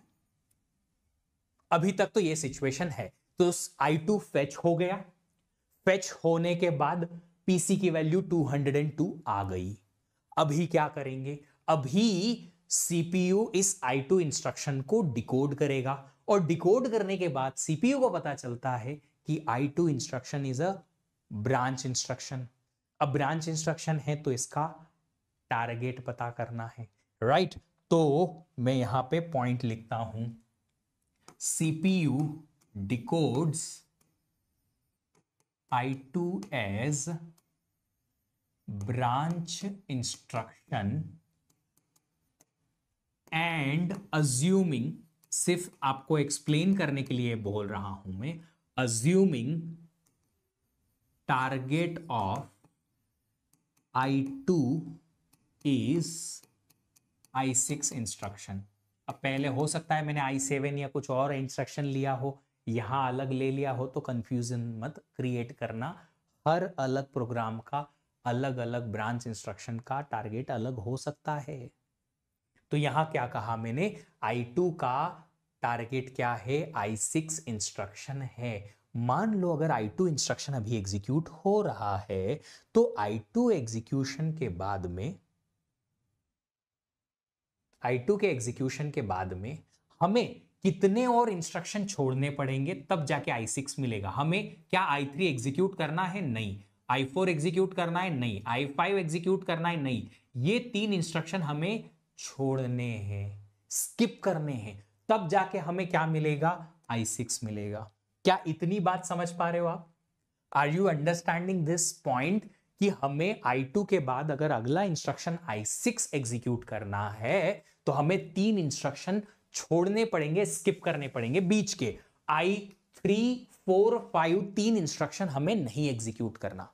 Speaker 1: अभी तक तो ये सिचुएशन है। तो I2 फेच हो गया, फेच होने के बाद पीसी की वैल्यू 202 आ गई। अभी क्या करेंगे, अभी सीपीयू इस I2 इंस्ट्रक्शन को डिकोड करेगा और डिकोड करने के बाद सीपीयू को पता चलता है कि I2 instruction is a branch instruction. अब ब्रांच इंस्ट्रक्शन है तो इसका टारगेट पता करना है, राइट। तो मैं यहां पे पॉइंट लिखता हूं, CPU डिकोड्स I2 as branch instruction and assuming, सिर्फ आपको एक्सप्लेन करने के लिए बोल रहा हूं मैं, assuming target of I2 is I6 instruction. अब पहले हो सकता है मैंने I7 या कुछ और इंस्ट्रक्शन लिया हो, यहां अलग ले लिया हो, तो कंफ्यूजन मत क्रिएट करना। हर अलग प्रोग्राम का अलग अलग ब्रांच इंस्ट्रक्शन का टारगेट अलग हो सकता है। तो यहां क्या कहा मैंने, I2 का टारगेट क्या है, I6 इंस्ट्रक्शन है। मान लो अगर I2 इंस्ट्रक्शन अभी एग्जीक्यूट हो रहा है तो I2 एग्जीक्यूशन के बाद में, I2 के एग्जीक्यूशन के बाद में हमें कितने और इंस्ट्रक्शन छोड़ने पड़ेंगे तब जाके I6 मिलेगा। हमें क्या I3 एग्जीक्यूट करना है? नहीं। I4 एग्जीक्यूट करना है? नहीं। I5 एग्जीक्यूट करना है? नहीं। ये 3 इंस्ट्रक्शन हमें छोड़ने हैं, स्किप करने हैं, तब जाके हमें क्या मिलेगा, I6 मिलेगा। क्या इतनी बात समझ पा रहे हो आप? Are you understanding this point कि हमें I2 के बाद अगर अगला इंस्ट्रक्शन I6 एग्जीक्यूट करना है तो हमें 3 इंस्ट्रक्शन छोड़ने पड़ेंगे, स्किप करने पड़ेंगे बीच के। I3, 4, 5 3 इंस्ट्रक्शन हमें नहीं एग्जीक्यूट करना,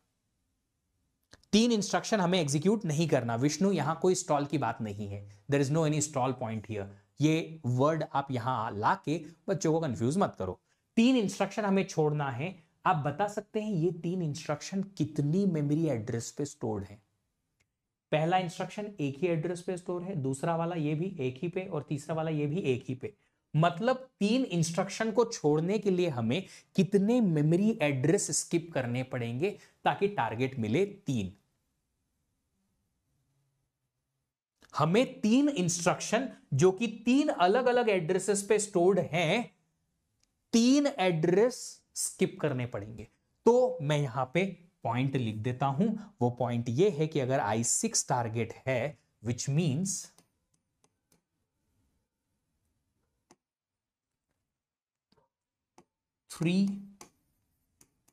Speaker 1: 3 इंस्ट्रक्शन हमें एग्जीक्यूट नहीं करना। विष्णु यहां कोई स्टॉल की बात नहीं है, there is no any stall point here. ये वर्ड आप यहां लाके बच्चों को कंफ्यूज मत करो। 3 इंस्ट्रक्शन हमें छोड़ना है। आप बता सकते हैं ये 3 इंस्ट्रक्शन कितनी मेमोरी एड्रेस पे स्टोर्ड है? पहला इंस्ट्रक्शन एक ही एड्रेस पे स्टोर है, दूसरा वाला ये भी एक ही पे, और तीसरा वाला ये भी एक ही पे। मतलब 3 इंस्ट्रक्शन को छोड़ने के लिए हमें कितने मेमोरी एड्रेस स्किप करने पड़ेंगे ताकि टारगेट मिले 3? हमें 3 इंस्ट्रक्शन जो कि 3 अलग अलग एड्रेसेस पे स्टोर्ड हैं, 3 एड्रेस स्किप करने पड़ेंगे। तो मैं यहां पे पॉइंट लिख देता हूं। वो पॉइंट ये है कि अगर I6 टारगेट है, which means 3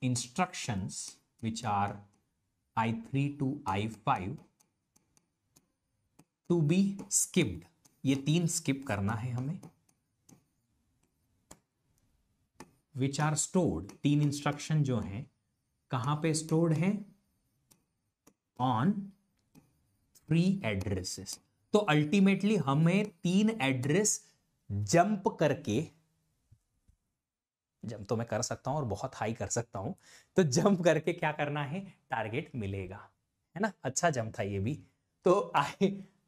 Speaker 1: instructions which are I3 to I5 to be skipped, ये 3 स्किप करना है हमें, विच आर स्टोर्ड, 3 इंस्ट्रक्शन जो हैं कहां पे स्टोर्ड हैं, ऑन 3 एड्रेसेस। तो अल्टीमेटली हमें 3 एड्रेस जंप करके, जंप तो मैं कर सकता हूं और बहुत हाई कर सकता हूं, तो जंप करके क्या करना है, टारगेट मिलेगा, है ना। अच्छा जंप था ये भी। तो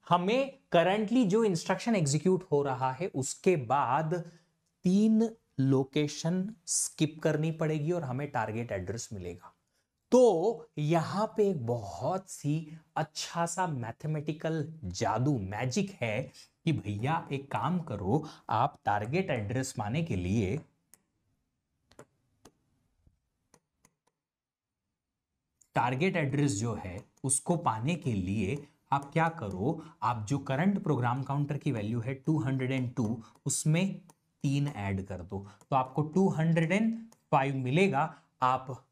Speaker 1: हमें करंटली जो इंस्ट्रक्शन एग्जीक्यूट हो रहा है उसके बाद 3 लोकेशन स्किप करनी पड़ेगी और हमें टारगेट एड्रेस मिलेगा। तो यहां पे एक बहुत सी अच्छा सा मैथमेटिकल जादू, मैजिक है कि भैया एक काम करो, आप टारगेट एड्रेस पाने के लिए टारगेट एड्रेस जो है उसको पाने के लिए आप क्या करो, आप जो करंट प्रोग्राम काउंटर की वैल्यू है 202, उसमें 3 ऐड कर दो तो आपको 205 मिलेगा। आप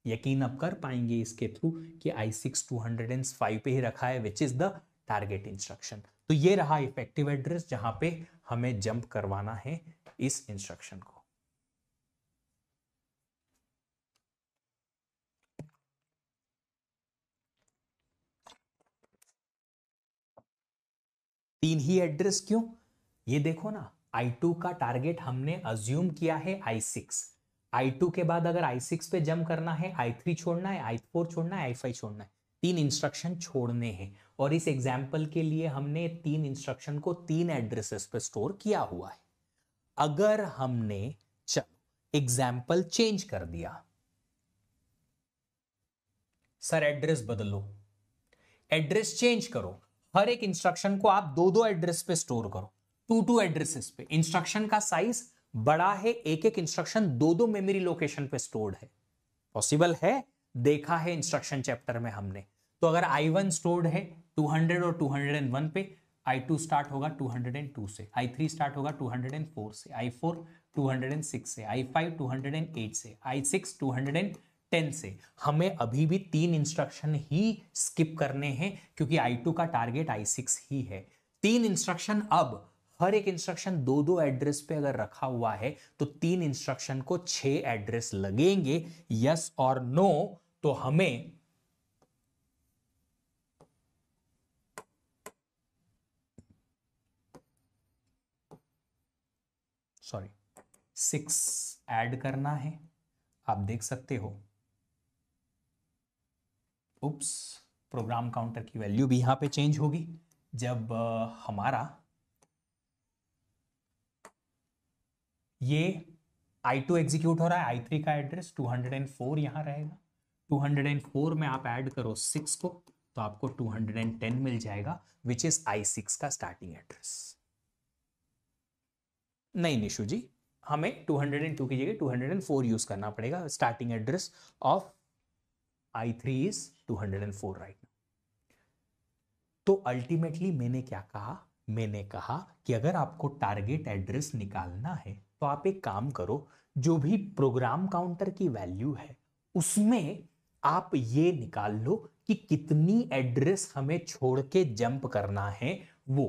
Speaker 1: यकीन अब कर पाएंगे इसके थ्रू कि i6 205 पे ही रखा है, which is the target instruction. तो ये रहा इफेक्टिव एड्रेस जहां पे हमें जंप करवाना है इस इंस्ट्रक्शन को। तीन ही एड्रेस क्यों, ये देखो ना, i2 का टारगेट हमने अज्यूम किया है i6, i2 के बाद अगर i6 पे जंप करना है, i3 छोड़ना है, i4 छोड़ना है, i5 छोड़ना है, 3 इंस्ट्रक्शन छोड़ने हैं। और इस एग्जाम्पल के लिए हमने 3 इंस्ट्रक्शन को 3 एड्रेसेस पे स्टोर किया हुआ है। अगर हमने चलो एग्जाम्पल चेंज कर दिया, सर एड्रेस बदलो, एड्रेस चेंज करो, हर एक इंस्ट्रक्शन को आप दो दो एड्रेस पे स्टोर करो, 2 एड्रेसेस पे। इंस्ट्रक्शन का साइज बड़ा है, एक एक इंस्ट्रक्शन दो दो मेमोरी लोकेशन पे स्टोर्ड है। पॉसिबल है, देखा है इंस्ट्रक्शन चैप्टर में हमने। तो अगर i1 स्टोर्ड है 200 और 201 पे, i2 स्टार्ट होगा 202 से, i3 स्टार्ट होगा 204 से, i4 206 से, i5 208 से, i6 210 से। हमें अभी भी 3 इंस्ट्रक्शन ही स्किप करने हैं क्योंकि i2 का टारगेट i6 ही है। 3 इंस्ट्रक्शन, अब हर एक इंस्ट्रक्शन दो दो एड्रेस पे अगर रखा हुआ है तो 3 इंस्ट्रक्शन को 6 एड्रेस लगेंगे, यस और नो। तो हमें सॉरी 6 ऐड करना है। आप देख सकते हो, उप्स, प्रोग्राम काउंटर की वैल्यू भी यहां पे चेंज होगी जब हमारा ये i2 एग्जीक्यूट हो रहा है, i3 का एड्रेस 204 यहां रहेगा, 204 में आप ऐड करो 6 को तो आपको 210 मिल जाएगा, विच इज i6 का स्टार्टिंग एड्रेस। नहीं निशु जी, हमें 202 की जगह 204 यूज करना पड़ेगा। Starting address of i3 is 204 right. तो अल्टीमेटली मैंने क्या कहा, मैंने कहा कि अगर आपको टारगेट एड्रेस निकालना है तो आप एक काम करो, जो भी प्रोग्राम काउंटर की वैल्यू है उसमें आप ये निकाल लो कि कितनी एड्रेस हमें छोड़ के जंप करना है। वो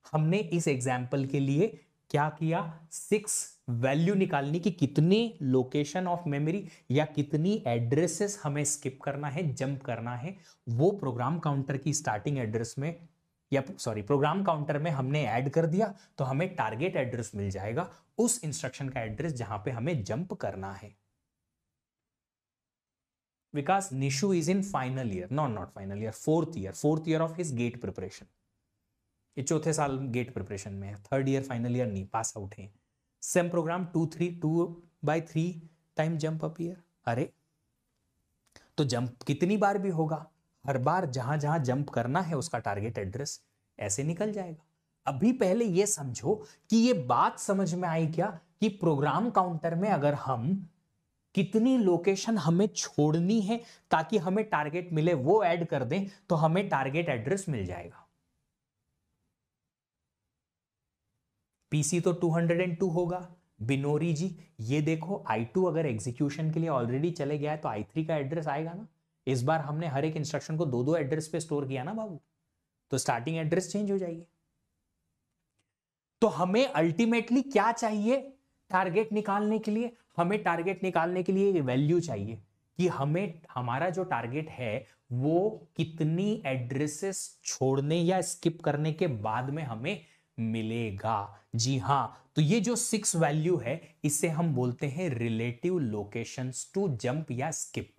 Speaker 1: हमने इस एग्जाम्पल के लिए क्या किया, 6 वैल्यू निकालनी कि कितने लोकेशन ऑफ मेमोरी या कितनी एड्रेसेस हमें स्किप करना है, जंप करना है। वो प्रोग्राम काउंटर की स्टार्टिंग एड्रेस में या सॉरी प्रोग्राम काउंटर में हमने ऐड कर दिया तो हमें टारगेट एड्रेस मिल जाएगा, उस इंस्ट्रक्शन का एड्रेस जहां पे हमें जंप करना है। Vikas, Nishu is in final year, not final year, fourth year of his GATE preparation. ये चौथे साल गेट प्रिपरेशन में है, थर्ड ईयर फाइनल ईयर नहीं, पास आउट है। Same programme 2/3 time jump up year. अरे तो जंप कितनी बार भी होगा, हर बार जहां जहां जंप करना है उसका टारगेट एड्रेस ऐसे निकल जाएगा। अभी पहले यह समझो कि ये बात समझ में आई क्या, कि प्रोग्राम काउंटर में अगर हम कितनी लोकेशन हमें छोड़नी है ताकि हमें टारगेट मिले वो ऐड कर दें तो हमें टारगेट एड्रेस मिल जाएगा। पीसी तो 202 होगा। बिनोरी जी ये देखो, i2 अगर एग्जीक्यूशन के लिए ऑलरेडी चले गया है तो i3 का एड्रेस आएगा ना। इस बार हमने हर एक इंस्ट्रक्शन को दो दो एड्रेस पे स्टोर किया ना बाबू, तो स्टार्टिंग एड्रेस चेंज हो जाएगी। तो हमें अल्टीमेटली क्या चाहिए टारगेट निकालने के लिए, हमें टारगेट निकालने के लिए वैल्यू चाहिए कि हमें हमारा जो टारगेट है वो कितनी एड्रेसेस छोड़ने या स्किप करने के बाद में हमें मिलेगा। जी हां, तो ये जो 6 वैल्यू है इसे हम बोलते हैं रिलेटिव लोकेशंस टू जंप या स्किप।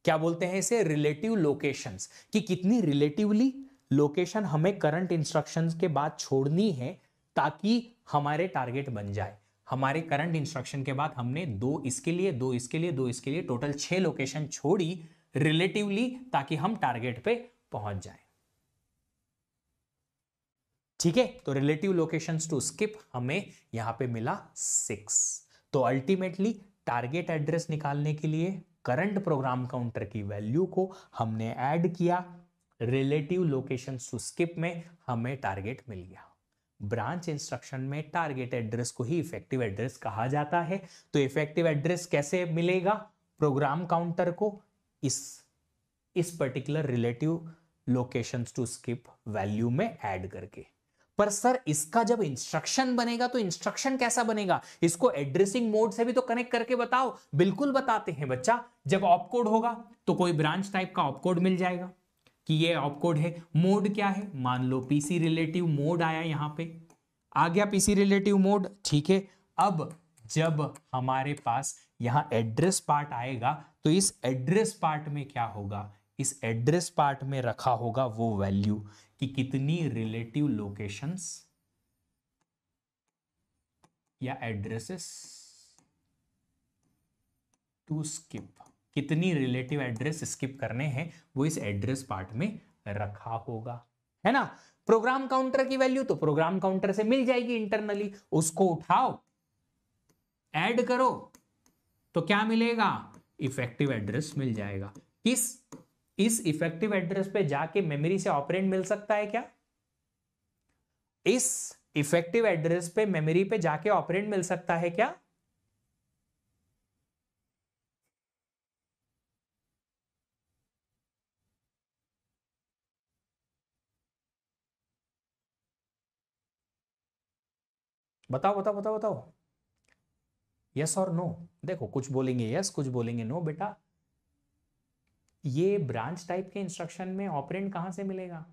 Speaker 1: क्या बोलते हैं इसे, रिलेटिव लोकेशंस, कि कितनी रिलेटिवली लोकेशन हमें करंट इंस्ट्रक्शंस के बाद छोड़नी है ताकि हमारे टारगेट बन जाए। हमारे करंट इंस्ट्रक्शन के बाद हमने 2 इसके लिए, 2 इसके लिए, 2 इसके लिए, टोटल 6 लोकेशन छोड़ी रिलेटिवली ताकि हम टारगेट पे पहुंच जाए। ठीक है, तो रिलेटिव लोकेशंस टू स्किप हमें यहां पे मिला 6। तो अल्टीमेटली टारगेट एड्रेस निकालने के लिए करंट प्रोग्राम काउंटर की वैल्यू को हमने ऐड किया रिलेटिव लोकेशन टू स्किप में हमें टारगेट मिल गया। ब्रांच इंस्ट्रक्शन में टारगेट एड्रेस को ही इफेक्टिव एड्रेस कहा जाता है। तो इफेक्टिव एड्रेस कैसे मिलेगा? प्रोग्राम काउंटर को इस particular relative locations to skip value में ऐड करके। पर सर इसका जब इंस्ट्रक्शन बनेगा तो इंस्ट्रक्शन कैसा बनेगा? इसको एड्रेसिंग मोड से भी तो कनेक्ट करके बताओ। बिल्कुल बताते हैं बच्चा। जब ऑपकोड होगा तो कोई ब्रांच टाइप का ऑपकोड मिल जाएगा कि ये ऑपकोड है। मोड क्या है? मान लो पीसी रिलेटिव मोड आया, यहां पे आ गया पीसी रिलेटिव मोड, ठीक है। अब जब हमारे पास यहां एड्रेस पार्ट आएगा तो इस एड्रेस पार्ट में क्या होगा? इस एड्रेस पार्ट में रखा होगा वो वैल्यू कि कितनी रिलेटिव लोकेशंस या एड्रेसेस टू स्किप, कितनी रिलेटिव एड्रेस स्किप करने हैं वो इस एड्रेस पार्ट में रखा होगा, है ना। प्रोग्राम काउंटर की वैल्यू तो प्रोग्राम काउंटर से मिल जाएगी इंटरनली, उसको उठाओ ऐड करो तो क्या मिलेगा? इफेक्टिव एड्रेस मिल जाएगा। इस इफेक्टिव एड्रेस पे जाके मेमोरी से ऑपरेंड मिल सकता है क्या? इस इफेक्टिव एड्रेस पे मेमोरी पे जाके ऑपरेंड मिल सकता है क्या? बताओ बताओ बताओ बताओ, यस और नो। देखो कुछ बोलेंगे यस, कुछ बोलेंगे नो। बेटा ये ब्रांच टाइप के इंस्ट्रक्शन में ऑपरेंड कहां से मिलेगा?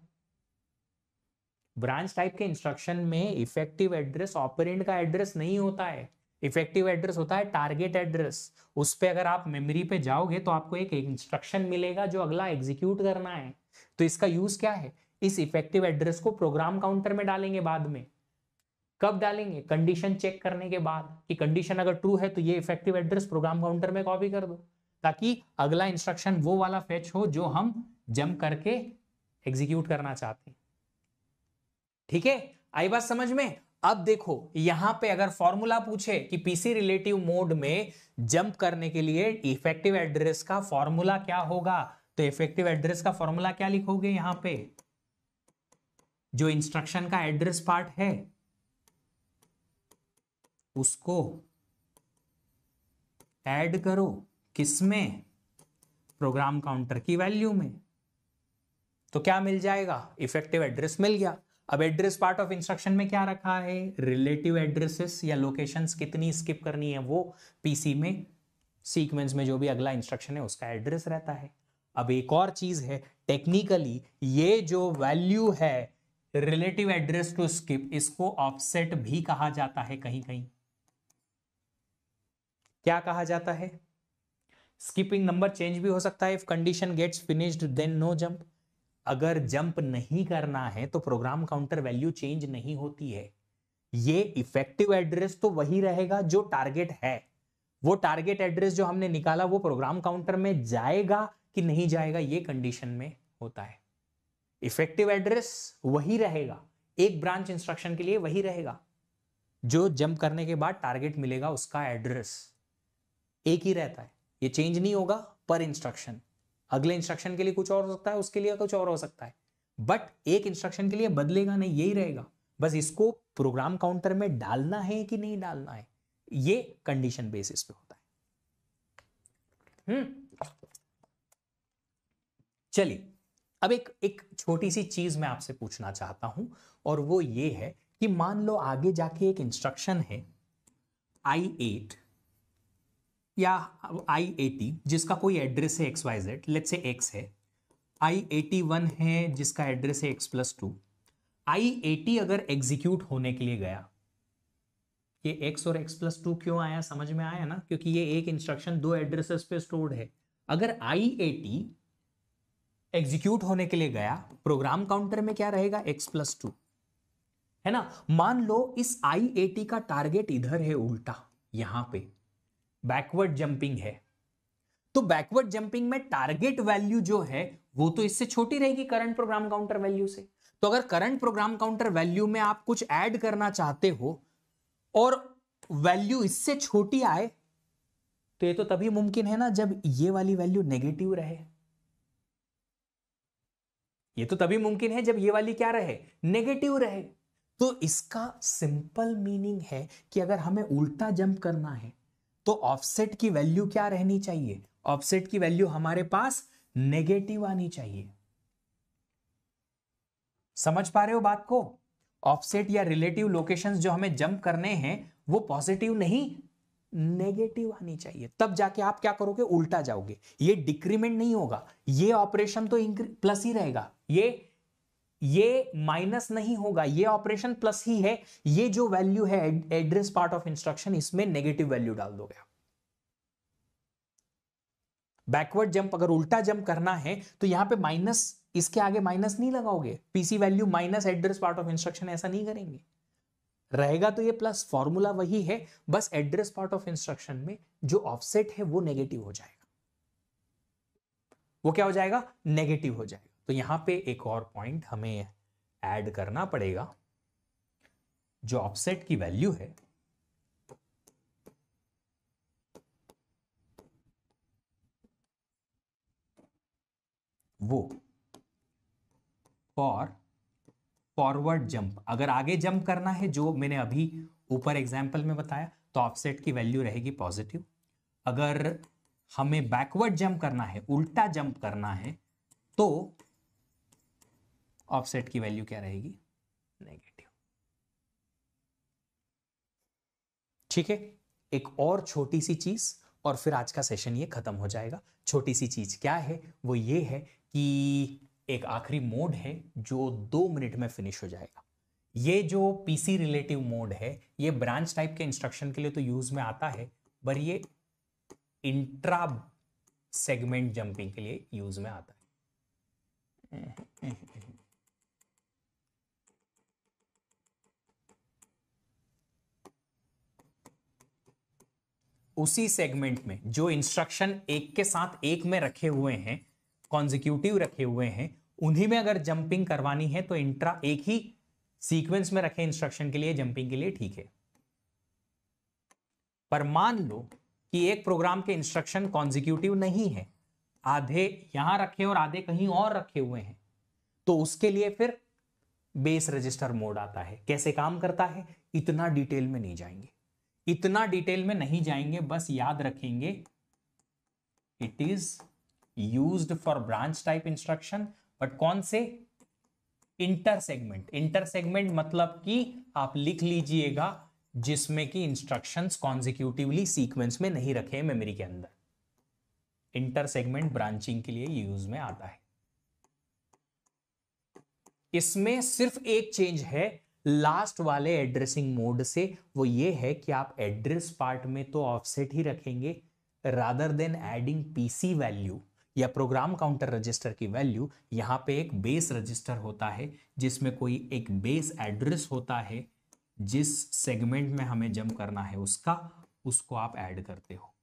Speaker 1: ब्रांच टाइप के इंस्ट्रक्शन में इफेक्टिव एड्रेस ऑपरेंड का एड्रेस नहीं होता है। इफेक्टिव एड्रेस होता है टारगेट एड्रेस। उस पे अगर आप मेमोरी पे जाओगे तो आपको एक इंस्ट्रक्शन मिलेगा जो अगला एग्जीक्यूट करना है। तो इसका यूज क्या है? इस इफेक्टिव एड्रेस को प्रोग्राम काउंटर में डालेंगे बाद में। कब डालेंगे? कंडीशन चेक करने के बाद कि कंडीशन अगर ट्रू है तो ये इफेक्टिव एड्रेस प्रोग्राम काउंटर में कॉपी कर दो, ताकि अगला इंस्ट्रक्शन वो वाला फेच हो जो हम जंप करके एग्जीक्यूट करना चाहते हैं। ठीक है, आई बात समझ में? अब देखो यहां पे अगर फॉर्मूला पूछे कि पीसी रिलेटिव मोड में जंप करने के लिए इफेक्टिव एड्रेस का फॉर्मूला क्या होगा, तो इफेक्टिव एड्रेस का फॉर्मूला क्या लिखोगे? यहां पे जो इंस्ट्रक्शन का एड्रेस पार्ट है उसको ऐड करो किसमें? प्रोग्राम काउंटर की वैल्यू में। तो क्या मिल जाएगा? इफेक्टिव एड्रेस मिल गया। अब एड्रेस पार्ट ऑफ इंस्ट्रक्शन में क्या रखा है? रिलेटिव एड्रेसेस या लोकेशंस कितनी स्किप करनी है वो पीसी में सीक्वेंस में जो भी अगला इंस्ट्रक्शन है उसका एड्रेस रहता है। अब एक और चीज है, टेक्निकली ये जो वैल्यू है रिलेटिव एड्रेस टू स्किप, इसको ऑफसेट भी कहा जाता है। कहीं कहीं क्या कहा जाता है? स्किपिंग नंबर चेंज भी हो सकता है। If condition gets finished then no jump. अगर जंप नहीं करना है तो प्रोग्राम काउंटर वैल्यू चेंज नहीं होती है। ये इफेक्टिव एड्रेस तो वही रहेगा जो टारगेट है। वो टारगेट एड्रेस जो हमने निकाला वो प्रोग्राम काउंटर में जाएगा कि नहीं जाएगा, ये कंडीशन में होता है। इफेक्टिव एड्रेस वही रहेगा, एक ब्रांच इंस्ट्रक्शन के लिए वही रहेगा। जो जंप करने के बाद टारगेट मिलेगा उसका एड्रेस एक ही रहता है, ये चेंज नहीं होगा पर इंस्ट्रक्शन। अगले इंस्ट्रक्शन के लिए कुछ और हो सकता है, उसके लिए कुछ और हो सकता है, बट एक इंस्ट्रक्शन के लिए बदलेगा नहीं, यही रहेगा। बस इसको प्रोग्राम काउंटर में डालना है कि नहीं डालना है, ये कंडीशन बेसिस पे होता है। चलिए अब एक छोटी सी चीज मैं आपसे पूछना चाहता हूं, और वो ये है कि मान लो आगे जाके एक इंस्ट्रक्शन है I8 या I80 जिसका कोई एड्रेस है XYZ, लेट्स से X है। I81 है जिसका एड्रेस है X+2। I80 अगर एग्जीक्यूट होने के लिए गया, ये X और X+2 क्यों आया समझ में आया ना? क्योंकि ये एक इंस्ट्रक्शन दो एड्रेसेस पे स्टोर्ड है। अगर I80 एग्जीक्यूट होने के लिए गया, प्रोग्राम काउंटर में क्या रहेगा? X+2, है ना। मान लो इस I80 का टारगेट इधर है, उल्टा यहां पे बैकवर्ड जंपिंग है, तो बैकवर्ड जंपिंग में टारगेट वैल्यू जो है वो तो इससे छोटी रहेगी करंट प्रोग्राम काउंटर वैल्यू से। तो अगर करंट प्रोग्राम काउंटर वैल्यू में आप कुछ ऐड करना चाहते हो और वैल्यू इससे छोटी आए, तो ये तो तभी मुमकिन है ना जब ये वाली वैल्यू नेगेटिव रहे। ये तो तभी मुमकिन है जब ये वाली क्या रहे, नेगेटिव रहे। तो इसका सिंपल मीनिंग है कि अगर हमें उल्टा जंप करना है तो ऑफसेट की वैल्यू क्या रहनी चाहिए, ऑफसेट की वैल्यू हमारे पास नेगेटिव आनी चाहिए। समझ पा रहे हो बात को? ऑफसेट या रिलेटिव लोकेशंस जो हमें जंप करने हैं वो पॉजिटिव नहीं नेगेटिव आनी चाहिए, तब जाके आप क्या करोगे, उल्टा जाओगे। ये डिक्रीमेंट नहीं होगा, ये ऑपरेशन तो प्लस ही रहेगा, ये माइनस नहीं होगा, ये ऑपरेशन प्लस ही है। ये जो वैल्यू है एड्रेस पार्ट ऑफ इंस्ट्रक्शन, इसमें नेगेटिव वैल्यू डाल दोगे। बैकवर्ड जंप अगर उल्टा जंप करना है तो यहां पे माइनस, इसके आगे माइनस नहीं लगाओगे, PC value minus address part of instruction, ऐसा नहीं करेंगे। रहेगा तो ये प्लस, फॉर्मूला वही है, बस एड्रेस पार्ट ऑफ इंस्ट्रक्शन में जो ऑफसेट है वो नेगेटिव हो जाएगा। वो क्या हो जाएगा, नेगेटिव हो जाएगा। तो यहां पे एक और पॉइंट हमें ऐड करना पड़ेगा, जो ऑफसेट की वैल्यू है वो फॉर फॉरवर्ड जंप, अगर आगे जंप करना है, जो मैंने अभी ऊपर एग्जांपल में बताया, तो ऑफसेट की वैल्यू रहेगी पॉजिटिव। अगर हमें बैकवर्ड जंप करना है, उल्टा जंप करना है, तो ऑफसेट की वैल्यू क्या रहेगी, नेगेटिव। ठीक है, एक और छोटी सी चीज और फिर आज का सेशन ये खत्म हो जाएगा। छोटी सी चीज क्या है, वो ये है कि एक आखिरी मोड है जो 2 मिनट में फिनिश हो जाएगा। ये जो पीसी रिलेटिव मोड है, ये ब्रांच टाइप के इंस्ट्रक्शन के लिए तो यूज में आता है, पर ये इंट्रा सेगमेंट जंपिंग के लिए यूज में आता है। उसी सेगमेंट में जो इंस्ट्रक्शन एक के साथ एक में रखे हुए हैं, कॉन्जिक्यूटिव रखे हुए हैं, उन्हीं में अगर जंपिंग करवानी है तो इंट्रा, एक ही सीक्वेंस में रखे इंस्ट्रक्शन के लिए जंपिंग के लिए ठीक है। पर मान लो कि एक प्रोग्राम के इंस्ट्रक्शन कॉन्जिक्यूटिव नहीं है, आधे यहां रखे और आधे कहीं और रखे हुए हैं, तो उसके लिए फिर बेस रजिस्टर मोड आता है। कैसे काम करता है इतना डिटेल में नहीं जाएंगे, इतना डिटेल में नहीं जाएंगे, बस याद रखेंगे it is used for branch type instruction. But कौन से, इंटर सेगमेंट। इंटर सेगमेंट मतलब कि आप लिख लीजिएगा जिसमें कि इंस्ट्रक्शंस कॉन्जिक्यूटिवली सीक्वेंस में नहीं रखे मेमोरी के अंदर। इंटर सेगमेंट ब्रांचिंग के लिए यूज में आता है। इसमें सिर्फ एक चेंज है लास्ट वाले एड्रेसिंग मोड से, वो ये है कि आप एड्रेस पार्ट में तो ऑफसेट ही रखेंगे, rather than adding PC value या प्रोग्राम काउंटर रजिस्टर की वैल्यू। यहां पे एक बेस रजिस्टर होता है जिसमें कोई एक बेस एड्रेस होता है, जिस सेगमेंट में हमें जंप करना है उसको आप ऐड करते हो।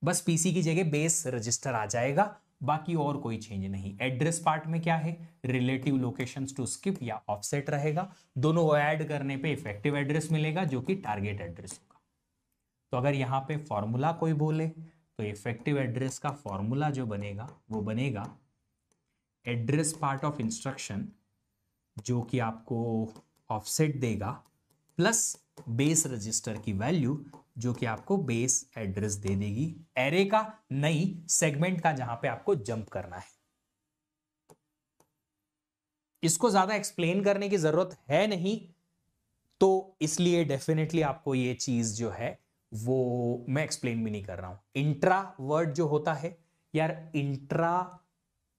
Speaker 1: बस पीसी की जगह बेस रजिस्टर आ जाएगा, बाकी और कोई चेंज नहीं। एड्रेस पार्ट में क्या है, रिलेटिव लोकेशंस टू स्किप या ऑफसेट रहेगा। दोनों ऐड करने पे इफेक्टिव एड्रेस मिलेगा जो कि टारगेट एड्रेस होगा। तो अगर यहां पे फॉर्मूला कोई बोले तो इफेक्टिव एड्रेस का फॉर्मूला जो बनेगा वो बनेगा एड्रेस पार्ट ऑफ इंस्ट्रक्शन, जो कि आपको ऑफसेट देगा, प्लस बेस रजिस्टर की वैल्यू जो कि आपको बेस एड्रेस दे देगी, एरे का नहीं, सेगमेंट का, जहां पे आपको जंप करना है। इसको ज्यादा एक्सप्लेन करने की जरूरत है नहीं, तो इसलिए डेफिनेटली आपको ये चीज जो है वो मैं एक्सप्लेन भी नहीं कर रहा हूं। इंट्रा वर्ड जो होता है यार, इंट्रा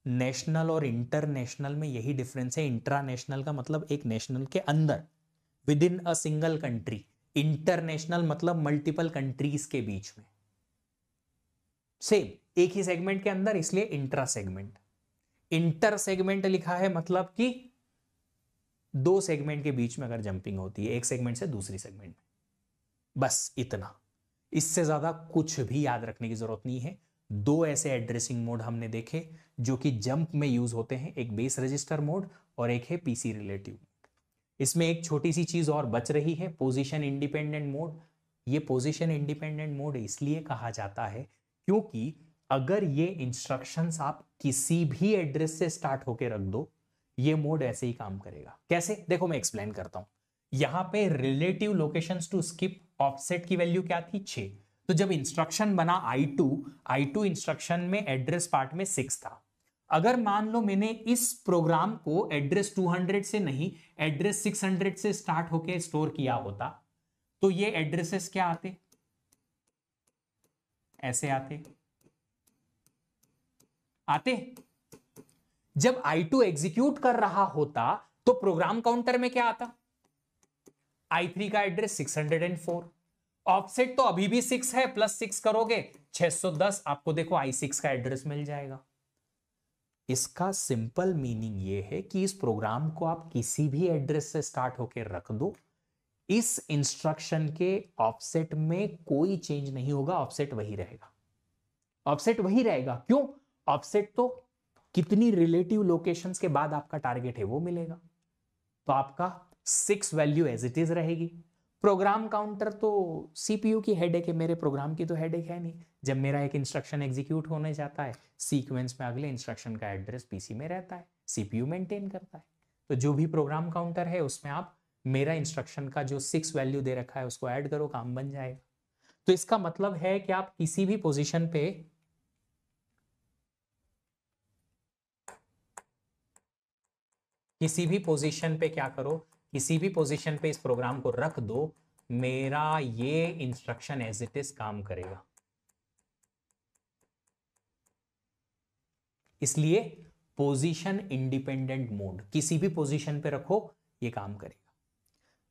Speaker 1: नेशनल और इंटरनेशनल में यही डिफरेंस है। इंट्रानेशनल का मतलब एक नेशनल के अंदर, with in a single country. International मतलब मल्टीपल कंट्रीज के बीच में, सेम एक ही सेगमेंट के अंदर, इसलिए इंट्रा सेगमेंट। इंटर सेगमेंट लिखा है मतलब कि 2 सेगमेंट के बीच में अगर जंपिंग होती है, एक सेगमेंट से दूसरी सेगमेंट में, बस इतना। इससे ज्यादा कुछ भी याद रखने की जरूरत नहीं है। 2 ऐसे एड्रेसिंग मोड हमने देखे जो कि जंप में यूज होते हैं, एक बेस रजिस्टर मोड और एक है पीसी रिलेटिव। इसमें एक छोटी सी चीज और बच रही है, पोजीशन इंडिपेंडेंट मोड। ये पोजीशन इंडिपेंडेंट मोड इसलिए कहा जाता है क्योंकि अगर ये इंस्ट्रक्शंस आप किसी भी एड्रेस से स्टार्ट होके रख दो, ये मोड ऐसे ही काम करेगा। कैसे, देखो मैं एक्सप्लेन करता हूं। यहां पे relative locations to skip offset की वैल्यू क्या थी, 6। तो जब इंस्ट्रक्शन बना I2 इंस्ट्रक्शन में एड्रेस पार्ट में 6 था। अगर मान लो मैंने इस प्रोग्राम को एड्रेस 200 से नहीं, एड्रेस 600 से स्टार्ट होके स्टोर किया होता, तो ये एड्रेसेस क्या आते, ऐसे आते। जब I2 एग्जीक्यूट कर रहा होता तो प्रोग्राम काउंटर में क्या आता, I3 का एड्रेस 604। ऑफसेट तो अभी भी 6 है, प्लस 6 करोगे 610, आपको देखो I6 का एड्रेस मिल जाएगा। इसका सिंपल मीनिंग ये है कि इस प्रोग्राम को आप किसी भी एड्रेस से स्टार्ट होकर रख दो, इस इंस्ट्रक्शन के ऑफसेट में कोई चेंज नहीं होगा, ऑफसेट वही रहेगा। ऑफसेट वही रहेगा, क्यों, ऑफसेट तो कितनी रिलेटिव लोकेशंस के बाद आपका टारगेट है वो मिलेगा, तो आपका 6 वैल्यू एज इट इज रहेगी। प्रोग्राम काउंटर तो सीपीयू की हेडेक है, मेरे प्रोग्राम की तो हेडेक है नहीं। जब मेरा एक इंस्ट्रक्शन एग्जीक्यूट होने जाता है, सीक्वेंस में अगले इंस्ट्रक्शन का एड्रेस पीसी में रहता है, सीपीयू मेंटेन करता है। तो जो भी प्रोग्राम काउंटर है उसमें आप मेरा इंस्ट्रक्शन का जो 6 वैल्यू दे रखा है उसको ऐड करो, काम बन जाएगा। तो इसका मतलब है कि आप किसी भी पोजीशन पे क्या करो, किसी भी पोजीशन पे इस प्रोग्राम को रख दो, मेरा ये इंस्ट्रक्शन एज इट इज काम करेगा। इसलिए पोजीशन इंडिपेंडेंट मोड, किसी भी पोजीशन पे रखो ये काम करेगा।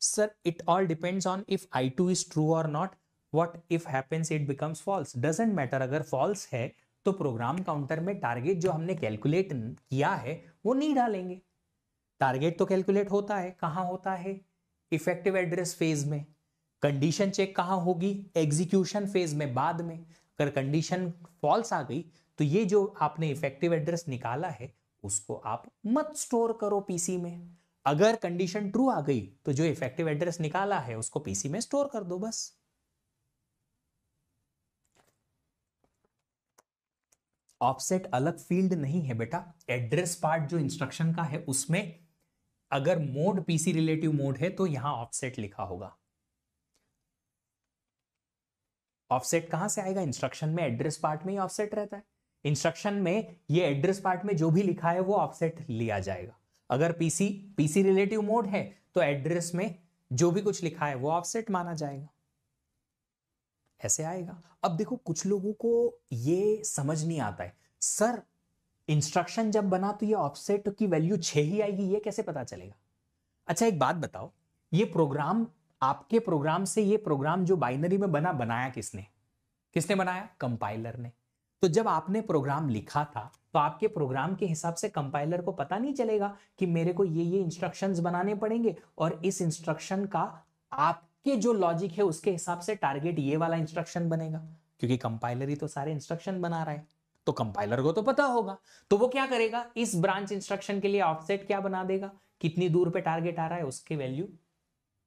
Speaker 1: Sir it all depends on if I2 is true or not, what if happens it becomes false. Doesn't matter, अगर फॉल्स है तो प्रोग्राम काउंटर में टारगेट जो हमने कैलकुलेट किया है वो नहीं डालेंगे। टारगेट तो कैलकुलेट होता है, कहां होता है, इफेक्टिव एड्रेस फेज में। कंडीशन चेक कहां होगी, एग्जीक्यूशन फेज में, बाद में। अगर कंडीशन फॉल्स आ गई तो ये जो आपने इफेक्टिव एड्रेस निकाला है उसको आप मत स्टोर करो पीसी में। अगर कंडीशन ट्रू आ गई तो जो इफेक्टिव एड्रेस निकाला है उसको पीसी में स्टोर कर दो, बस। ऑफसेट अलग फील्ड नहीं है बेटा, एड्रेस पार्ट जो इंस्ट्रक्शन का है उसमें अगर मोड पीसी रिलेटिव मोड है तो यहां ऑफसेट लिखा होगा। ऑफसेट कहां से आएगा, इंस्ट्रक्शन में एड्रेस पार्ट में ही ऑफसेट रहता है। इंस्ट्रक्शन में ये एड्रेस पार्ट में जो भी लिखा है वो ऑफसेट लिया जाएगा। अगर पीसी रिलेटिव मोड है तो एड्रेस में जो भी कुछ लिखा है वो ऑफसेट माना जाएगा, ऐसे आएगा। अब देखो कुछ लोगों को ये समझ नहीं आता है, सर इंस्ट्रक्शन जब बना तो ये ऑफसेट की वैल्यू 6 ही आएगी, ये कैसे पता चलेगा। अच्छा एक बात बताओ, ये प्रोग्राम, आपके प्रोग्राम से ये प्रोग्राम जो बाइनरी में बनाया किसने बनाया, कंपाइलर ने। तो जब आपने प्रोग्राम लिखा था तो आपके प्रोग्राम के हिसाब से कंपाइलर को पता नहीं चलेगा कि मेरे को ये इंस्ट्रक्शंस बनाने पड़ेंगे और इस इंस्ट्रक्शन का आपके जो लॉजिक है उसके हिसाब से टारगेट ये वाला इंस्ट्रक्शन बनेगा, क्योंकि कंपाइलर ही तो सारे इंस्ट्रक्शन बना रहा है। तो कंपाइलर को तो पता होगा, तो वो क्या करेगा, इस ब्रांच इंस्ट्रक्शन के लिए ऑफसेट क्या बना देगा, कितनी दूर पे टारगेट आ रहा है उसकी वैल्यू,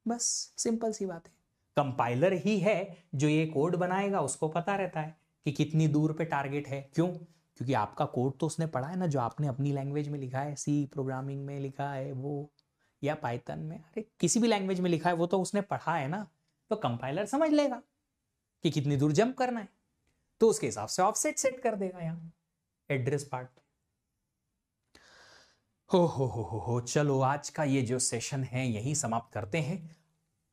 Speaker 1: बस सिंपल सी बात है। कंपाइलर ही है जो ये कोड बनाएगा, उसको पता रहता है कि कितनी दूर पे टारगेट है। क्यों, क्योंकि आपका कोड तो उसने पढ़ा है ना, जो आपने अपनी लैंग्वेज में लिखा है, सी प्रोग्रामिंग में लिखा है वो, या पाइथन में, अरे किसी भी लैंग्वेज में लिखा है वो तो उसने पढ़ा है ना। तो कंपाइलर समझ लेगा कि कितनी दूर जंप करना है, तो उसके हिसाब से ऑफसेट सेट कर देगा यहाँ एड्रेस पार्ट। हो चलो आज का ये जो सेशन है यही समाप्त करते हैं।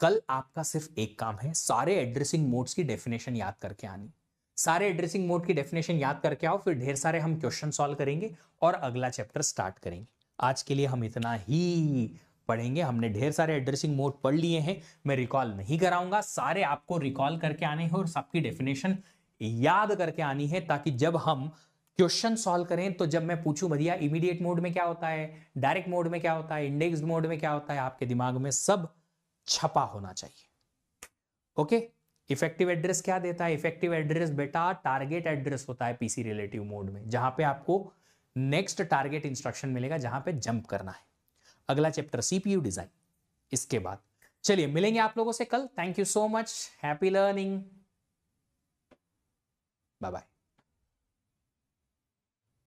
Speaker 1: कल आपका सिर्फ एक काम है, सारे एड्रेसिंग मोड्स की डेफिनेशन याद करके आनी। सारे एड्रेसिंग मोड की डेफिनेशन याद करके आओ, फिर ढेर सारे हम क्वेश्चन सॉल्व करेंगे और अगला चैप्टर स्टार्ट करेंगे। आज के लिए हम इतना ही पढ़ेंगे, हमने ढेर सारे एड्रेसिंग मोड पढ़ लिए हैं, मैं रिकॉल नहीं कराऊंगा, सारे आपको रिकॉल करके आने हैं और सबकी डेफिनेशन याद करके आनी है, ताकि जब हम क्वेश्चन सॉल्व करें तो जब मैं पूछूं भैया इमीडिएट मोड में क्या होता है, डायरेक्ट मोड में क्या होता है, इंडेक्स्ड मोड में क्या होता है, आपके दिमाग में सब छपा होना चाहिए। ओके, इफेक्टिव एड्रेस क्या देता है, इफेक्टिव एड्रेस बेटा टारगेट एड्रेस होता है पीसी रिलेटिव मोड में, जहां पे आपको नेक्स्ट टारगेट इंस्ट्रक्शन मिलेगा जहां पे जंप करना है। अगला चैप्टर सीपीयू डिजाइन इसके बाद। चलिए मिलेंगे आप लोगों से कल। Thank you so much, happy learning, bye bye.